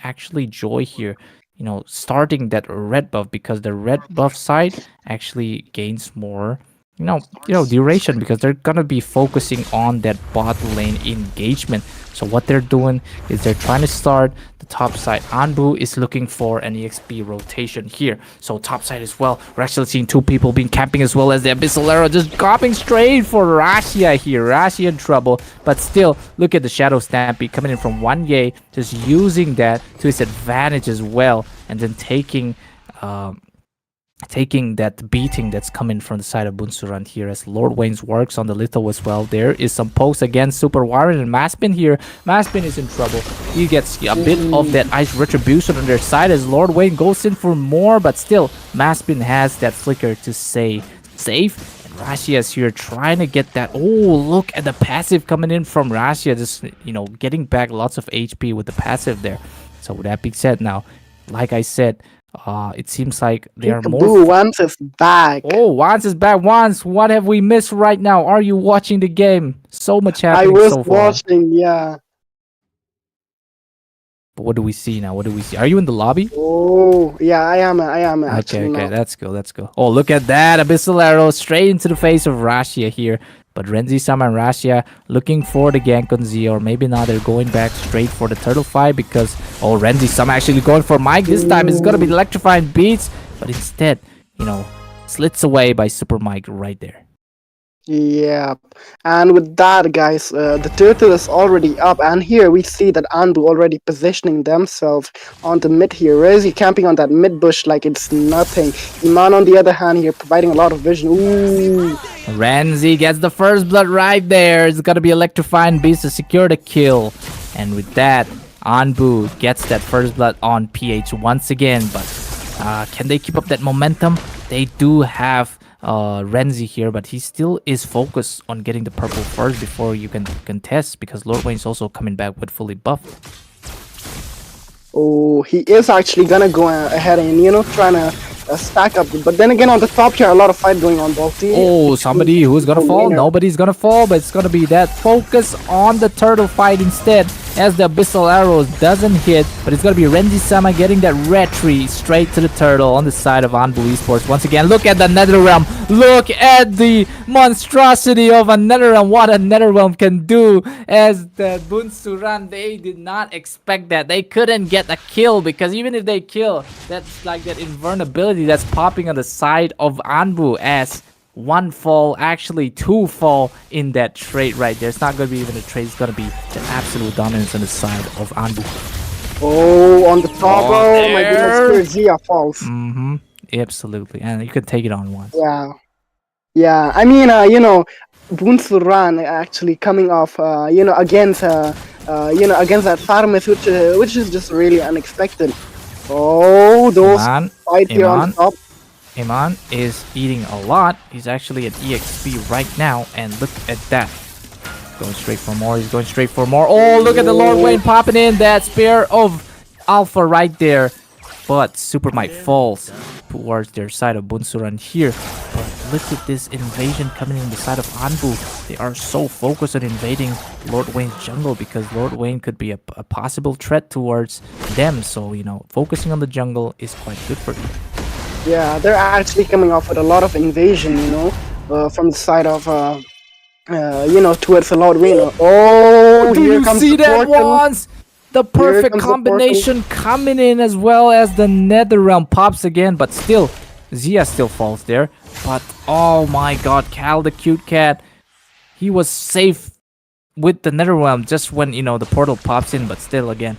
Joy here, you know, starting that red buff, because the red buff side actually gains more you know duration, because they're gonna be focusing on that bot lane engagement. So what they're doing is they're trying to start the top side. Anbu is looking for an EXP rotation here. So top side as well, we're actually seeing two people being camping, as well as the Abyssal Arrow just dropping straight for Russia here. Russia in trouble, but still look at the Shadow Stampede coming in from 1Ye, just using that to his advantage as well, and then taking that beating that's coming from the side of Bunsuran here, as Lord Wayne's works on the Little as well. There is some pokes against Super Warren and Maspin here. Maspin is in trouble. He gets a bit of that Ice Retribution on their side as Lord Wayne goes in for more, but still Maspin has that flicker to say safe. And Russia is here trying to get that. Oh, look at the passive coming in from Russia, just getting back lots of HP with the passive there. So with that being said, now like I said, it seems like they are more. Boo, Once is back. Oh, Once is back. Once, what have we missed right now? Are you watching the game? So much happening I was so far. watching, yeah. But what do we see now? What do we see? Are you in the lobby? Oh, yeah, I am actually. Okay, let's go. Oh, look at that. Abyssal Arrow straight into the face of Russia here. But Renzi-sama and Russia looking for the gank on Z, or maybe not. They're going back straight for the turtle fight, because Renzi-sama actually going for Mike this time. It's gonna be electrifying beats, but instead, slits away by Super Mike right there. Yeah, and with that, guys, the turtle is already up, and here we see that Anbu already positioning themselves on the mid here. Rezi camping on that mid bush like it's nothing. Iman, on the other hand, here providing a lot of vision. Ooh. Renzi gets the first blood right there. It's gonna be electrifying beast to secure the kill, and with that, Anbu gets that first blood on PH once again. But can they keep up that momentum? They do have Renzi here, but he still is focused on getting the purple first before you can contest, because Lord Wayne's also coming back with fully buffed. Oh, he is actually gonna go ahead and trying to stack up, but then again on the top here a lot of fight going on, Buckley. Oh, somebody who's gonna fall? Nobody's gonna fall, but it's gonna be that focus on the turtle fight instead, as the Abyssal Arrows doesn't hit, but it's gonna be Renzi-sama getting that retry straight to the turtle on the side of Anbu Esports. Once again, look at the Netherrealm. Look at the monstrosity of a Netherrealm. What a Netherrealm can do, as the Bunsuran, they did not expect that. They couldn't get a kill, because even if they kill, that's like that invulnerability that's popping on the side of Anbu, as one fall, actually two fall in that trade right there. It's not going to be even a trade. It's going to be the absolute dominance on the side of Anbu. Oh, on the top. Oh my goodness, here Zia falls. Absolutely. And you could take it on once. Yeah. I mean, Bunsuran actually coming off, against that Farmers, which is just really unexpected. Oh, those fight here on top. Iman is eating a lot. He's actually at EXP right now, and look at that. Going straight for more. He's going straight for more. Oh, look at the Lord Wayne popping in that spear of Alpha right there. But Super Might falls towards their side of Bunsuran here. But look at this invasion coming in the side of Anbu. They are so focused on invading Lord Wayne's jungle, because Lord Wayne could be a possible threat towards them. So, focusing on the jungle is quite good for them. Yeah, they're actually coming off with a lot of invasion, from the side of towards the Lord Wayne. Oh, Do here you comes see the that portal. once? The perfect comes the portal. combination coming in, as well as the nether realm pops again, but still, Zia still falls there. But oh my god, Cal the cute cat, he was safe with the nether realm just when the portal pops in, but still again,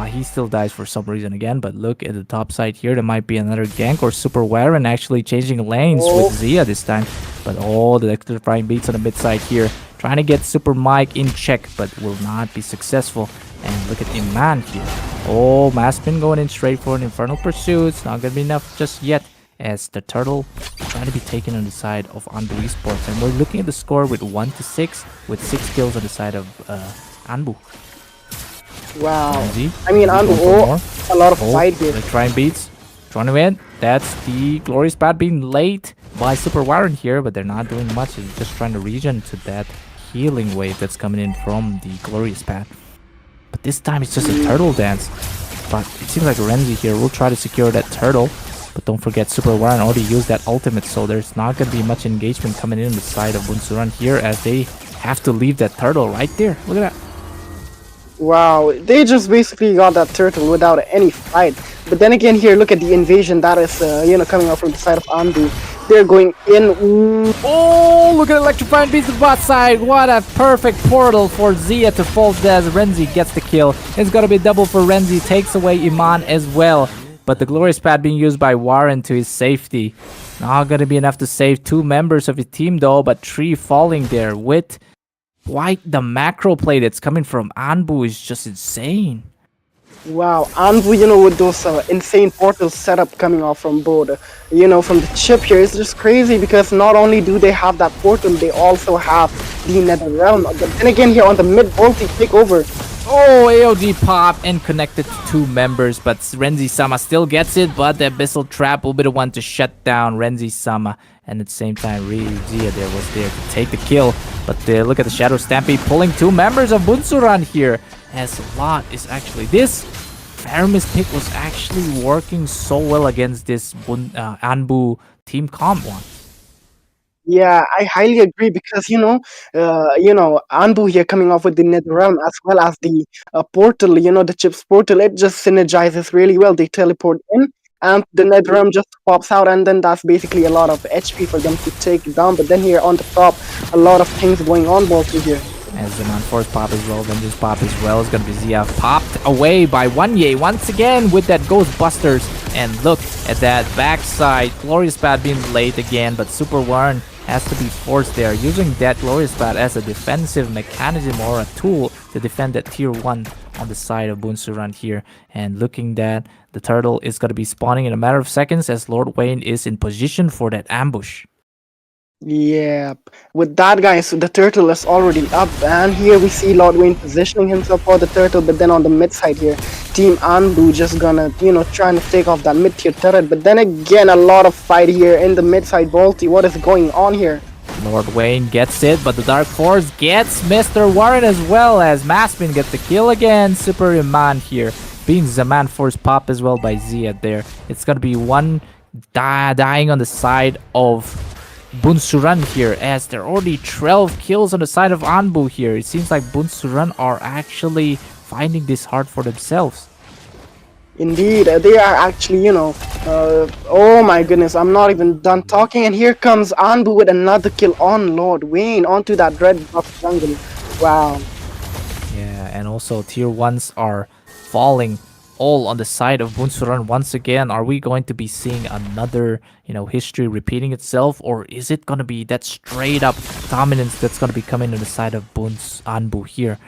he still dies for some reason again. But look at the top side here, there might be another gank or super Warren actually changing lanes with Zia this time. But all the electrifying beats on the mid side here, trying to get Super Mike in check, but will not be successful. And look at Iman here. Oh, Maspin going in straight for an Infernal Pursuit. It's not gonna be enough just yet, as the turtle trying to be taken on the side of Anbu Esports. And we're looking at the score with 1-6, with 6 kills on the side of Anbu. Wow. Renzi, I mean, Renzi Anbu, going for more. a lot of fight here. They're trying beats. Trying to win. That's the Glorious Bat being late by Super Warren here, but they're not doing much. They're just trying to regen to that healing wave that's coming in from the Glorious Bat. But this time it's just a turtle dance. But it seems like Renzi here will try to secure that turtle. But don't forget, Super Warren already used that ultimate, so there's not going to be much engagement coming in on the side of Bunsuran here, as they have to leave that turtle right there. Look at that. Wow, they just basically got that turtle without any fight. But then again here, look at the invasion that is, coming out from the side of Anbu. They're going in. Ooh. Oh, look at electrifying beast on the bot side. What a perfect portal for Zia to fall as Renzi gets the kill. It's going to be double for Renzi, takes away Iman as well. But the Glorious Pad being used by Warren to his safety. Not going to be enough to save 2 members of his team though, but 3 falling there with quite the macro play that's coming from Anbu is just insane. Wow, Anbu, with those insane portals set up coming off from both, from the chip here, it's just crazy because not only do they have that portal, they also have the Nether Realm. But then again here on the mid ulti takeover. Oh, AOD pop and connected to 2 members, but Renzi-sama still gets it, but the Abyssal Trap will be the one to shut down Renzi-sama. And at the same time, Zia there was there to take the kill. But look at the Shadow Stampede pulling 2 members of Bunsuran here. As a lot is actually this Faramis pick was actually working so well against this Anbu team comp one. Yeah, I highly agree because Anbu here coming off with the Nether Realm as well as the portal, the chips portal, it just synergizes really well. They teleport in and the Nether Realm just pops out, and then that's basically a lot of HP for them to take it down. But then here on the top, a lot of things going on both here. As the non-force pop as well, Vengeance pop as well is going to be Zia popped away by Wanye once again with that Ghostbusters. And look at that backside, Glorious Bat being late again, but Super Warren has to be forced there, using that Glorious Bat as a defensive mechanism or a tool to defend that tier 1 on the side of Bunsuran here. And looking that the turtle is going to be spawning in a matter of seconds as Lord Wayne is in position for that ambush. Yeah, with that, guys, the turtle is already up, and here we see Lord Wayne positioning himself for the turtle. But then on the mid side here, Team Anbu just gonna, trying to take off that mid tier turret. But then again, a lot of fight here in the mid side. Balti, what is going on here? Lord Wayne gets it, but the Dark Force gets Mr. Warren as well, as Maspin gets the kill again. Super Iman here, being Zaman Force pop as well by Zia there. It's gonna be one dying on the side of Bunsuran here, as there are already 12 kills on the side of Anbu here. It seems like Bunsuran are actually finding this hard for themselves. Indeed, they are actually, oh my goodness, I'm not even done talking. And here comes Anbu with another kill on Lord Wayne, onto that red buff jungle. Wow. Yeah, and also tier 1s are falling all on the side of Bunsuran once again. Are we going to be seeing another, history repeating itself, or is it going to be that straight up dominance that's going to be coming on the side of Anbu here?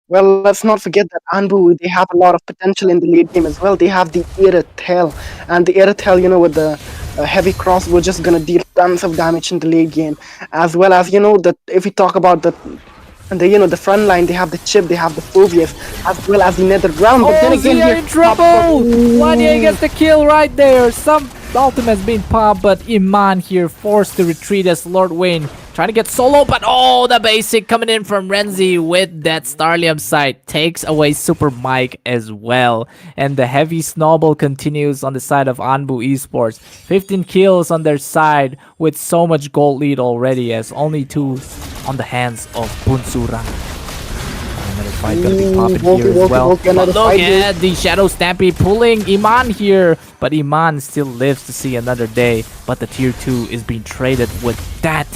Well, let's not forget that Anbu, they have a lot of potential in the late game as well. They have the Irithel, and the Irithel, with the heavy crossbow, just gonna deal tons of damage in the late game. As well as, that if we talk about the front line, they have the chip, they have the Phobias, as well as the Nether Realm. But then again, Zia here, in trouble! Wanye gets the kill right there. Some ultimate's being popped, but Iman here forced to retreat as Lord Wayne Trying to get solo, but oh, the basic coming in from Renzi with that Starlium sight takes away Super Mike as well. And the heavy snowball continues on the side of Anbu Esports. 15 kills on their side with so much gold lead already, as only 2 on the hands of Bunsurang. Another fight gonna be popping here as well. But look at the Shadow Stampede pulling Iman here. But Iman still lives to see another day. But the tier 2 is being traded with that.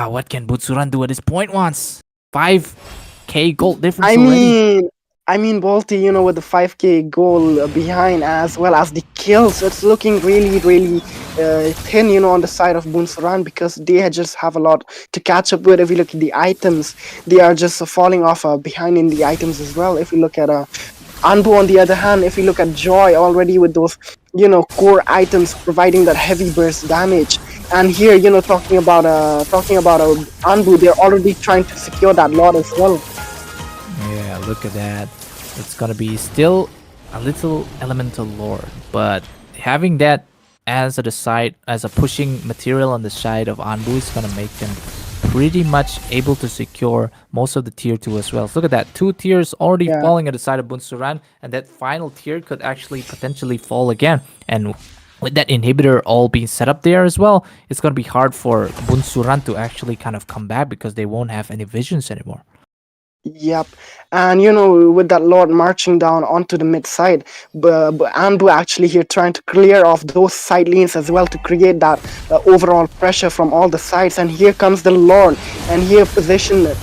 What can Butsuran do at this point once? 5k gold difference already. I mean, Balti, with the 5k goal behind as well as the kills, it's looking really, really thin, on the side of Bunsuran because they just have a lot to catch up with. If you look at the items, they are just falling off behind in the items as well. If you look at Anbu on the other hand, if you look at Joy already with those, core items providing that heavy burst damage. And here, talking about Anbu, they're already trying to secure that lot as well. Yeah, look at that. It's gonna be still a little elemental lore, but having that as a pushing material on the side of Anbu is gonna make them pretty much able to secure most of the tier 2 as well. So look at that, 2 tiers already falling at the side of Bunsuran, and that final tier could actually potentially fall again. And with that inhibitor all being set up there as well, it's gonna be hard for Bunsuran to actually kind of come back because they won't have any visions anymore. Yep, and with that Lord marching down onto the mid side, but Anbu actually here trying to clear off those side lanes as well to create that overall pressure from all the sides. And here comes the Lord, and here positioning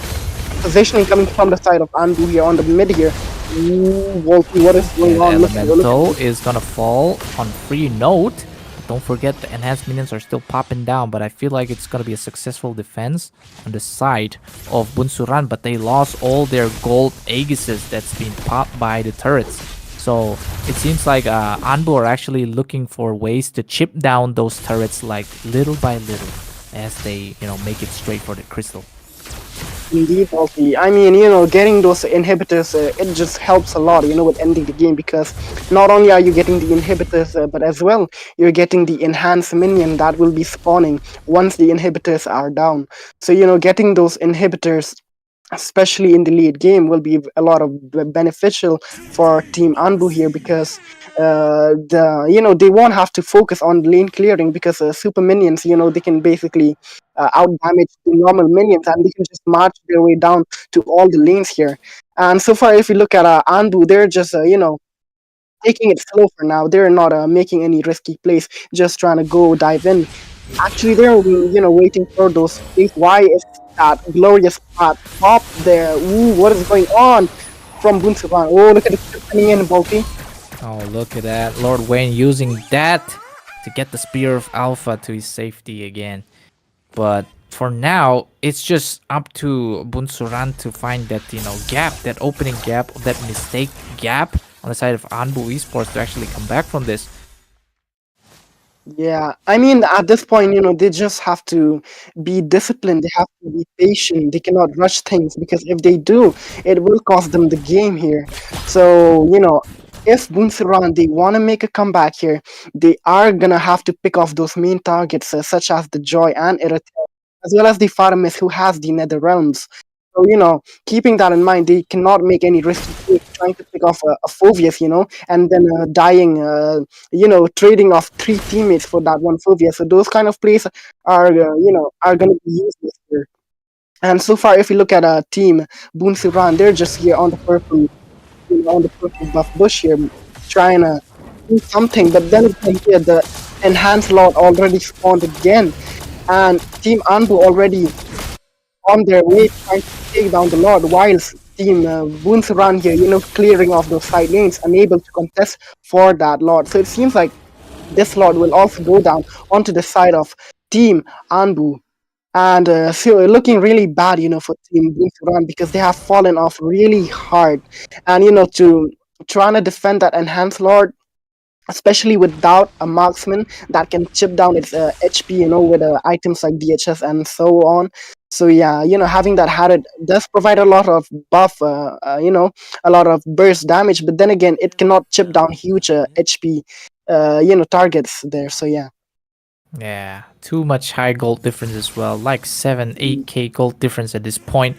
coming from the side of Anbu here on the mid here. Ooh, Wolfie, what is going on? Elemental is gonna fall on free note. Don't forget the enhanced minions are still popping down, but I feel like it's gonna be a successful defense on the side of Bunsuran, but they lost all their gold Aegises that's been popped by the turrets. So it seems like Anbu are actually looking for ways to chip down those turrets like little by little as they, make it straight for the crystal. Indeed, Balti. I mean, getting those inhibitors, it just helps a lot, with ending the game because not only are you getting the inhibitors, but as well, you're getting the enhanced minion that will be spawning once the inhibitors are down. So, getting those inhibitors, especially in the late game, will be a lot of beneficial for Team Anbu here because they won't have to focus on lane clearing because super minions, they can basically out damage the normal minions and they can just march their way down to all the lanes here. And so far, if you look at Anbu, they're just taking it slow for now. They're not making any risky plays, just trying to go dive in. Actually, they're waiting for those plays. Why is that glorious spot pop there? Ooh, what is going on from Bunsuban? Oh, look at the coming in, Balti. Oh, look at that. Lord Wayne using that to get the Spear of Alpha to his safety again. But for now, it's just up to Bunsuran to find that, gap, that opening gap, that mistake gap on the side of Anbu Esports to actually come back from this. Yeah, I mean, at this point, they just have to be disciplined. They have to be patient. They cannot rush things because if they do, it will cost them the game here. So, if Bunsuran, they want to make a comeback here, they are going to have to pick off those main targets, such as the Joy and Iratel, as well as the Faramis who has the Nether Realms. So, keeping that in mind, they cannot make any risky plays trying to pick off a Phoveus, and then dying, trading off 3 teammates for that one Phoveus. So those kind of plays are, are going to be useless here. And so far, if you look at a team, Bunsuran, they're just here on the purple, buff bush here, trying to do something. But then again, here, the enhanced lot already spawned again. And Team Anbu already on their way trying to take down the Lord, whilst Team Bunsuran here, clearing off those side lanes, unable to contest for that Lord. So it seems like this Lord will also go down onto the side of Team Anbu. And so looking really bad, for Team Bunsuran because they have fallen off really hard. And, to trying to defend that enhanced Lord, especially without a marksman that can chip down its HP, with items like DHS and so on. So yeah, having that Harrod does provide a lot of buff, a lot of burst damage, but then again, it cannot chip down huge HP, targets there. So yeah. Yeah, too much high gold difference as well. Like 7, 8k gold difference at this point.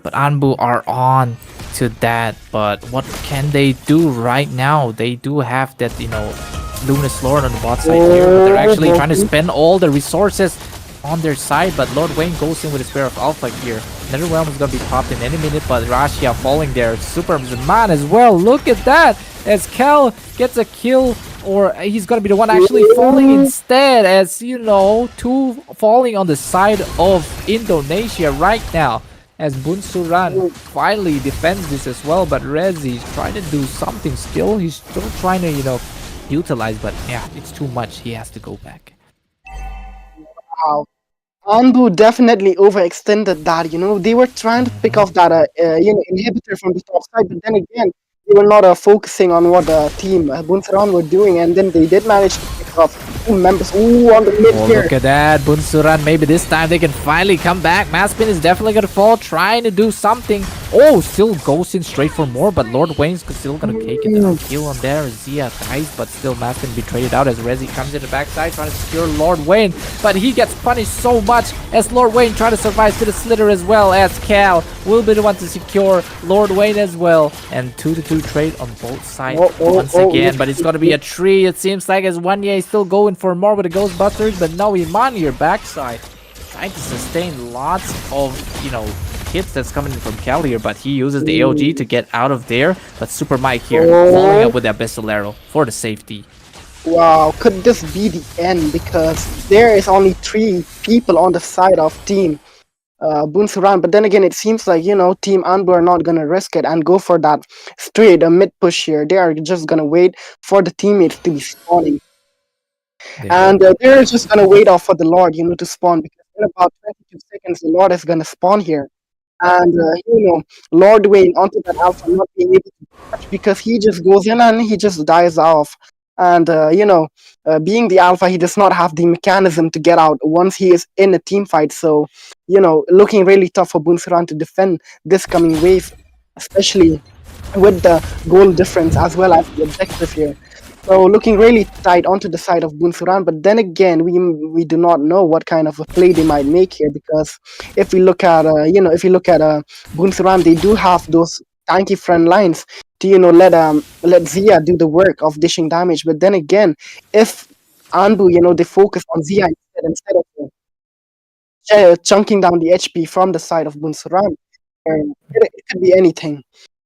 But Anbu are on to that. But what can they do right now? They do have that, Luminous Lord on the bot side here. But they're actually trying to spend all the resources on their side. But Lord Wayne goes in with his pair of Alpha here. Another realm is going to be popped in any minute. But Rashia falling there. Super Man as well. Look at that. As Cal gets a kill. Or he's going to be the one actually falling instead. As, two falling on the side of Indonesia right now. As Bunsuran finally defends this as well, but Rezi's trying to do something still. He's still trying to, utilize, but yeah, it's too much. He has to go back. Wow. Anbu definitely overextended that. They were trying to pick off that inhibitor from the top side, but then again, they were not focusing on what the team Bunsaran were doing, and then they did manage to pick off team members. Ooh, on the mid Oh, here. look at that. Bunsuran, maybe this time they can finally come back. Maspin is definitely going to fall, trying to do something. Oh, still goes in straight for more, but Lord Wayne's still going to take it. A kill on there. Zia dies, but still Maspin be traded out as Rezi comes in the backside, trying to secure Lord Wayne. But he gets punished so much as Lord Wayne trying to survive to the slither as well, as Cal will be the one to secure Lord Wayne as well. And 2-2 trade on both sides once again, but it's going to be a 3. It seems like as Wanye is still going for more with the Ghostbusters, but no, Iman here backside trying to sustain lots of, hits that's coming in from Cal here, but he uses the AOG to get out of there. But Super Mike here following up with that Pistolero for the safety. Wow, could this be the end? Because there is only 3 people on the side of team Bunsuran, but then again, it seems like Team Anbu are not gonna risk it and go for that straight mid push here. They are just gonna wait for the teammates to be spawning, and they're just gonna wait off for the Lord, to spawn, because in about 22 seconds the Lord is gonna spawn here, and Lord Wayne onto that Alpha not being able to catch, because he just goes in and he just dies off. And being the Alpha, he does not have the mechanism to get out once he is in a team fight. So looking really tough for Bunsuran to defend this coming wave, especially with the goal difference as well as the objective here. So looking really tight onto the side of Bunsuran, but then again, we do not know what kind of a play they might make here, because if we look at Bunsuran, they do have those tanky front lines to let Zia do the work of dishing damage. But then again, if Anbu they focus on Zia instead of chunking down the HP from the side of Bunsuran, it could be anything.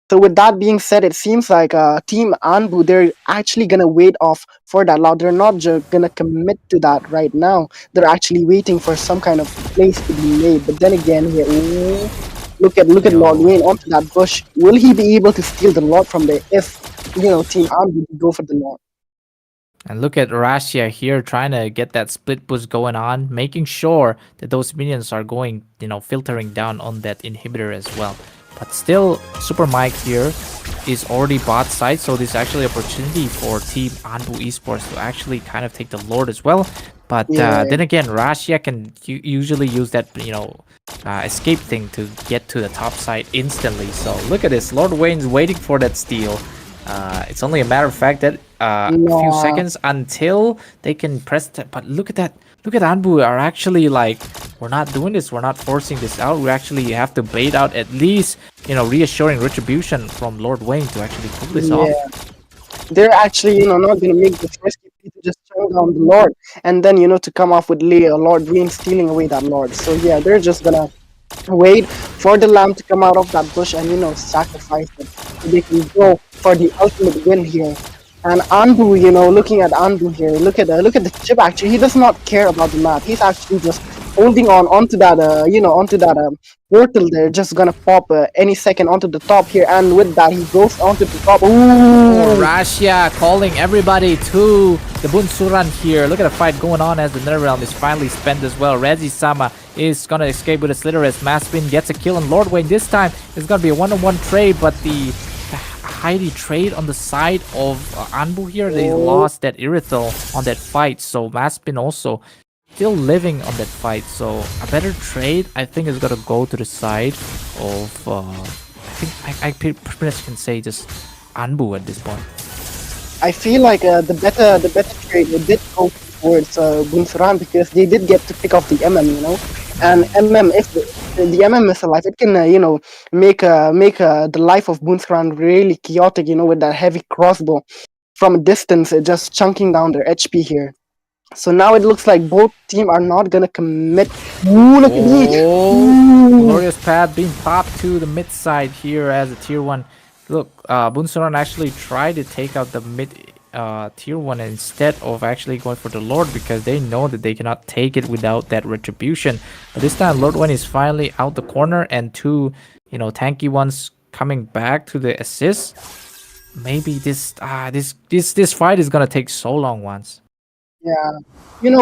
So with that being said, it seems like Team Anbu, they're actually gonna wait off for that Loud. They're not just gonna commit to that right now. They're actually waiting for some kind of place to be made. But then again, here, look at Lord Wayne onto that bush. Will he be able to steal the Lord from there if Team Anbu go for the Lord? And look at Rashia here trying to get that split push going on, making sure that those minions are going, filtering down on that inhibitor as well. But still, Super Mike here is already bot side, so this is actually an opportunity for Team Anbu Esports to actually kind of take the Lord as well. But then again, Rashia can usually use that, escape thing to get to the top side instantly. So look at this, Lord Wayne's waiting for that steal. It's only a matter of fact that a few seconds until they can press that. But look at that. Look at Anbu are actually like, we're not doing this. We're not forcing this out. We actually have to bait out at least, reassuring retribution from Lord Wayne to actually pull this off. They're actually, not going to make this risky to just chunk down the Lord and then, to come off with Lord Wayne stealing away that Lord. So yeah, they're just going to wait for the lamb to come out of that bush and, sacrifice it so they can go for the ultimate win here. And Anbu, looking at Anbu here, look at the chip. Actually, he does not care about the map. He's actually just holding onto that, portal there. Just gonna pop any second onto the top here, and with that, he goes onto the top. Ooh! Rashia calling everybody to the Bunsuran here. Look at the fight going on as the NetherRealm is finally spent as well. Rezi-sama is gonna escape with a slither as Maspin gets a kill on Lord Wayne. This time, it's gonna be a one-on-one trade, but the Heidi trade on the side of Anbu here. They lost that Irithel on that fight, so Maspin also still living on that fight. So a better trade, I think, is gonna go to the side of I pretty much can say just Anbu at this point. I feel like the better trade did go to towards Bunsuran because they did get to pick off the MM. And MM, if the MM is alive, it can make the life of Bunsuran really chaotic. With that heavy crossbow from a distance, just chunking down their HP here. So now it looks like both team are not gonna commit. Ooh, look at me! Oh, glorious pad being popped to the mid side here as a tier 1. Look, Bunsuran actually tried to take out the mid tier 1 instead of actually going for the Lord because they know that they cannot take it without that retribution. But this time Lord 1 is finally out the corner and two, tanky ones coming back to the assist. Maybe this fight is gonna take so long once. Yeah.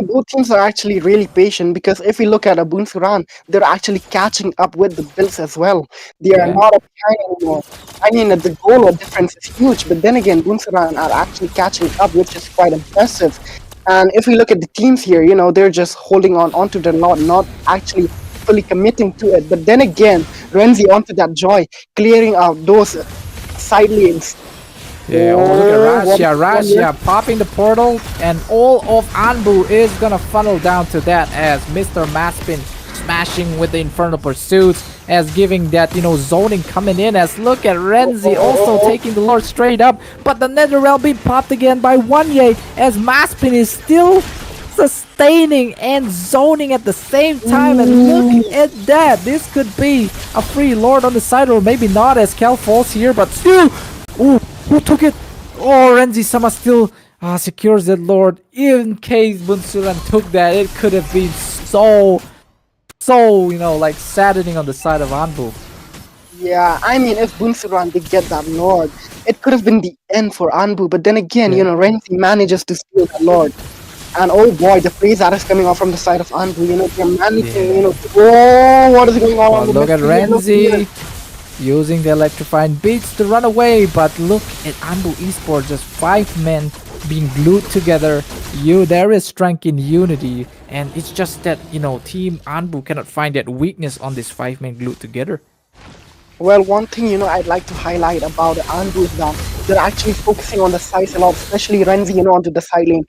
Both teams are actually really patient because if we look at Bunsuran, they're actually catching up with the builds as well. They are Yeah. not up behind anymore. I mean, the goal difference is huge, but then again, Bunsuran are actually catching up, which is quite impressive. And if we look at the teams here, they're just holding onto the lot, not actually fully committing to it. But then again, Renzi onto that joy, clearing out those side lanes. Yeah, oh, look at what- Rasha popping the portal, and all of Anbu is gonna funnel down to that as Mr. Maspin smashing with the Infernal Pursuits, as giving that, zoning coming in, as look at Renzi also taking the Lord straight up, but the Netherrealm being popped again by Wanye, as Maspin is still sustaining and zoning at the same time, and look at that, this could be a free Lord on the side, or maybe not, as Cal falls here, but still, ooh, who took it? Oh, Renzi Sama still secures that Lord. In case Bunsuran took that, it could have been so like saddening on the side of Anbu. Yeah, I mean, if Bunsuran did get that Lord, it could have been the end for Anbu. But then again, Renzi manages to steal that Lord. And oh boy, the plays that is coming off from the side of Anbu, they're managing, oh, what is going on? Well, look at Renzi using the electrifying beats to run away, but look at Anbu Esports, just 5 men being glued together. There is strength in unity, and it's just that Team Anbu cannot find that weakness on this 5 men glued together. Well, one thing, I'd like to highlight about Anbu is that they're actually focusing on the sides a lot, especially Renzi, onto the side lane.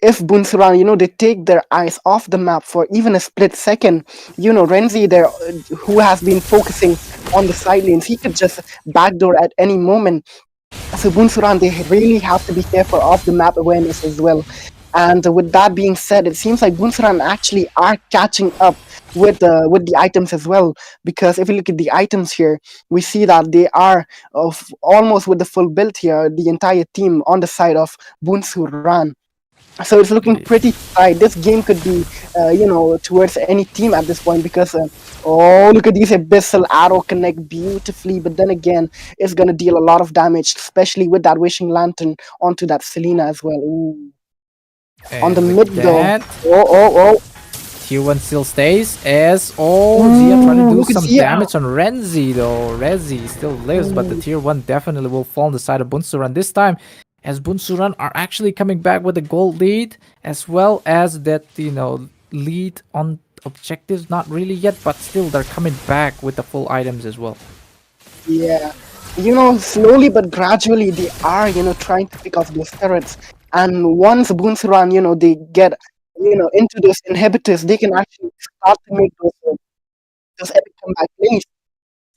If Bunsuran, they take their eyes off the map for even a split second, Renzi there, who has been focusing on the side lanes, he could just backdoor at any moment. So Bunsuran, they really have to be careful of the map awareness as well. And with that being said, it seems like Bunsuran actually are catching up with the items as well. Because if you look at the items here, we see that they are almost with the full build here, the entire team on the side of Bunsuran. So it's looking pretty tight. This game could be, towards any team at this point because, oh, look at these Abyssal Arrow connect beautifully. But then again, it's going to deal a lot of damage, especially with that Wishing Lantern onto that Selena as well. Ooh. On the mid though. Oh. Tier 1 still stays as Zia trying to do some damage on Renzi though. Renzi still lives, but the Tier 1 definitely will fall on the side of Bunsuran this time, as Bunsuran are actually coming back with a gold lead, as well as that, lead on objectives. Not really yet, but still they're coming back with the full items as well. Yeah. Slowly but gradually they are, trying to pick off those turrets. And once Bunsuran, they get, into those inhibitors, they can actually start to make those epic comeback plays.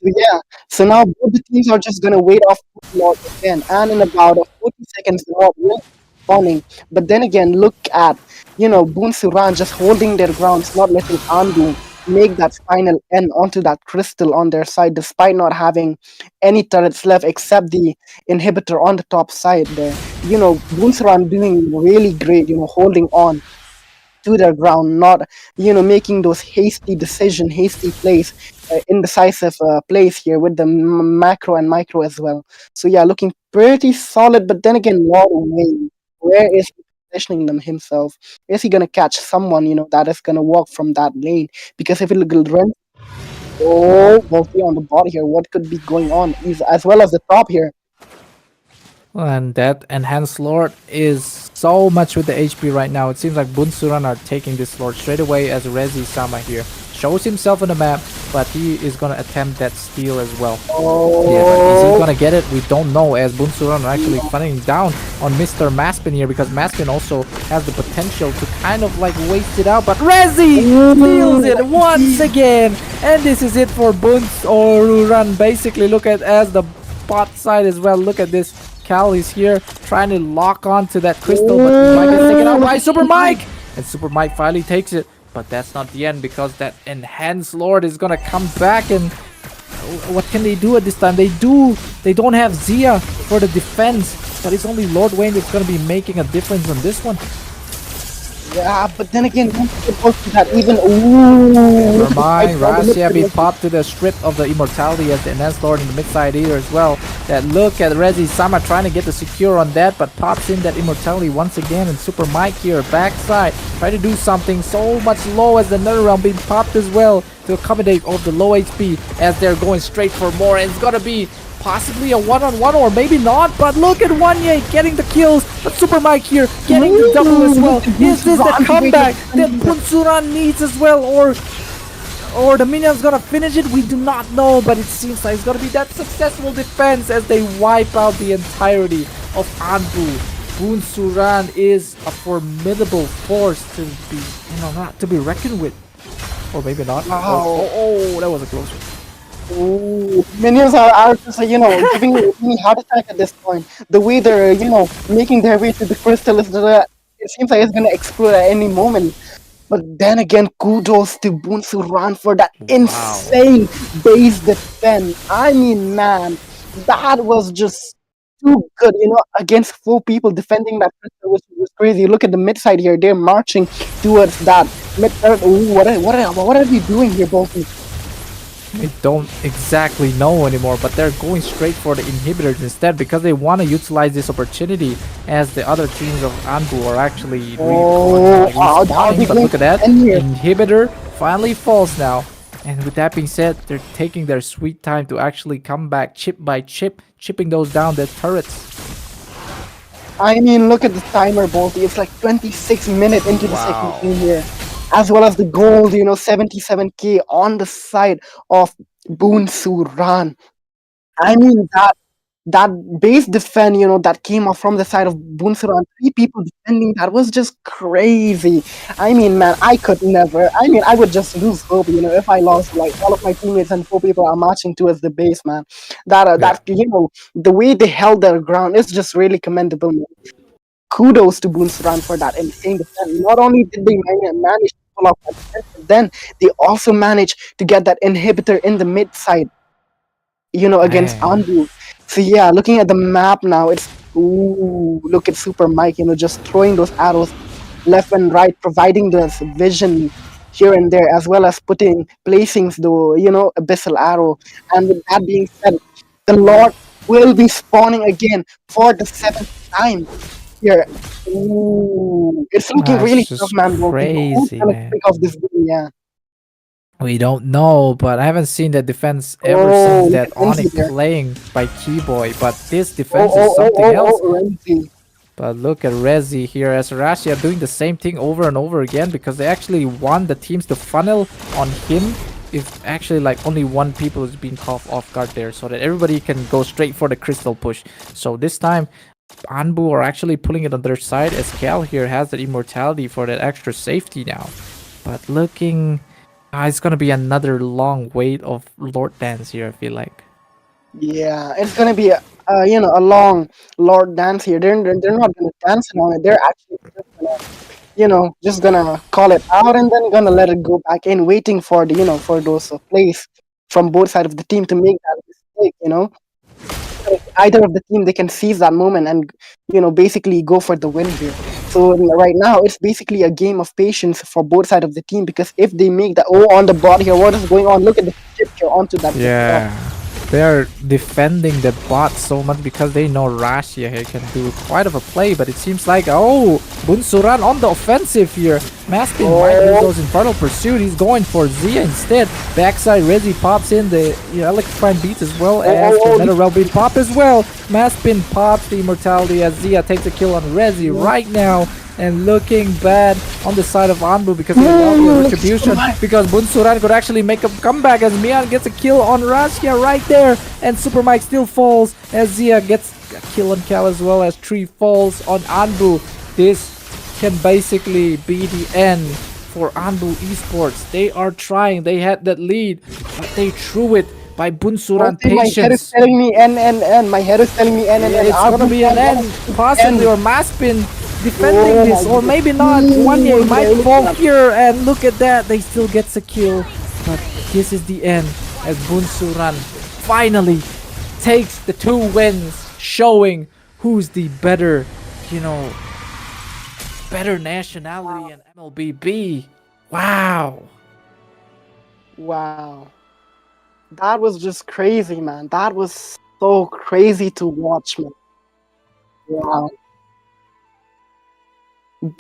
So yeah, so now both the teams are just gonna wait off the Lord again, and in about 40 seconds the Lord will be spawning. But then again, look at Bunsuran just holding their grounds, not letting Andu make that final end onto that crystal on their side, despite not having any turrets left except the inhibitor on the top side there. Bunsuran doing really great, holding on to their ground, not making those hasty plays, indecisive plays here with the macro and micro as well. So yeah, looking pretty solid. But then again, Lord Wayne, where is he positioning them himself? Is he gonna catch someone that is gonna walk from that lane? Because if you look at Ren, Buckley on the bot here, what could be going on? Is as well as the top here. And that enhanced Lord is so much with the HP right now. It seems like Bunsuran are taking this Lord straight away, as Rezi Sama here shows himself on the map, but he is gonna attempt that steal as well. Yeah, but is he gonna get it? We don't know, as Bunsuran are actually fighting down on Mr. Maspin here, because Maspin also has the potential to kind of like waste it out, but Rezi steals it once again, and this is it for Bunsuran. Basically, look at as the bot side as well. Look at this. Cal is here trying to lock on to that crystal, but he might get taken out by Super Mike, and Super Mike finally takes it. But that's not the end, because that enhanced Lord is gonna come back, and what can they do at this time? They don't have Zia for the defense, but it's only Lord Wayne that's gonna be making a difference on this one. Yeah, but then again, supposed to that even. Ooh. Never mind, Rasia being popped to the strip of the immortality as the enhanced Lord in the mid side here as well. That look at Rezi Sama trying to get the secure on that, but pops in that immortality once again, and Super Mike here backside try to do something so much low as another round being popped as well to accommodate all the low HP as they're going straight for more, and it's gonna be possibly a one-on-one or maybe not, but look at Wanye getting the kills, but Super Mike here getting the double as well. Is this the comeback that Bunsuran needs as well, or the minions gonna finish it? We do not know, but it seems like it's gonna be that successful defense as they wipe out the entirety of Anbu. Bunsuran is a formidable force to be, not to be reckoned with, or maybe not. Wow. Oh, that was a close one. Ooh, minions are just, giving me heart attack at this point. The way they're, making their way to the crystal is that it seems like it's gonna explode at any moment. But then again, kudos to Bunsuran for that insane base defense. I mean, man, that was just too good, against 4 people defending that crystal was crazy. Look at the mid side here; they're marching towards that mid. Ooh, what are we doing here, Bolton? I don't exactly know anymore, but they're going straight for the inhibitors instead, because they want to utilize this opportunity as the other teams of Anbu are actually respawning. But look at that, inhibitor finally falls now, and with that being said, they're taking their sweet time to actually come back chip by chip, chipping those down, their turrets. I mean, look at the timer, Bolty. It's like 26 minutes into the second game here. As well as the gold, 77k on the side of Bunsuran. I mean, that base defend, that came up from the side of Bunsuran, 3 people defending, that was just crazy. I mean, man, I could never. I mean, I would just lose hope, if I lost like all of my teammates and 4 people are marching towards the base, man. That the way they held their ground is just really commendable, man. Kudos to Bunsuran for that insane defense. Not only did they manage to pull off that defense, but then they also managed to get that inhibitor in the mid side, against Anbu. So yeah, looking at the map now, it's look at Super Mike, just throwing those arrows left and right, providing this vision here and there, as well as placing the abyssal arrow. And with that being said, the Lord will be spawning again for the 7th time. Here. Ooh, it's looking really tough, man. Crazy, man. Pick off this game, yeah. We don't know, but I haven't seen that defense ever since that Onyx playing by Keyboy. But this defense is something else. But look at Rezi here as Rasia doing the same thing over and over again, because they actually want the teams to funnel on him. If actually like only 1 people is being caught off guard there, so that everybody can go straight for the crystal push. So this time Anbu are actually pulling it on their side, as Cal here has that immortality for that extra safety now. But looking, it's gonna be another long wait of Lord Dance here, I feel like. Yeah, it's gonna be a long Lord Dance here. They're not gonna dance on it. They're actually just gonna call it out and then gonna let it go back in, waiting for for those plays from both sides of the team to make that mistake. Either of the team, they can seize that moment and basically go for the win here. So right now it's basically a game of patience for both sides of the team, because if they make that on the bot here, what is going on? Look at the chip here onto that. They're defending the bot so much because they know Rasia here can do quite of a play, but it seems like Bunsuran on the offensive here. Maspin might lose those Infernal Pursuit. He's going for Zia instead. Backside Rezi pops in the electrifying beats as well as the Metal Realm beat pop as well. Maspin pops the immortality as Zia takes a kill on Rezi right now. and looking bad on the side of Anbu because they love the retribution. Because Bunsuran could actually make a comeback as Mian gets a kill on Raskia right there, and Super Mike still falls as Zia gets a kill on Cal as well as Tree falls on Anbu. This can basically be the end for Anbu Esports. They are trying, they had that lead, but they threw it by Bunsuran My head is patience. telling me N. My head is telling me N. It's gonna be an end, possibly, or Maspin defending this, or maybe not. One year might fall here, and look at that, they still gets a kill. But this is the end as Bunsuran finally takes the 2 wins, showing who's the better, better nationality in MLBB. Wow. Wow. That was just crazy, man. That was so crazy to watch, man. Wow.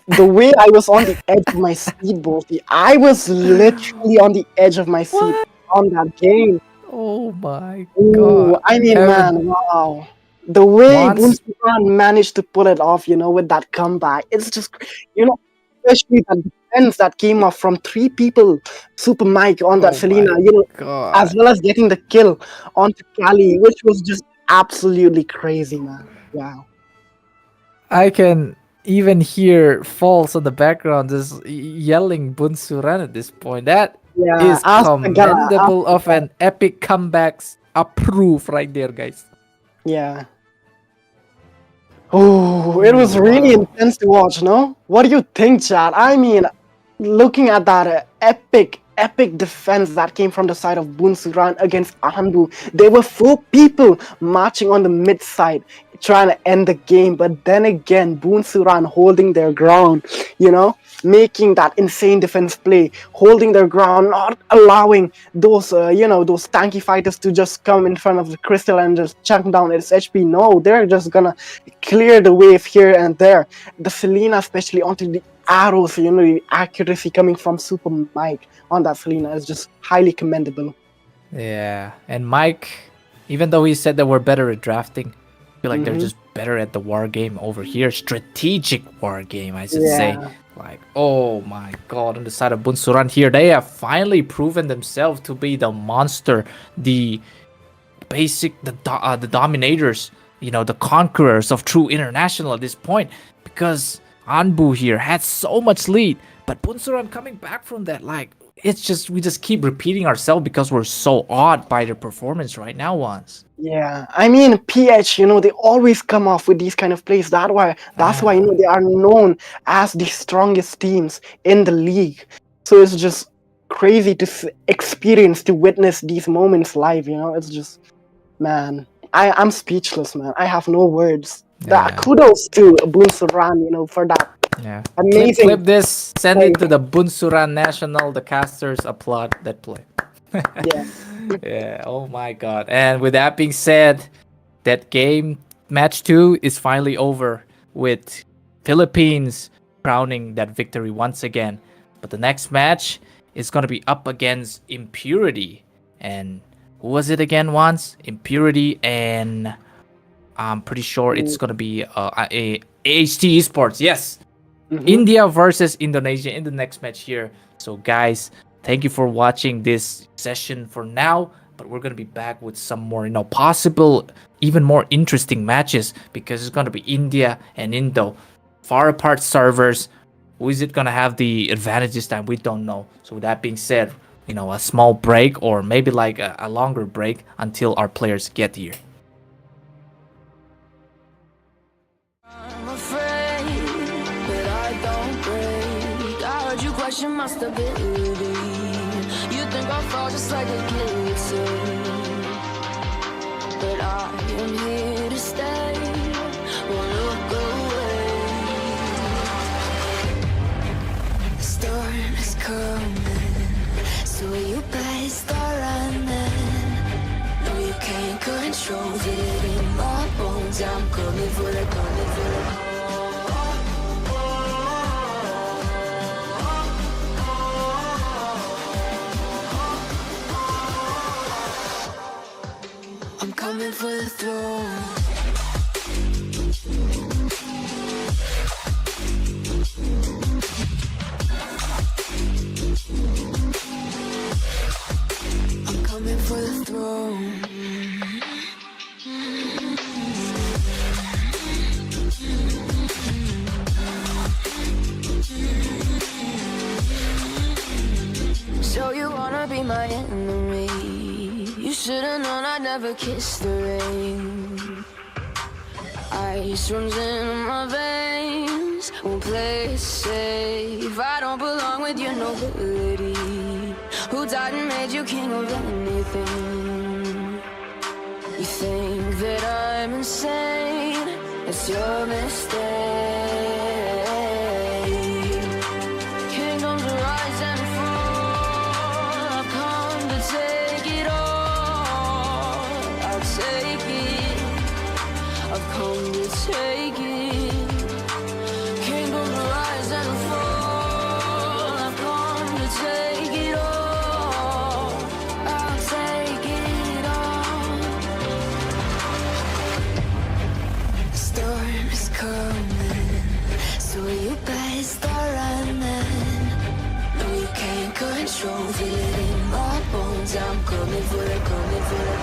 The way I was on the edge of my seat, bro. I was literally on the edge of my seat on that game. Oh my Ooh, god. I mean, man, wow. The way Bunsuran managed to pull it off, with that comeback, it's just, especially that defense that came off from 3 people, Super Mike on that Selena, God. as well as getting the kill onto Cali, which was just absolutely crazy, man. Wow. I can even hear Falls on the background just yelling Bunsuran at this point. That is commendable of an epic comebacks approved right there, guys. Yeah. Oh, it was really intense to watch, no? What do you think, Chad? I mean, looking at that epic defense that came from the side of Bunsuran against Anbu, there were 4 people marching on the mid side trying to end the game, but then again, Bunsuran holding their ground, making that insane defense play, holding their ground, not allowing those, those tanky fighters to just come in front of the crystal and just chunk down its HP. No, they're just gonna clear the wave here and there. The Selena, especially onto the arrows, the accuracy coming from Super Mike on that Selena is just highly commendable. Yeah, and Mike, even though he said that we're better at drafting, I feel like they're just better at the war game over here. Strategic war game, I should say. Like, oh my god, on the side of Bunsuran here, they have finally proven themselves to be the monster, the dominators, the conquerors of true international at this point. Because Anbu here had so much lead, but Bunsuran coming back from that, we just keep repeating ourselves because we're so awed by their performance right now once. Yeah, I mean, PH, they always come off with these kind of plays. That's why, they are known as the strongest teams in the league. So it's just crazy to experience, to witness these moments live, It's just, man, I'm speechless, man. I have no words. Kudos to Bunsuran, for that. Yeah. Amazing. Clip this, send it to the Bunsuran National, the casters applaud that play. Yeah. Yeah, oh my god. And with that being said, that game, match 2, is finally over with Philippines crowning that victory once again. But the next match is going to be up against Impurity. And who was it again once? Impurity, and I'm pretty sure it's going to be a AHT Esports. Yes. India versus Indonesia in the next match here. So guys, thank you for watching this session for now, but we're going to be back with some more, possible, even more interesting matches, because it's going to be India and Indo, far apart servers. Who is it going to have the advantage this time? We don't know. So with that being said, a small break, or maybe like a longer break until our players get here. Question my stability. You think I'll fall just like a guillotine, but I am here to stay. Won't look away. The storm is coming, so you better start running. No, you can't control it in my bones. I'm coming for the coming for the throne. I'm coming for the throne. So you wanna be my enemy? You should've known I'd never kiss the rain. Ice runs in my veins, won't play it safe. I don't belong with your nobility. Who died and made you king of anything? You think that I'm insane? It's your mistake. Kingdoms rise and fall. I've come to take it all. I'll take it. I've come to take it. Kingdoms rise and fall. I've come to take it all. I'll take it all. The storm is coming, so you better start running. No, you can't control, feel it in my bones. I'm coming for it, coming for it.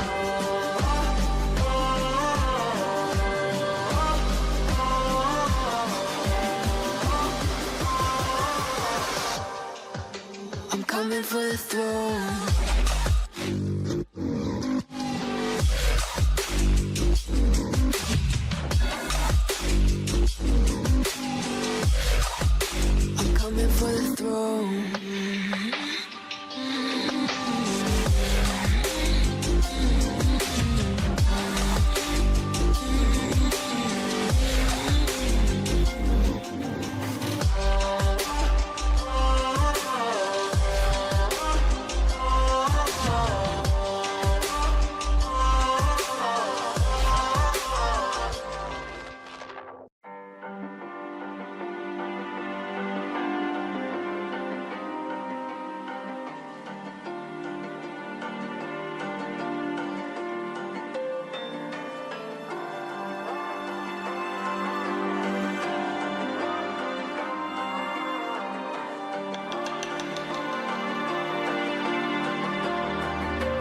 I'm coming for the throne. I'm coming for the throne.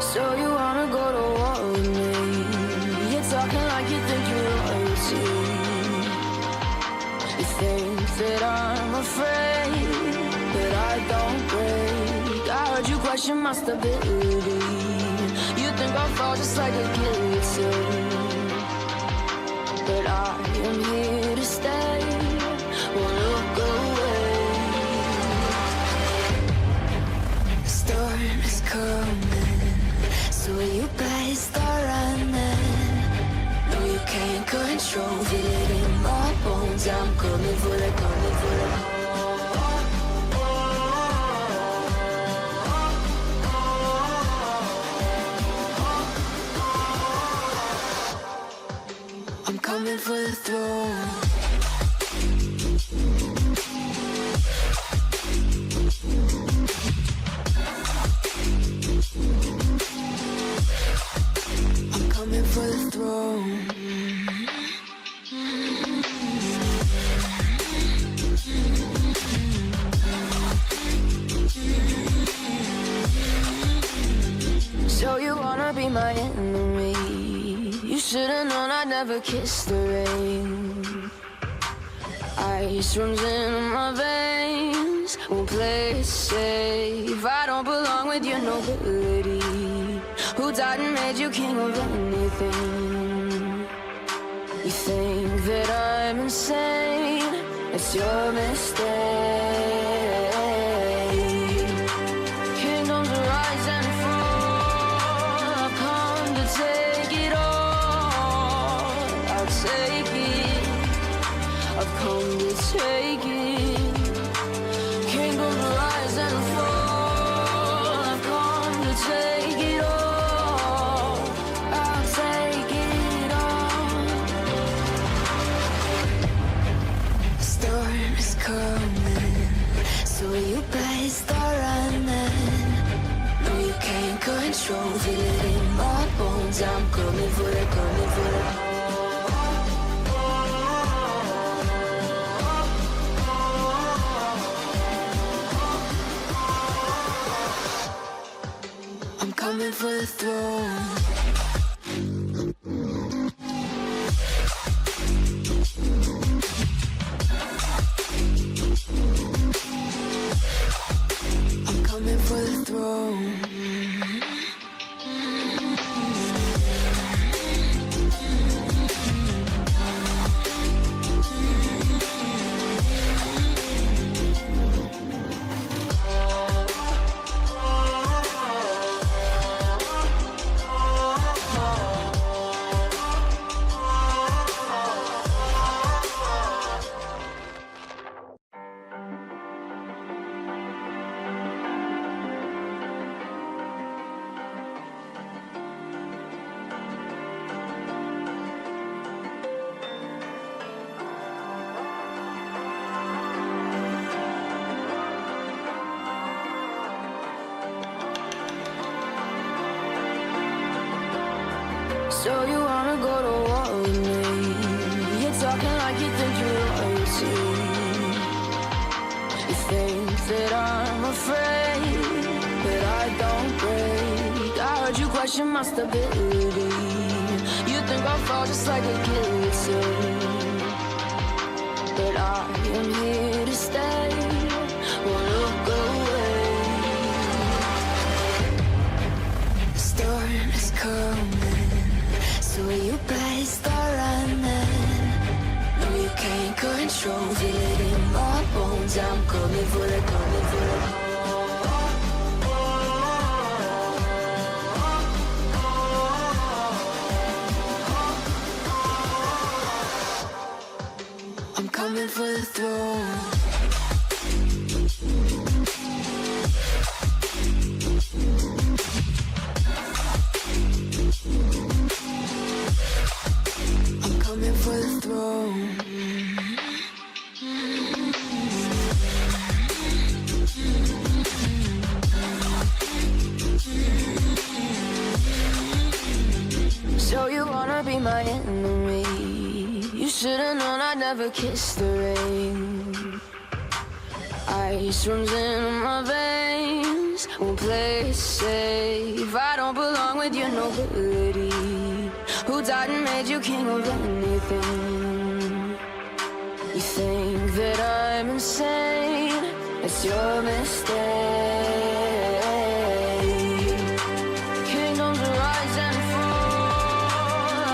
So you wanna go to war with me? You're talking like you think you're royalty. You think that I'm afraid, but I don't break. I heard you question my stability. You think I'll fall just like a guillotine, but I am here to stay. Won't look away. The storm is coming, so you better start running. No, you can't control, feel it in my bones. I'm coming for it, coming for it. I'm coming for the throne. I'm coming for the throne. So you wanna be my enemy? You should've known I'd never kiss the rain. Ice runs in my veins, won't play it safe. I don't belong with your nobility. Who died and made you king of anything? You think that I'm insane? It's your mistake. Kingdoms rise and fall. I've come to take it all. I'll take it. I've come to take it. Kingdoms rise and fall. I've come to take it all. I'll take it all. The storm is coming, So you wanna go to war with me? You're talking like you think you're royalty. You think that I'm afraid, but I don't break. I heard you question my stability. You think I'll fall just like a guillotine, but I am here to stay. Won't look away. The storm is coming, so you better start running. No, you can't control, feel it in my bones. I'm coming for the, coming for the. I'm coming for the throne. I'm coming for the throne. So you wanna be my enemy? You should've known I'd never kiss the rain. Ice runs in my veins, won't play it safe. I don't belong with your nobility. Who died and made you king of anything? You think that I'm insane? It's your mistake. Kingdoms rise and fall.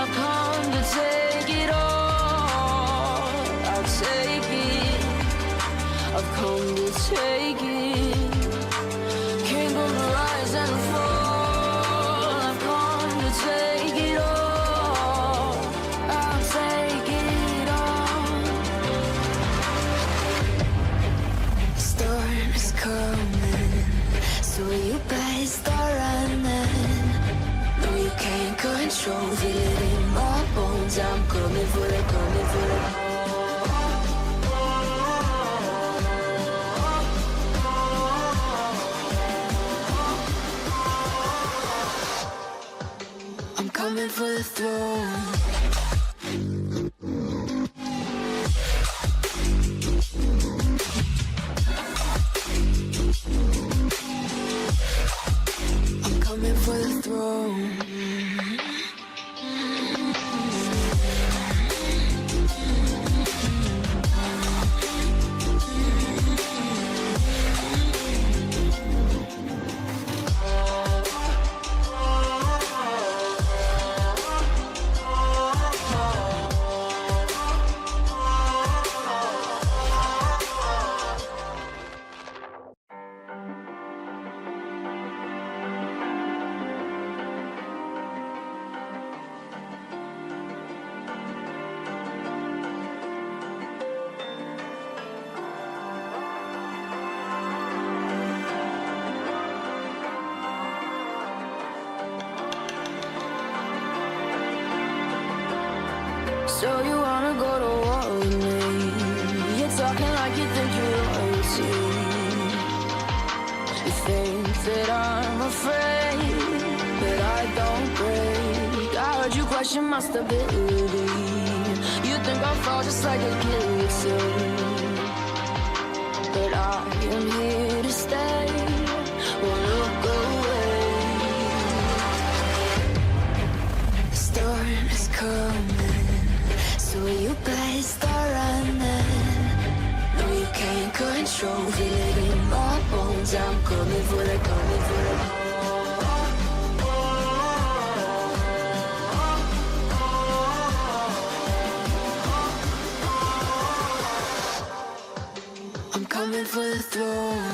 I've come to take it all. I'll take it. I've come to take it. Kingdoms rise and fall. I've come to take it all. I'll take it all. The storm is coming, so you better start running. No, you can't control, feel it in my bones. I'm coming for the, coming for the. I'm coming for the throne. I'm coming for the throne. So you wanna go to war with me? You're talking like you think you're royalty. You think that I'm afraid, but I don't break. I heard you question my stability. You think I'll fall just like a guillotine, but I am here to stay. Won't look away. The storm is coming, so you better start running. No, you can't control, feel it in my bones. I'm coming for the, coming for the. I'm coming for the throne.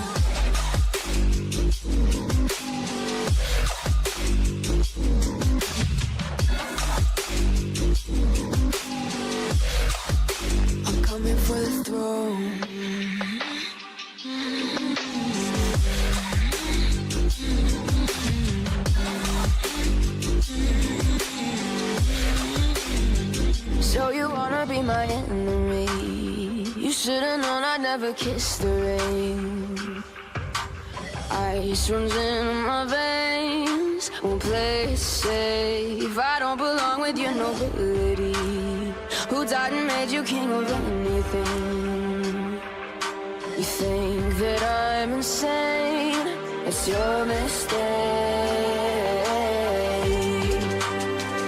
I'm coming for the throne. So you wanna be my enemy? You should've known I'd never kiss the rain. Ice runs in my veins, won't play it safe. I don't belong with your nobility. Who died and made you king of anything? You think that I'm insane? It's your mistake.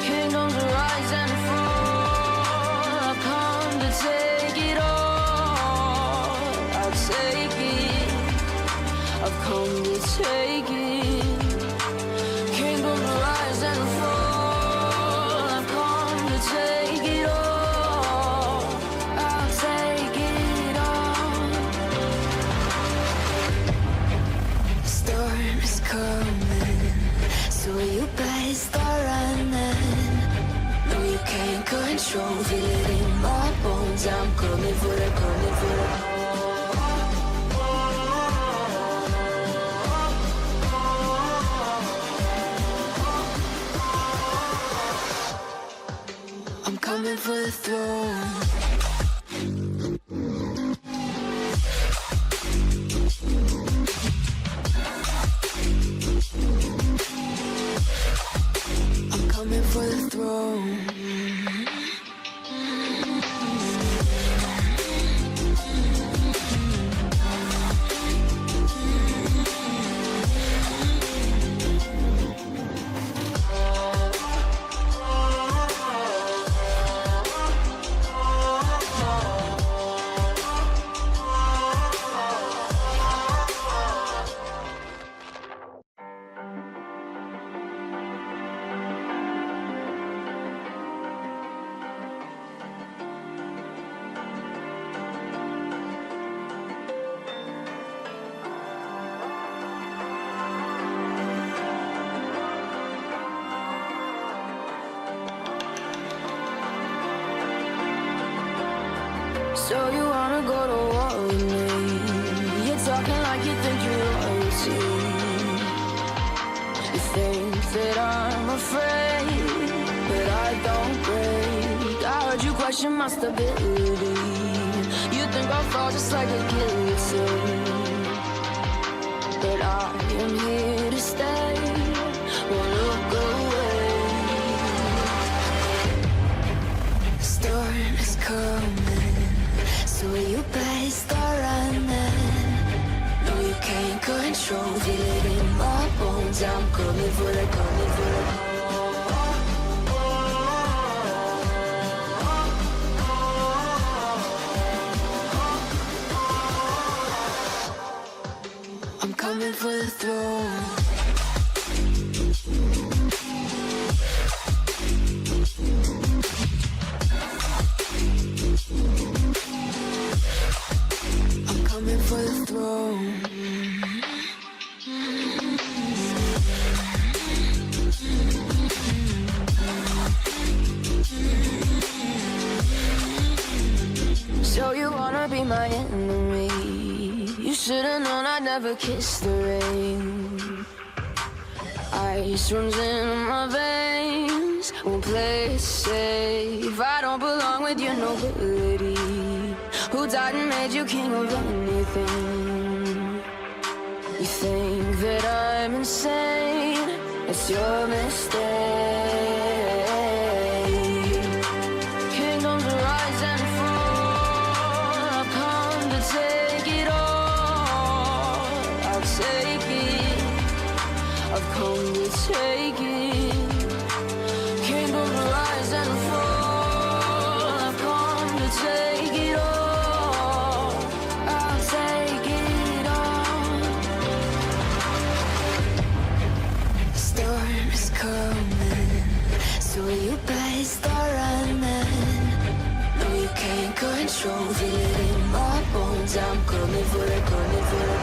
Kingdoms rise and fall. I've come to take it all. I'll take it. I've come to take it. Kingdoms rise and fall. I've come to take it all. I'll take it all. The storm is coming, so you better start running. No, you can't control, feel it in my bones. I'm coming for the, coming for the. I'm coming for the throne. I'm coming for the throne. So you wanna go to war with me? You're talking like you think you're royalty. You think that I'm afraid, but I don't break. I heard you question my stability. You think I'll fall just like a guillotine, but I am here to stay. Won't look away. The storm is coming, so you better start running. No, you can't control, feel it in my bones. I'm coming for the, coming for the. I'm coming for the throne. I'm coming for the throne. So you wanna be my enemy? You should've known I'd never kiss the rain. Ice runs in my veins, won't play it safe. I don't belong with your nobility. Who died and made you king of anything? You think that I'm insane? It's your mistake. Kingdoms rise and fall. I've come to take it all. I'll take it. I've come to take it. Kingdoms rise and fall. I've come to take it all. I'll take it all. The storm is coming, so you better start running. No, you can't control, feel it in my bones. I'm coming for the, coming for the.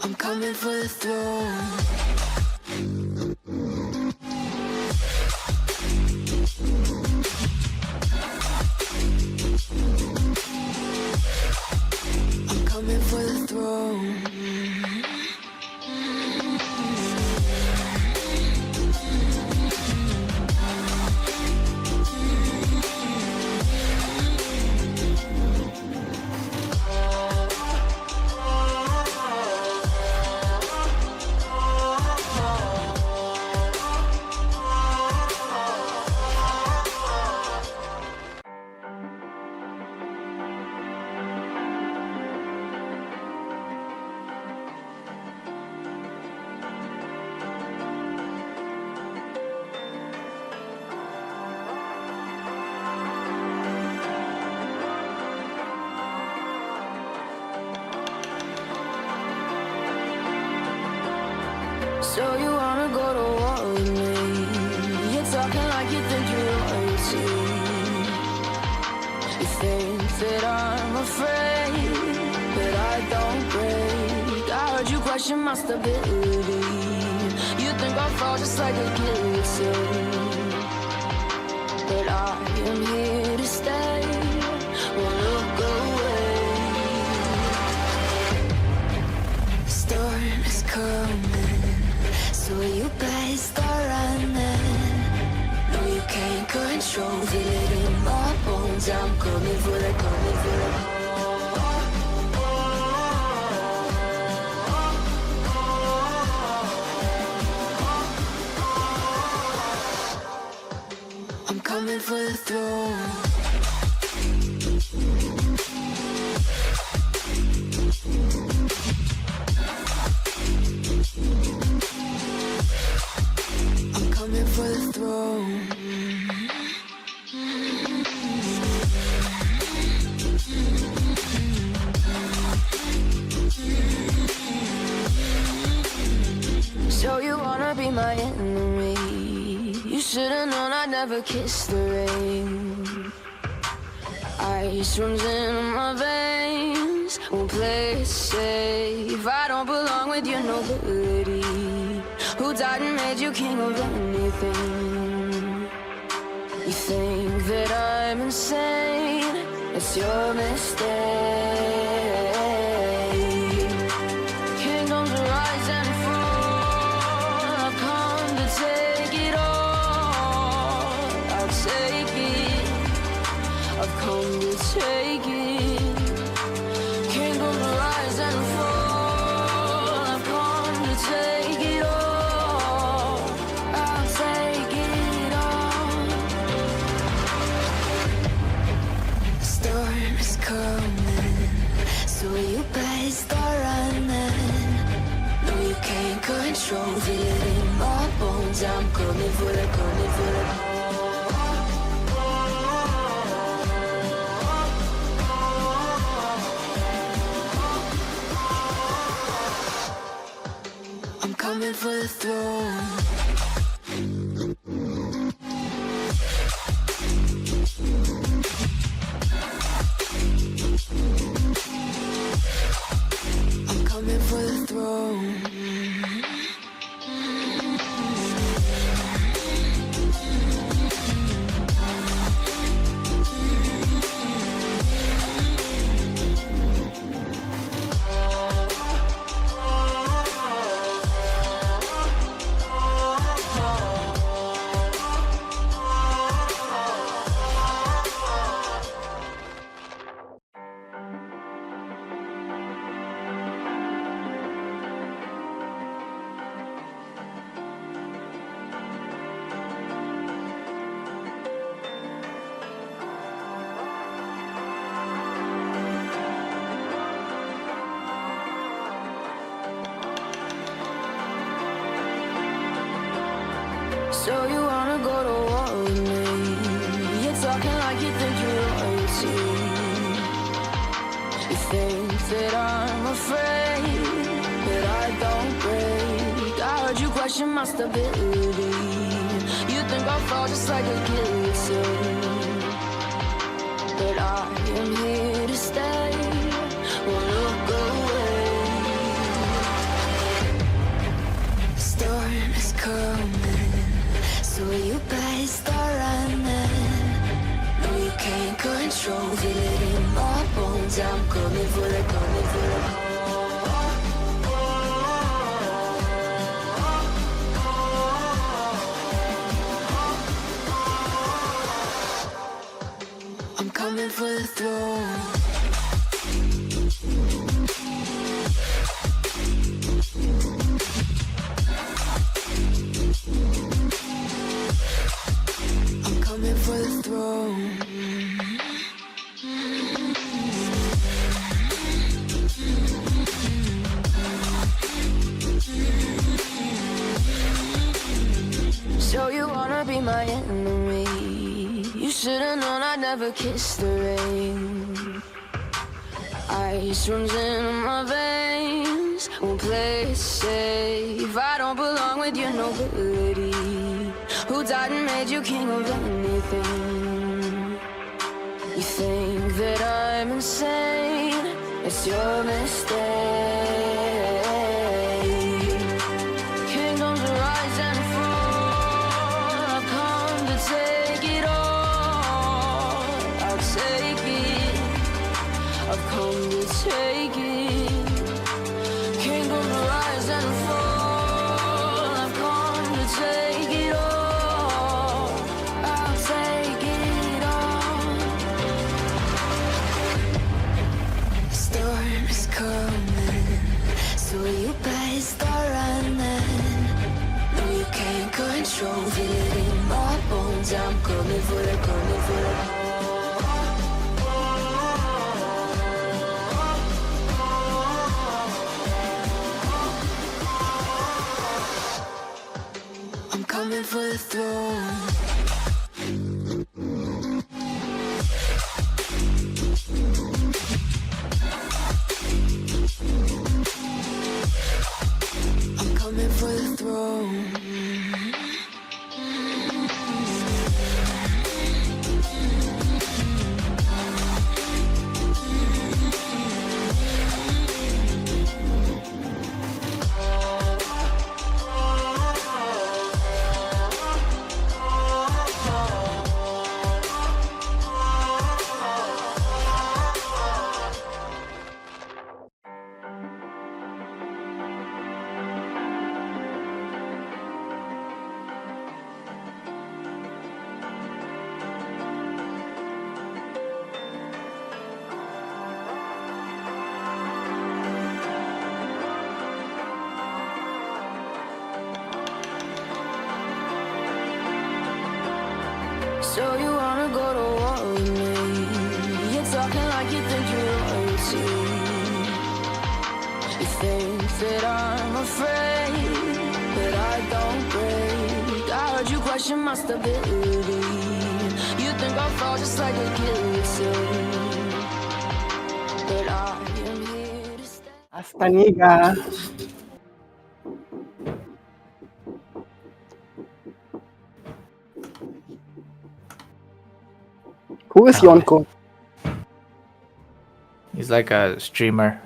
I'm coming for the throne. I'm coming for the throne. So you wanna go to war with me? You're talking like you think you're royalty. You think that I'm afraid, but I don't break. I heard you question my stability. You think I'll fall just like a guillotine, but I am here to stay. Won't look away. The storm is coming, so you better start running. No, you can't control, feel it in my bones. I'm coming for the, coming for the. I'm coming for the throne. I'm coming for the throne. So you wanna be my enemy? You should've known I'd never kiss the rain. Ice runs in my veins, won't play it safe. I don't belong with your nobility. Who died and made you king of anything? You think that I'm insane? It's your mistake. Kingdoms rise and fall. I've come to take it all. I'll take it. I've come to take it. Kingdoms rise and fall. I've come to take it all. I'll take it all. The storm is coming, so you better start running. No, you can't control, feel it in my bones. I'm coming for the, coming for the. I'm coming for the throne. I'm coming for the throne. So you wanna go to war with me? You're talking like you think you're royalty. You think that I'm afraid, but I don't break. I heard you question my stability. You think I'll fall just like a guillotine, but I am here to stay. Won't look away. The storm is coming, so you better start running. No, you can't control, feel it in my bones. I'm coming for the, coming for the. I'm coming for the throne. I'm coming for the throne. So you wanna be my enemy? You should've known I'd never kiss the rain. Ice runs in my veins, games, won't play it safe. I don't belong with your nobility. Who died and made you king of anything? You think that I'm insane? It's your mistake. Kingdoms rise and fall. I've come to take it all. I'll take it. I've come to take it. Kingdoms rise and fall. I've come to take it all. I'll take it all. The storm is coming, so you better start running. No, you can't control it in my bones. I'm coming for the, coming for the. I'm coming for the throne. I'm coming for the throne. So you wanna go to war with me? You're talking like you think you're royalty. You think that I'm afraid, but I don't break. I heard you question my stability. You think I'll fall just like a guillotine, but I am here to stay. Astaniga. Who is Yonko? He's like a streamer.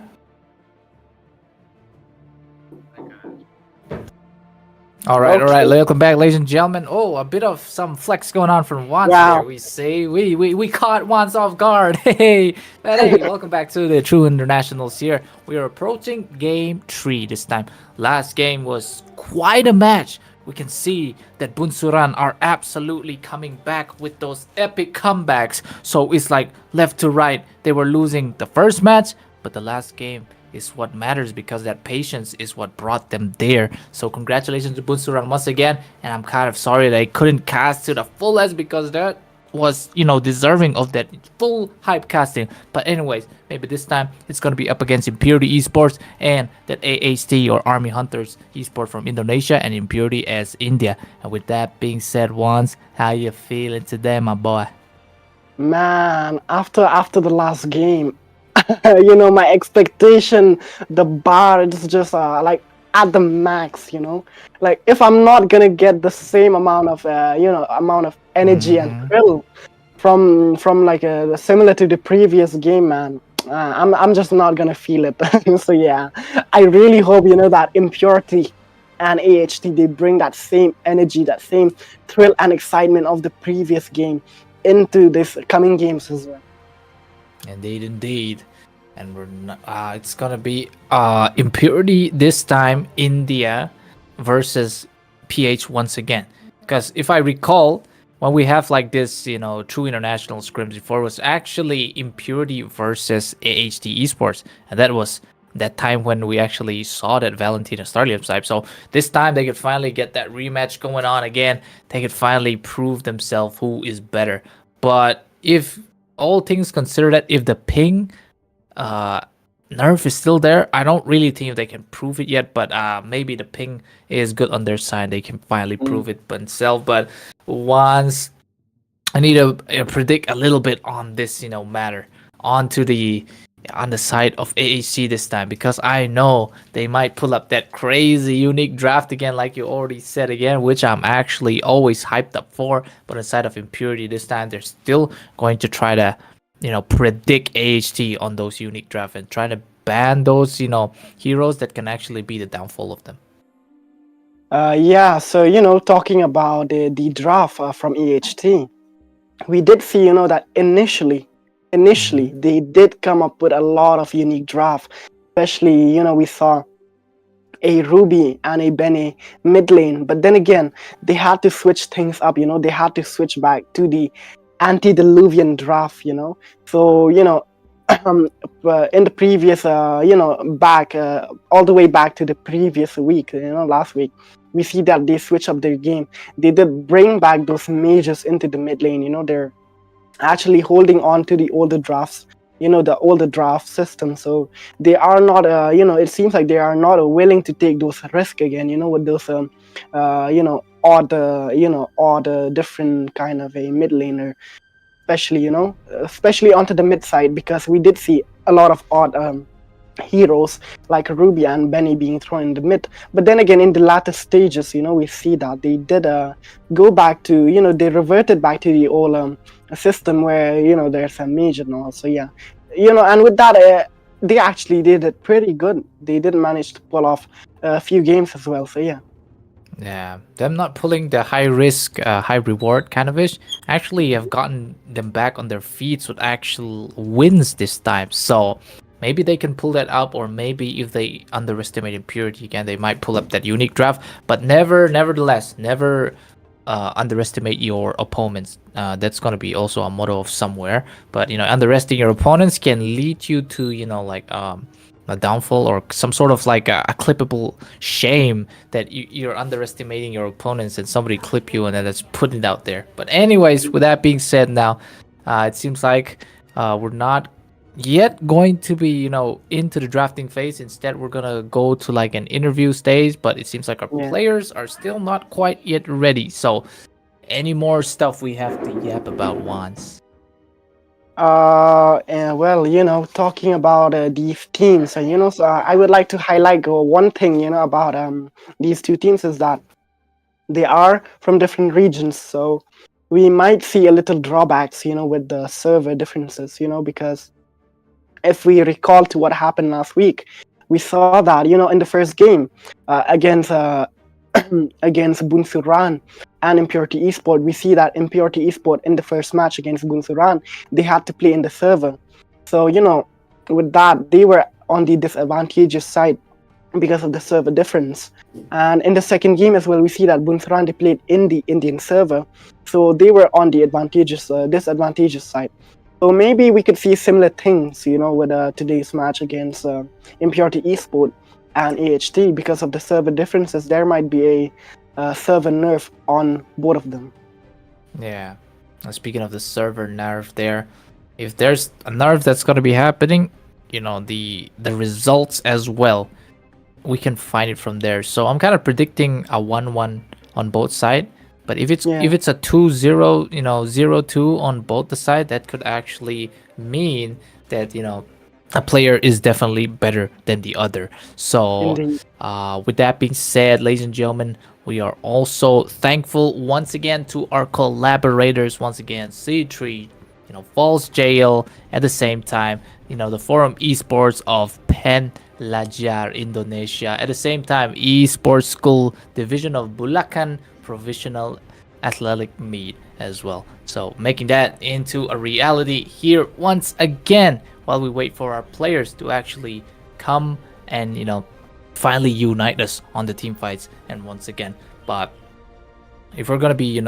All right, welcome back, ladies and gentlemen. Oh, a bit of some flex going on from Wands Wow. here. We say we caught Wands off guard. Hey, but hey, welcome back to the True Internationals here. We are approaching game 3 this time. Last game was quite a match. We can see that Bunsuran are absolutely coming back with those epic comebacks. So it's like left to right. They were losing the first match, but the last game is what matters because that patience is what brought them there. So congratulations to Bunsuran once again. And I'm kind of sorry that I couldn't cast to the fullest because that was, deserving of that full hype casting. But anyways, maybe this time it's going to be up against Impurity Esports and that AHT or Army Hunters Esport from Indonesia and Impurity as India. And with that being said, Wands, how you feeling today, my boy? Man, after the last game, my expectation, the bar is just like at the max. Like if I'm not gonna get the same amount of energy and thrill from like similar to the previous game, man, I'm just not gonna feel it. So yeah, I really hope that Impurity and AHT, they bring that same energy, that same thrill and excitement of the previous game into this coming games as well. Indeed. And we're not, it's gonna be Impurity this time, India versus PH once again. Because if I recall, when we have like this, true international scrims before, was actually Impurity versus AHT Esports, and that was that time when we actually saw that Valentina Starlium type. So this time they could finally get that rematch going on again. They could finally prove themselves who is better. But if all things considered, if the ping nerf is still there, I don't really think they can prove it yet, but maybe the ping is good on their side. They can finally prove it themselves. But once I need to predict a little bit on this matter, on to the on the side of AAC this time, because I know they might pull up that crazy unique draft again, like you already said again, which I'm actually always hyped up for. But inside of Impurity this time, they're still going to try to, predict AHT on those unique draft and try to ban those, heroes that can actually be the downfall of them. Yeah, so talking about the draft from EHT, we did see that initially they did come up with a lot of unique draft, especially we saw a Ruby and a Benny mid lane, but then again they had to switch things up. They had to switch back to the antediluvian draft. So in the previous back all the way back to the previous week, last week, we see that they switch up their game. They did bring back those mages into the mid lane. They're actually holding on to the older drafts, the older draft system. So they are not it seems like they are not willing to take those risks again, with those odd different kind of a mid laner, especially onto the mid side, because we did see a lot of odd heroes like Ruby and Benny being thrown in the mid. But then again, in the latter stages, we see that they did go back to, they reverted back to the old system where there's a mage and all. So yeah, and with that, they actually did it pretty good. They did manage to pull off a few games as well. So yeah. Yeah, them not pulling the high risk, high reward kind of ish actually have gotten them back on their feet with actual wins this time. So maybe they can pull that up, or maybe if they underestimate Impurity again, they might pull up that unique draft. But nevertheless, never underestimate your opponents. That's gonna be also a motto of somewhere. But underestimating your opponents can lead you to a downfall, or some sort of like a clippable shame that you're underestimating your opponents and somebody clip you and then it's putting it out there. But anyways, with that being said, now it seems like we're not yet going to be into the drafting phase. Instead, we're gonna go to like an interview stage, but it seems like our players are still not quite yet ready. So any more stuff we have to yap about once? And well, talking about these teams, and so I would like to highlight one thing, about these two teams, is that they are from different regions. So we might see a little drawbacks, with the server differences, because if we recall to what happened last week, we saw that, in the first game against against Bunsuran and Impurity Esport, we see that Impurity Esport in the first match against Bunsuran, they had to play in the server. So, with that, they were on the disadvantageous side because of the server difference. And in the second game as well, we see that Bunsuran, they played in the Indian server. So they were on the disadvantageous side. So maybe we could see similar things, with today's match against Impurity Esport and AHT. Because of the server differences, there might be a server nerf on both of them. Yeah. Speaking of the server nerf there, if there's a nerf that's going to be happening, the results as well, we can find it from there. So I'm kind of predicting a 1-1 on both sides. But if it's a 2-0, 0-2 on both the side, that could actually mean that a player is definitely better than the other. So with that being said, ladies and gentlemen, we are also thankful once again to our collaborators. Once again, C3, Falls Jail, at the same time, the Forum Esports of Pelajar, Indonesia. At the same time, Esports School Division of Bulacan Provisional Athletic Meet as well. So making that into a reality here once again, while we wait for our players to actually come and finally unite us on the team fights. And once again, but if we're gonna be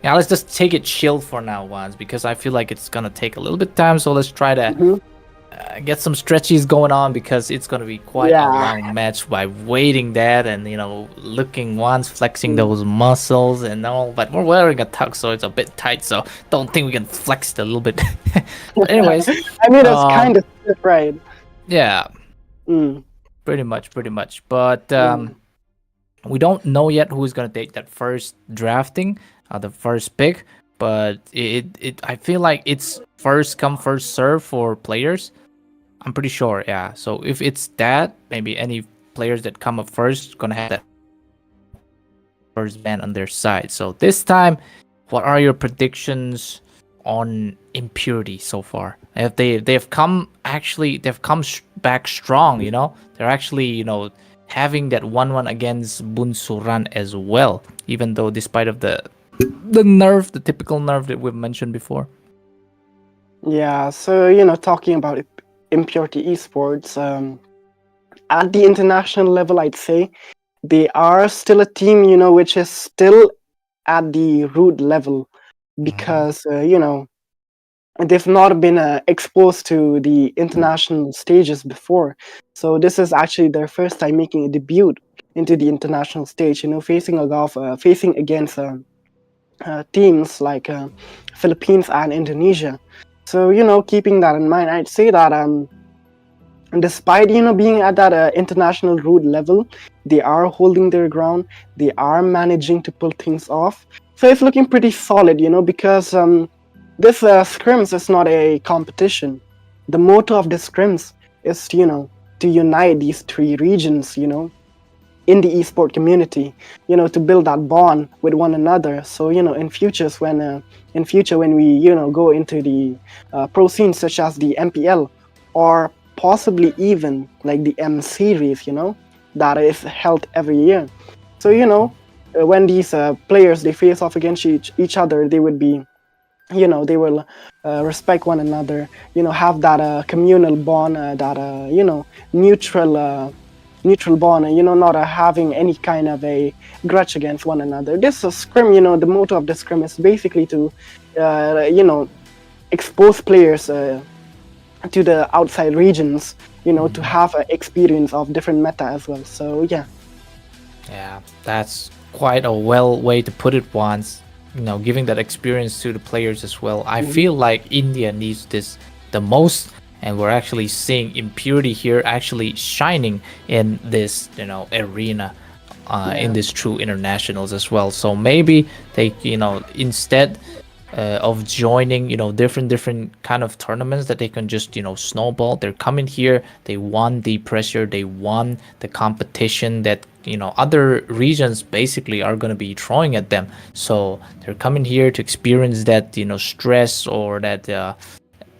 let's just take it chill for now once, because I feel like it's gonna take a little bit time. So let's try to get some stretchies going on, because it's gonna be quite a long match by waiting that and looking once, flexing those muscles and all. But we're wearing a tux, so it's a bit tight, so don't think we can flex it a little bit. But anyways, I mean, it's kind of right. Yeah, pretty much. But we don't know yet who's gonna take that first drafting, the first pick. but I feel like it's first come first serve for players. I'm pretty sure, yeah. So if it's that, maybe any players that come up first gonna have that first ban on their side. So this time, what are your predictions on impurity so far? If they've come back strong, they're actually having that 1-1 against Bunsuran as well, even though despite of the typical nerf that we've mentioned before. Yeah, so talking about impurity esports, at the international level, I'd say they are still a team, which is still at the root level because they've not been exposed to the international stages before. So this is actually their first time making a debut into the international stage. Facing against teams like Philippines and Indonesia. So keeping that in mind, I'd say that despite being at that international root level, they are holding their ground. They are managing to pull things off. So it's looking pretty solid, because this scrims is not a competition. The motto of the scrims is to unite these three regions, in the esport community, to build that bond with one another. So in future when we go into the pro scenes such as the MPL or possibly even like the M series, that is held every year. So when these players they face off against each other, they would be they will respect one another, have that communal bond, that neutral bond, not having any kind of a grudge against one another. This scrim, the motto of the scrim is basically to expose players to the outside regions, to have an experience of different meta as well. So yeah, that's quite a well way to put it once, giving that experience to the players as well. I feel like India needs this the most, and we're actually seeing impurity here actually shining in this arena, in this true internationals as well. So maybe they instead of joining different kind of tournaments that they can just snowball, they're coming here, they won the pressure, they won the competition that other regions basically are going to be throwing at them. So they're coming here to experience that stress, or that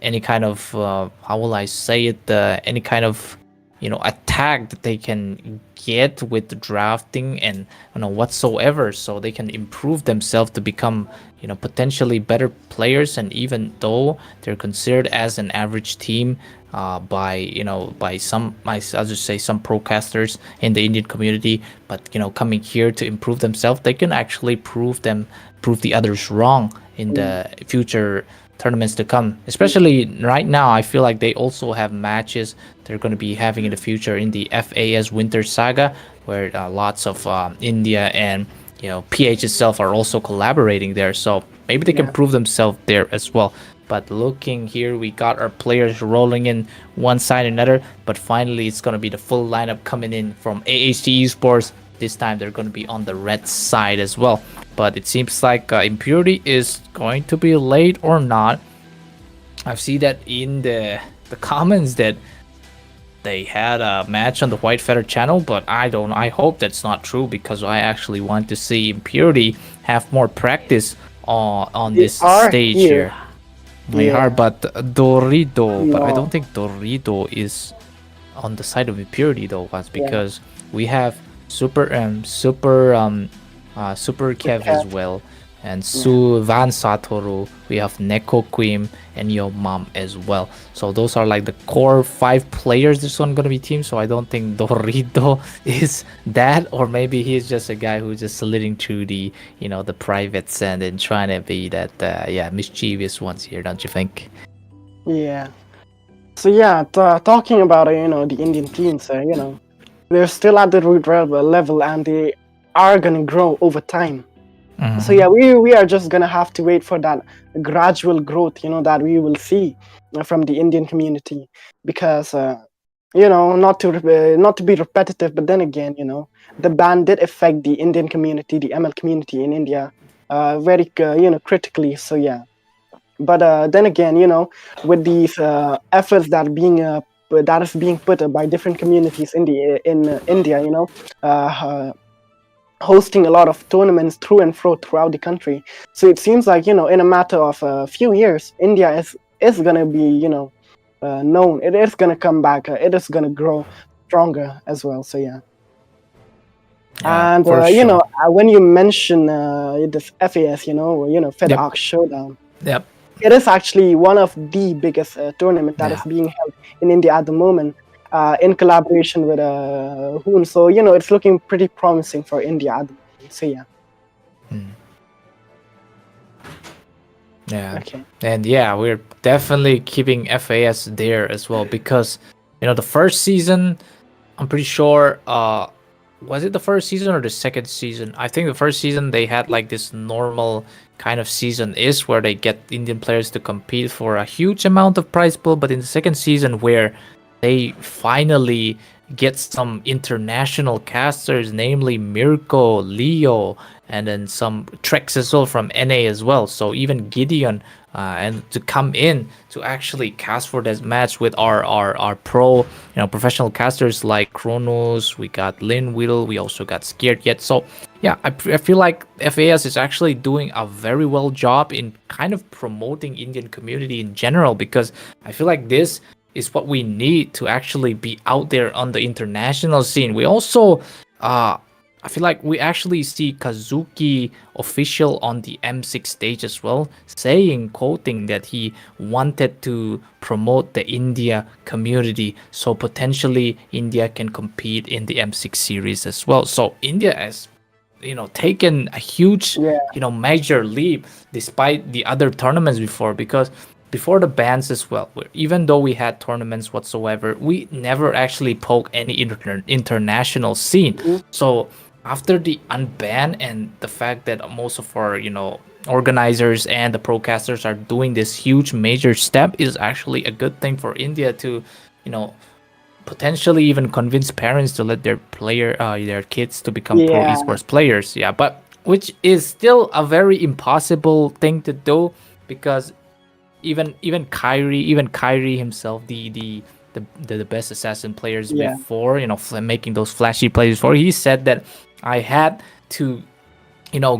any kind of how will I say it, any kind of attack that they can get with the drafting and whatsoever, so they can improve themselves to become potentially better players. And even though they're considered as an average team by some, I'll just say, some procasters in the Indian community, but coming here to improve themselves, they can actually prove the others wrong in the future tournaments to come. Especially right now, I feel like they also have matches they're going to be having in the future in the FAS Winter Saga, where lots of India and PH itself are also collaborating there. So maybe they can prove themselves there as well. But looking here, we got our players rolling in one side and another, but finally it's going to be the full lineup coming in from AHT Esports. This time they're going to be on the red side as well. But it seems like impurity is going to be late or not. I've seen that in the comments that they had a match on the White Feather channel, but I hope that's not true, because I actually want to see impurity have more practice on this stage here. They are, but Dorido, but I don't think Dorido is on the side of impurity though, because we have Super Kev as well, and Su Van Satoru, we have Neko Quim and Your Mom as well. So those are like the core 5 players this one gonna be team. So I don't think Dorito is that, or maybe he's just a guy who's just slitting through the the privates and then trying to be that mischievous ones here, don't you think? Yeah. So yeah, talking about the Indian teams, they're still at the root level, and they are gonna grow over time. So yeah, we are just gonna have to wait for that gradual growth, that we will see from the Indian community, because not to be repetitive, but then again, the ban did affect the Indian community, the ML community in India, very critically. So yeah. But then again, with these efforts that is being put by different communities in India, uh, hosting a lot of tournaments through and throughout the country. So it seems like in a matter of a few years, India is gonna be known. It is gonna come back. It is gonna grow stronger as well. So yeah. Yeah, And for sure. when you mention this FAS, Fed Yep. Arc Showdown, Yep. it is actually one of the biggest tournament that is Yeah. being held in India at the moment, in collaboration with Hoon. So it's looking pretty promising for India at the moment. So yeah. Yeah. Okay. And yeah, we're definitely keeping FAS there as well because the first season, I'm pretty sure was it the first season or the second season? I think the first season they had like this normal kind of season is where they get Indian players to compete for a huge amount of prize pool, but in the second season where they finally get some international casters, namely Mirko, Leo, and then some treks as well from NA as well. So even Gideon and to come in to actually cast for this match with our pro professional casters like Kronos, we got Lin Whittle, we also got Scared Yet. So yeah, I feel like FAS is actually doing a very well job in kind of promoting Indian community in general because I feel like this is what we need to actually be out there on the international scene. We also I feel like we actually see Kazuki official on the M6 stage as well, quoting that he wanted to promote the India community, so potentially India can compete in the M6 series as well. So India has taken a huge major leap despite the other tournaments before, because before the bans as well, even though we had tournaments whatsoever, we never actually poke any international scene. So after the unban and the fact that most of our organizers and the procasters are doing this huge major step is actually a good thing for India to potentially even convince parents to let their kids to become pro Yeah. esports players. Yeah, but which is still a very impossible thing to do because even Kyrie himself, the best assassin players Yeah. before, making those flashy plays before, he said that I had to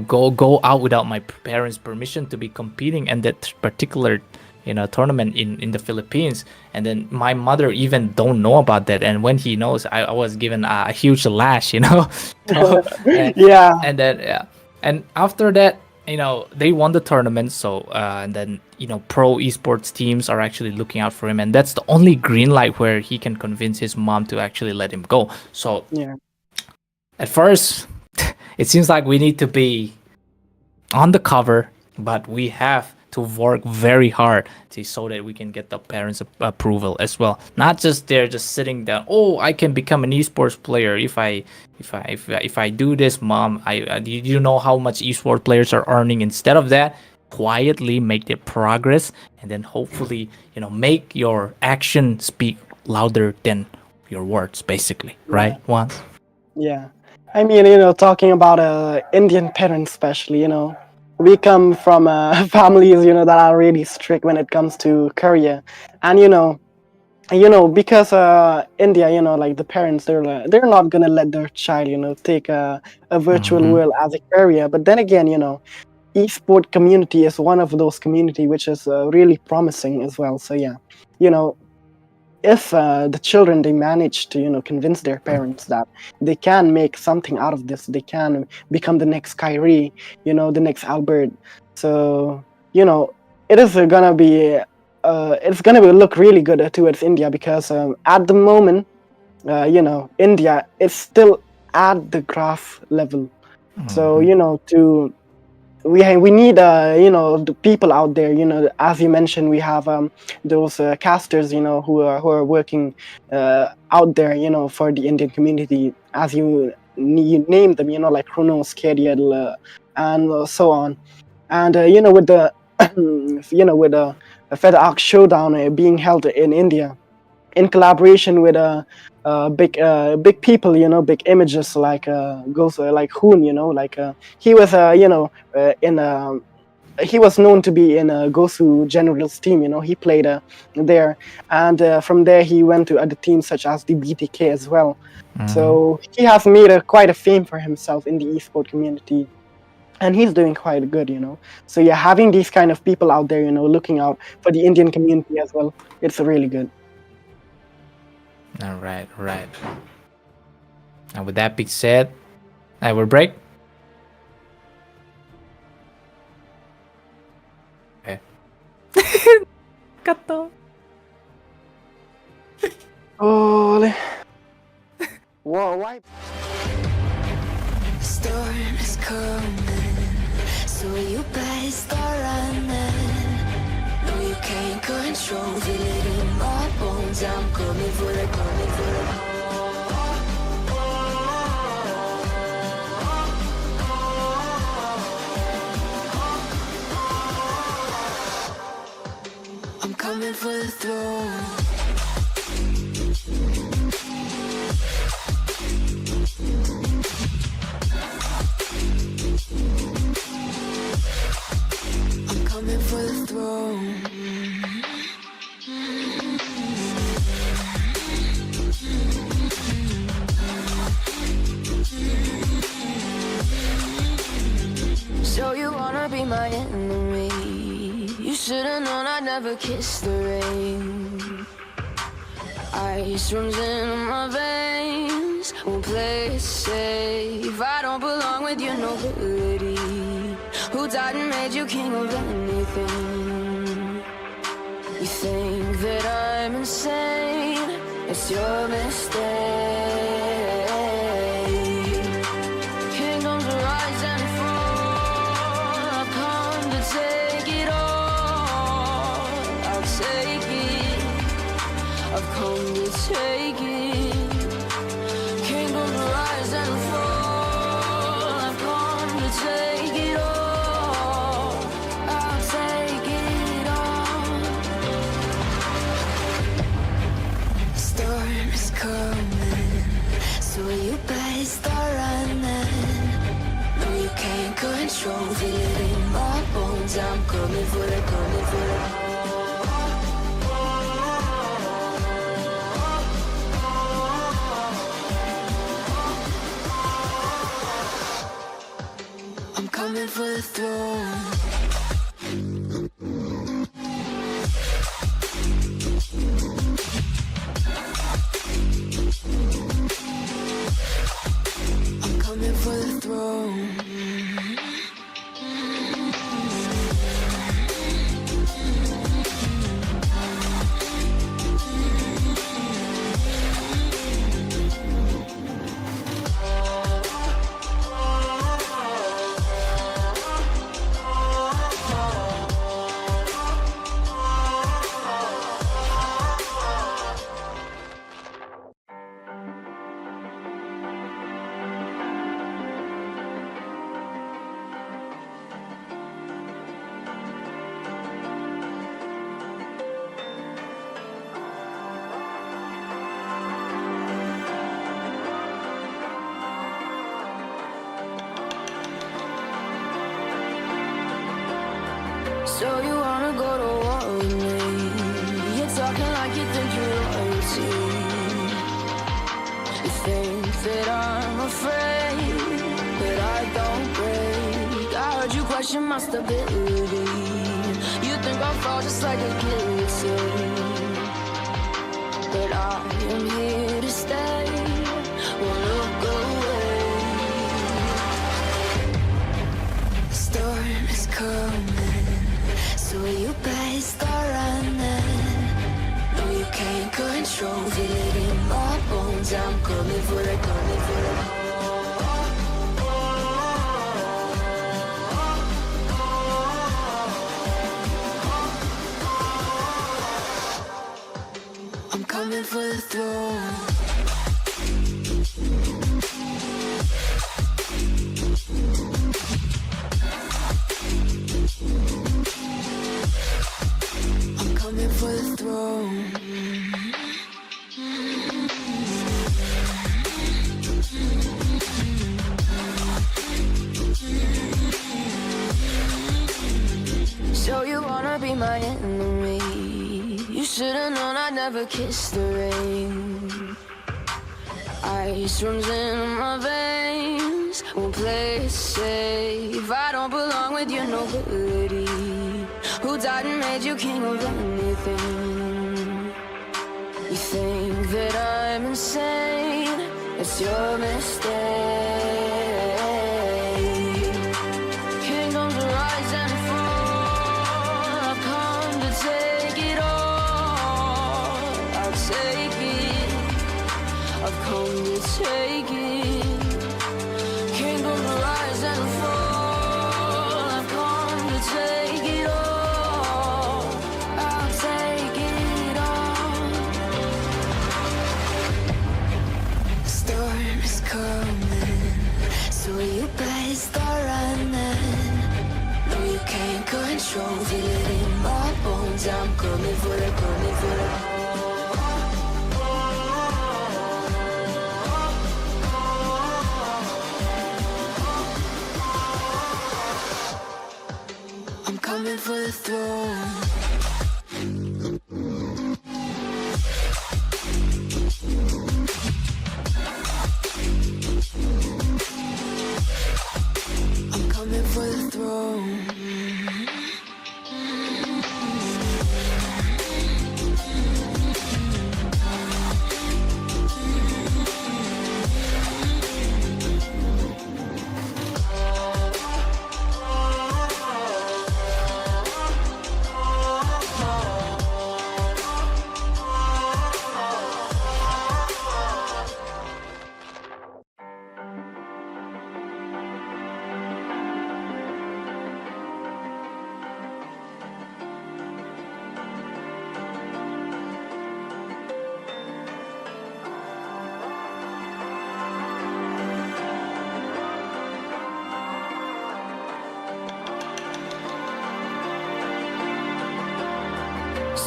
go out without my parents' permission to be competing in that particular tournament in the Philippines. And then my mother even don't know about that, and when he knows, I was given a huge lash. So, Yeah. and then and after that, they won the tournament. So and then pro esports teams are actually looking out for him, and that's the only green light where he can convince his mom to actually let him go. So Yeah. at first it seems like we need to be on the cover, but we have to work very hard so that we can get the parents' approval as well. Not just they're just sitting down. Oh, I can become an esports player if I do this, mom. Do you know how much esports players are earning? Instead of that, quietly make their progress, and then hopefully make your action speak louder than your words, basically, right? Once. Yeah. I mean, talking about Indian parents, especially, we come from families, that are really strict when it comes to career, and because India, like the parents, they're not gonna let their child, take a virtual world as a career. But then again, esport community is one of those community which is really promising as well. So yeah, if the children they manage to convince their parents that they can make something out of this, they can become the next Kyrie, the next Albert. So it is gonna be look really good towards India because at the moment India is still at the grass level. So we need the people out there, as you mentioned, we have those casters, who are working out there, for the Indian community, as you name them, like Kronos, Keriel, and so on. And with the with the Fed Arc Showdown being held in India, in collaboration with big people, big images like goes like Hoon, like he was in he was known to be in Gosu General's team. He played there, and from there he went to other teams such as the BTK as well. So he has made quite a fame for himself in the esport community, and he's doing quite good. So yeah, having these kind of people out there, looking out for the Indian community as well, it's really good. All right, all right. And with that being said, I will break. Okay. Kato. Oh, whoa, why? Storm is coming, so you better start running. No, you can't control, feel it in my bones. I'm coming for the, coming for the. I'm coming for the throne. I'm coming for the throne. So you wanna be my enemy? You should've known I'd never kiss the rain. Ice runs in my veins, won't play it safe. I don't belong with your nobility. Who died and made you king of anything? You think that I'm insane? It's your mistake. Kingdoms rise and fall. I've come to take it all. I'll take it. I've come to take it. Kingdoms rise and fall. I've come to take it all. I'll take it all. Storm is coming, so you better start running. No, you can't control, feel it in my bones. I'm coming for the, coming for the. I'm coming for the throne. I'm coming for the throne. So you wanna go to war with me? You're talking like you think you're royalty. You think that I'm afraid, but I don't break. I heard you question my stability. You think I'll fall just like a guillotine, but I am here to stay. Won't look away. The storm is coming, so you better start running. No, you can't control, feel it in my bones. I'm coming for the, coming for the. I'm coming for the throne. I'm coming for the throne. never kiss the rain. Ice runs in my veins, won't play it safe. I don't belong with your nobility. Who died and made you king of anything? You think that I'm insane? It's your mistake. Kingdoms rise and fall. I've come to take it all. I'll take it. I've come to take it. Kingdoms rise and fall. I've come to take it all. I'll take it all. The storm is coming, so you better start running. No, you can't control, feel it in my bones. I'm coming for the, coming for the. I'm coming for the throne. I'm coming for the throne.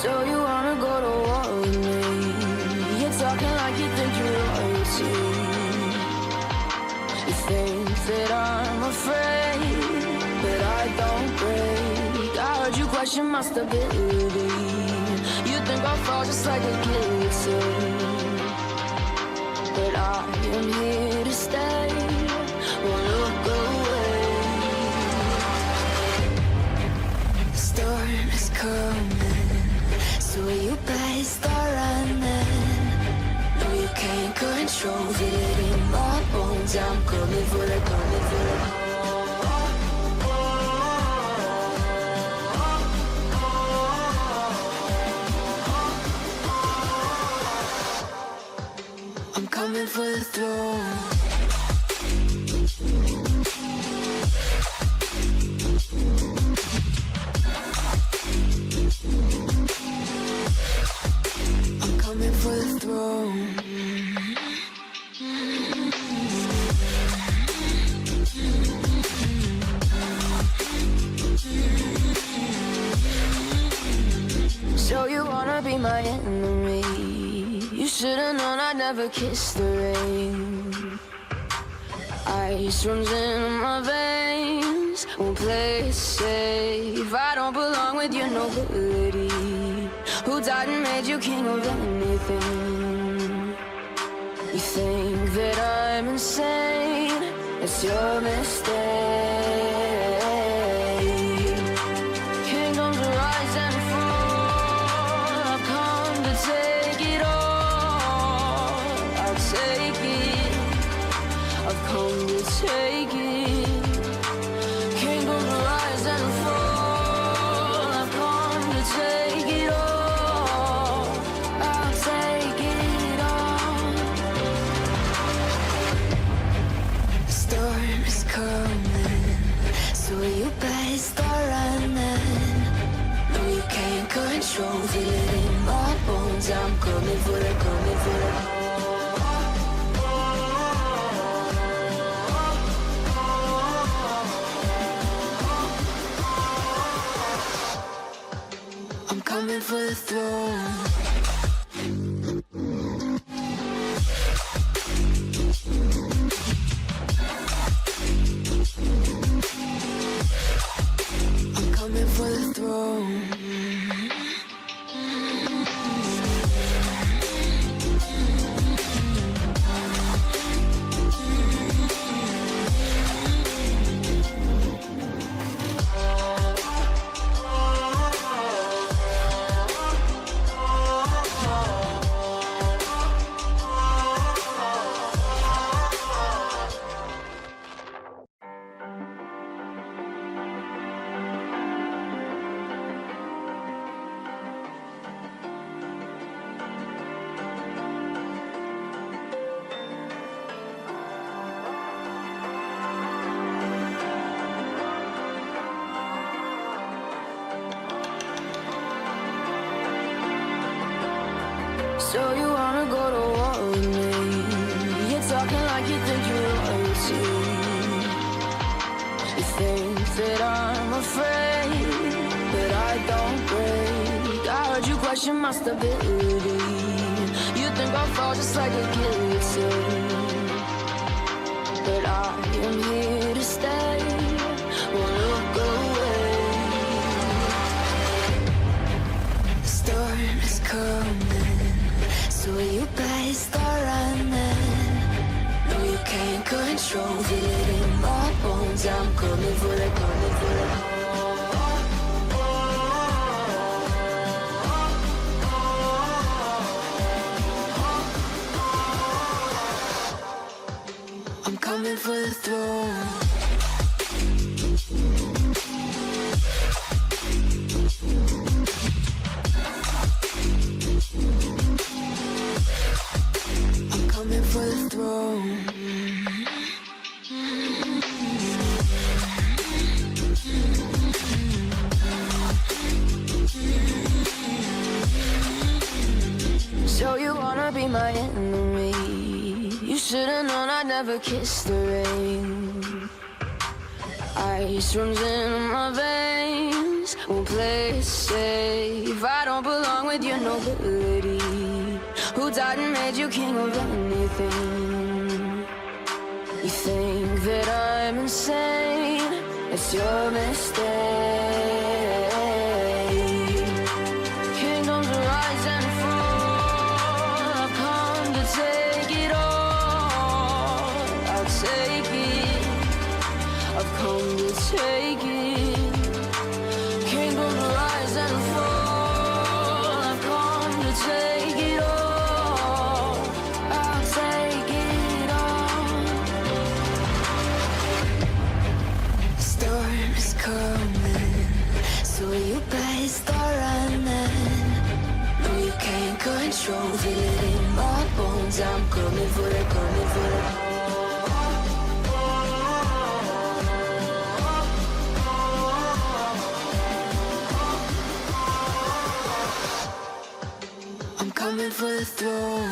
So you wanna go to war with me? You're talking like you think you're royalty. You think that I'm afraid, but I don't break. I heard you question my stability. You think I'll fall just like a guillotine, but I am here to stay. Won't look away. The storm is coming, so you better start running. No, you can't control, feel it in my bones. I'm coming for the, coming for the. I'm coming for the throne. I'm coming for the throne. So you wanna be my enemy? You should've known I'd never kiss the rain. Ice runs in my veins, won't play it safe. I don't belong with your nobility. Who died and made you king of anything? You think that I'm insane? It's your mistake. Kingdoms rise and fall. I've come to take it all. I'll take it. I've come to take it. Kingdoms rise and fall. I've come to take it all. I'll take it all. The storm is coming, so you better start running. No, you can't control, feel it in my bones. I'm coming for the, coming for the. I'm coming for the throne. I'm coming for the throne. question my stability. You think I'll fall just like a guillotine, but I am here to stay. Won't look away. The storm is coming, so you better start running. No, you can't control it in my bones. I'm coming for the, coming for the. I'm coming for the throne. I'm coming for the throne. So you wanna be my enemy? You should've known I'd never kiss the rain. Ice runs in my veins, won't play it safe. I don't belong with your nobility. Who died and made you king of anything? You think that I'm insane? It's your mistake. Kingdoms rise and fall. I've come to take it all. I'll take it. I've come to take it. Kingdoms rise and fall. I've come to take it all. I'll take it all. The storm is coming, so you better start running. No, you can't control it in my bones. I'm coming for the, coming for the. I'm coming for the throne.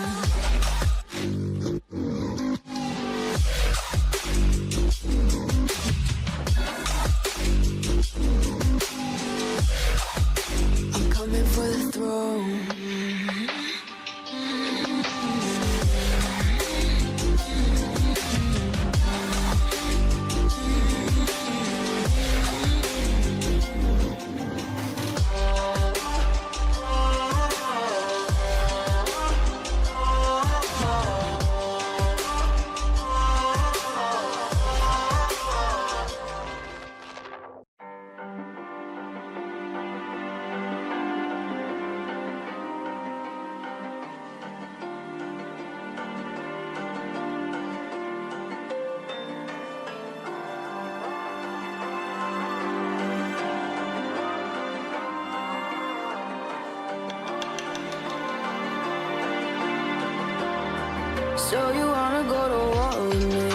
I'm coming for the throne. So you wanna go to war with me?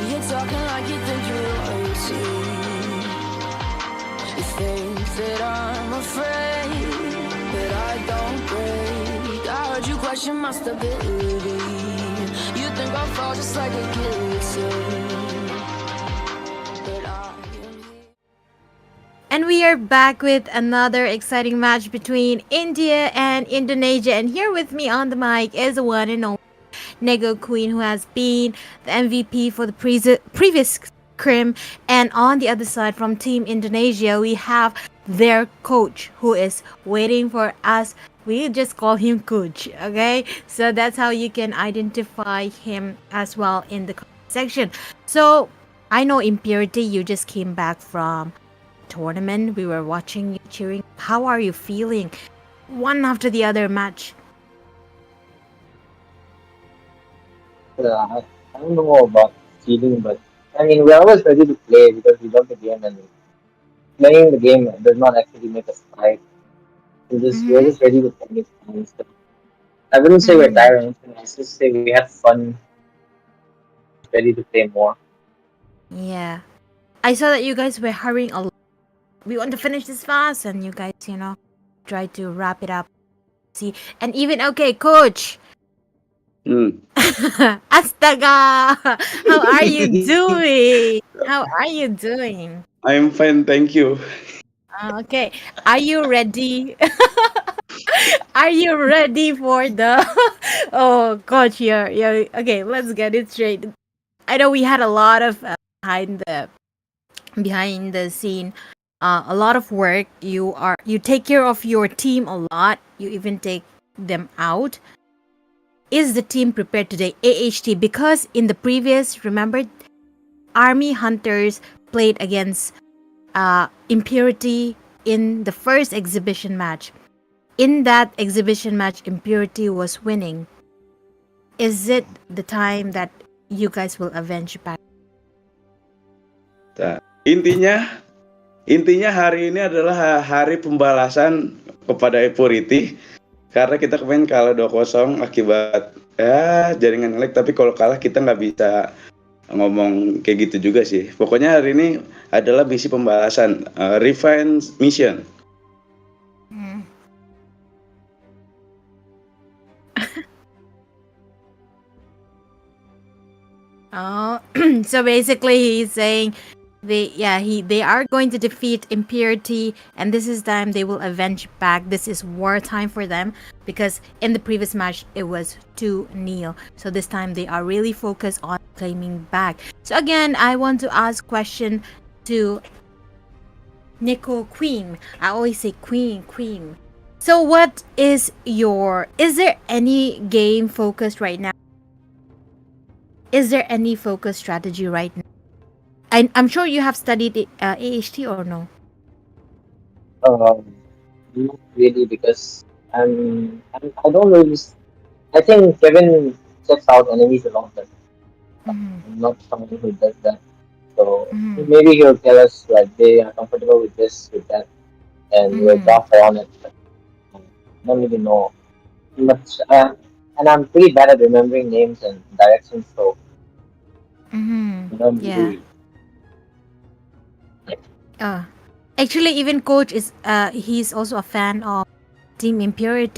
You're talking like you think you're royalty. You think that I'm afraid, but I don't break. I heard you question my stability. You think I'll fall just like a guillotine, but I am here. And we are back with another exciting match between India and Indonesia. And here with me on the mic is the one and only Nego Queen, who has been the MVP for the previous scrim. And on the other side, from Team Indonesia, we have their coach, who is waiting for us. We just call him Coach, okay? So that's how you can identify him as well in the comment section. So I know Impurity, you just came back from tournament. We were watching you cheering. How are you feeling? One after the other match. I don't know about feeling, but I mean, we're always ready to play because we love the game, and playing the game does not actually make us tired. We're just ready to play it. And stuff. I wouldn't say we're tired or anything. I just say we have fun, ready to play more. Yeah. I saw that you guys were hurrying a lot. We want to finish this fast, and you guys, try to wrap it up. See, and even okay, Coach. Astaga! How are you doing? How are you doing? I'm fine, thank you. Okay, are you ready? Are you ready for the? Oh, coach, yeah. Okay, let's get it straight. I know we had a lot of behind the scene, a lot of work. You take care of your team a lot. You even take them out. Is the team prepared today? AHT, because in the previous, remember, Army Hunters played against Impurity in the first exhibition match. In that exhibition match, Impurity was winning. Is it the time that you guys will avenge back? Nah, intinya hari ini adalah hari pembalasan kepada Epurity karena kita kemarin kalah 2-0 akibat jaringan lag, tapi kalau kalah kita nggak bisa ngomong kayak gitu juga sih. Pokoknya hari ini adalah misi pembalasan, revenge mission. Oh, so basically he's saying they are going to defeat Impurity, and this is time they will avenge back. This is war time for them because in the previous match it was 2-0. So this time they are really focused on claiming back. So again, I want to ask question to Nico Queen. I always say Queen. So what is there any game focused right now? Is there any focus strategy right now? I'm sure you have studied AHT or no? Not really because I don't really. I think Kevin checks out enemies a lot, but I'm not someone who does that. So maybe he'll tell us like they are comfortable with this, with that, and we'll draft on it. But I don't really know much, and I'm pretty bad at remembering names and directions, so I don't Yeah. really. Actually, even coach is he's also a fan of Team Impurity.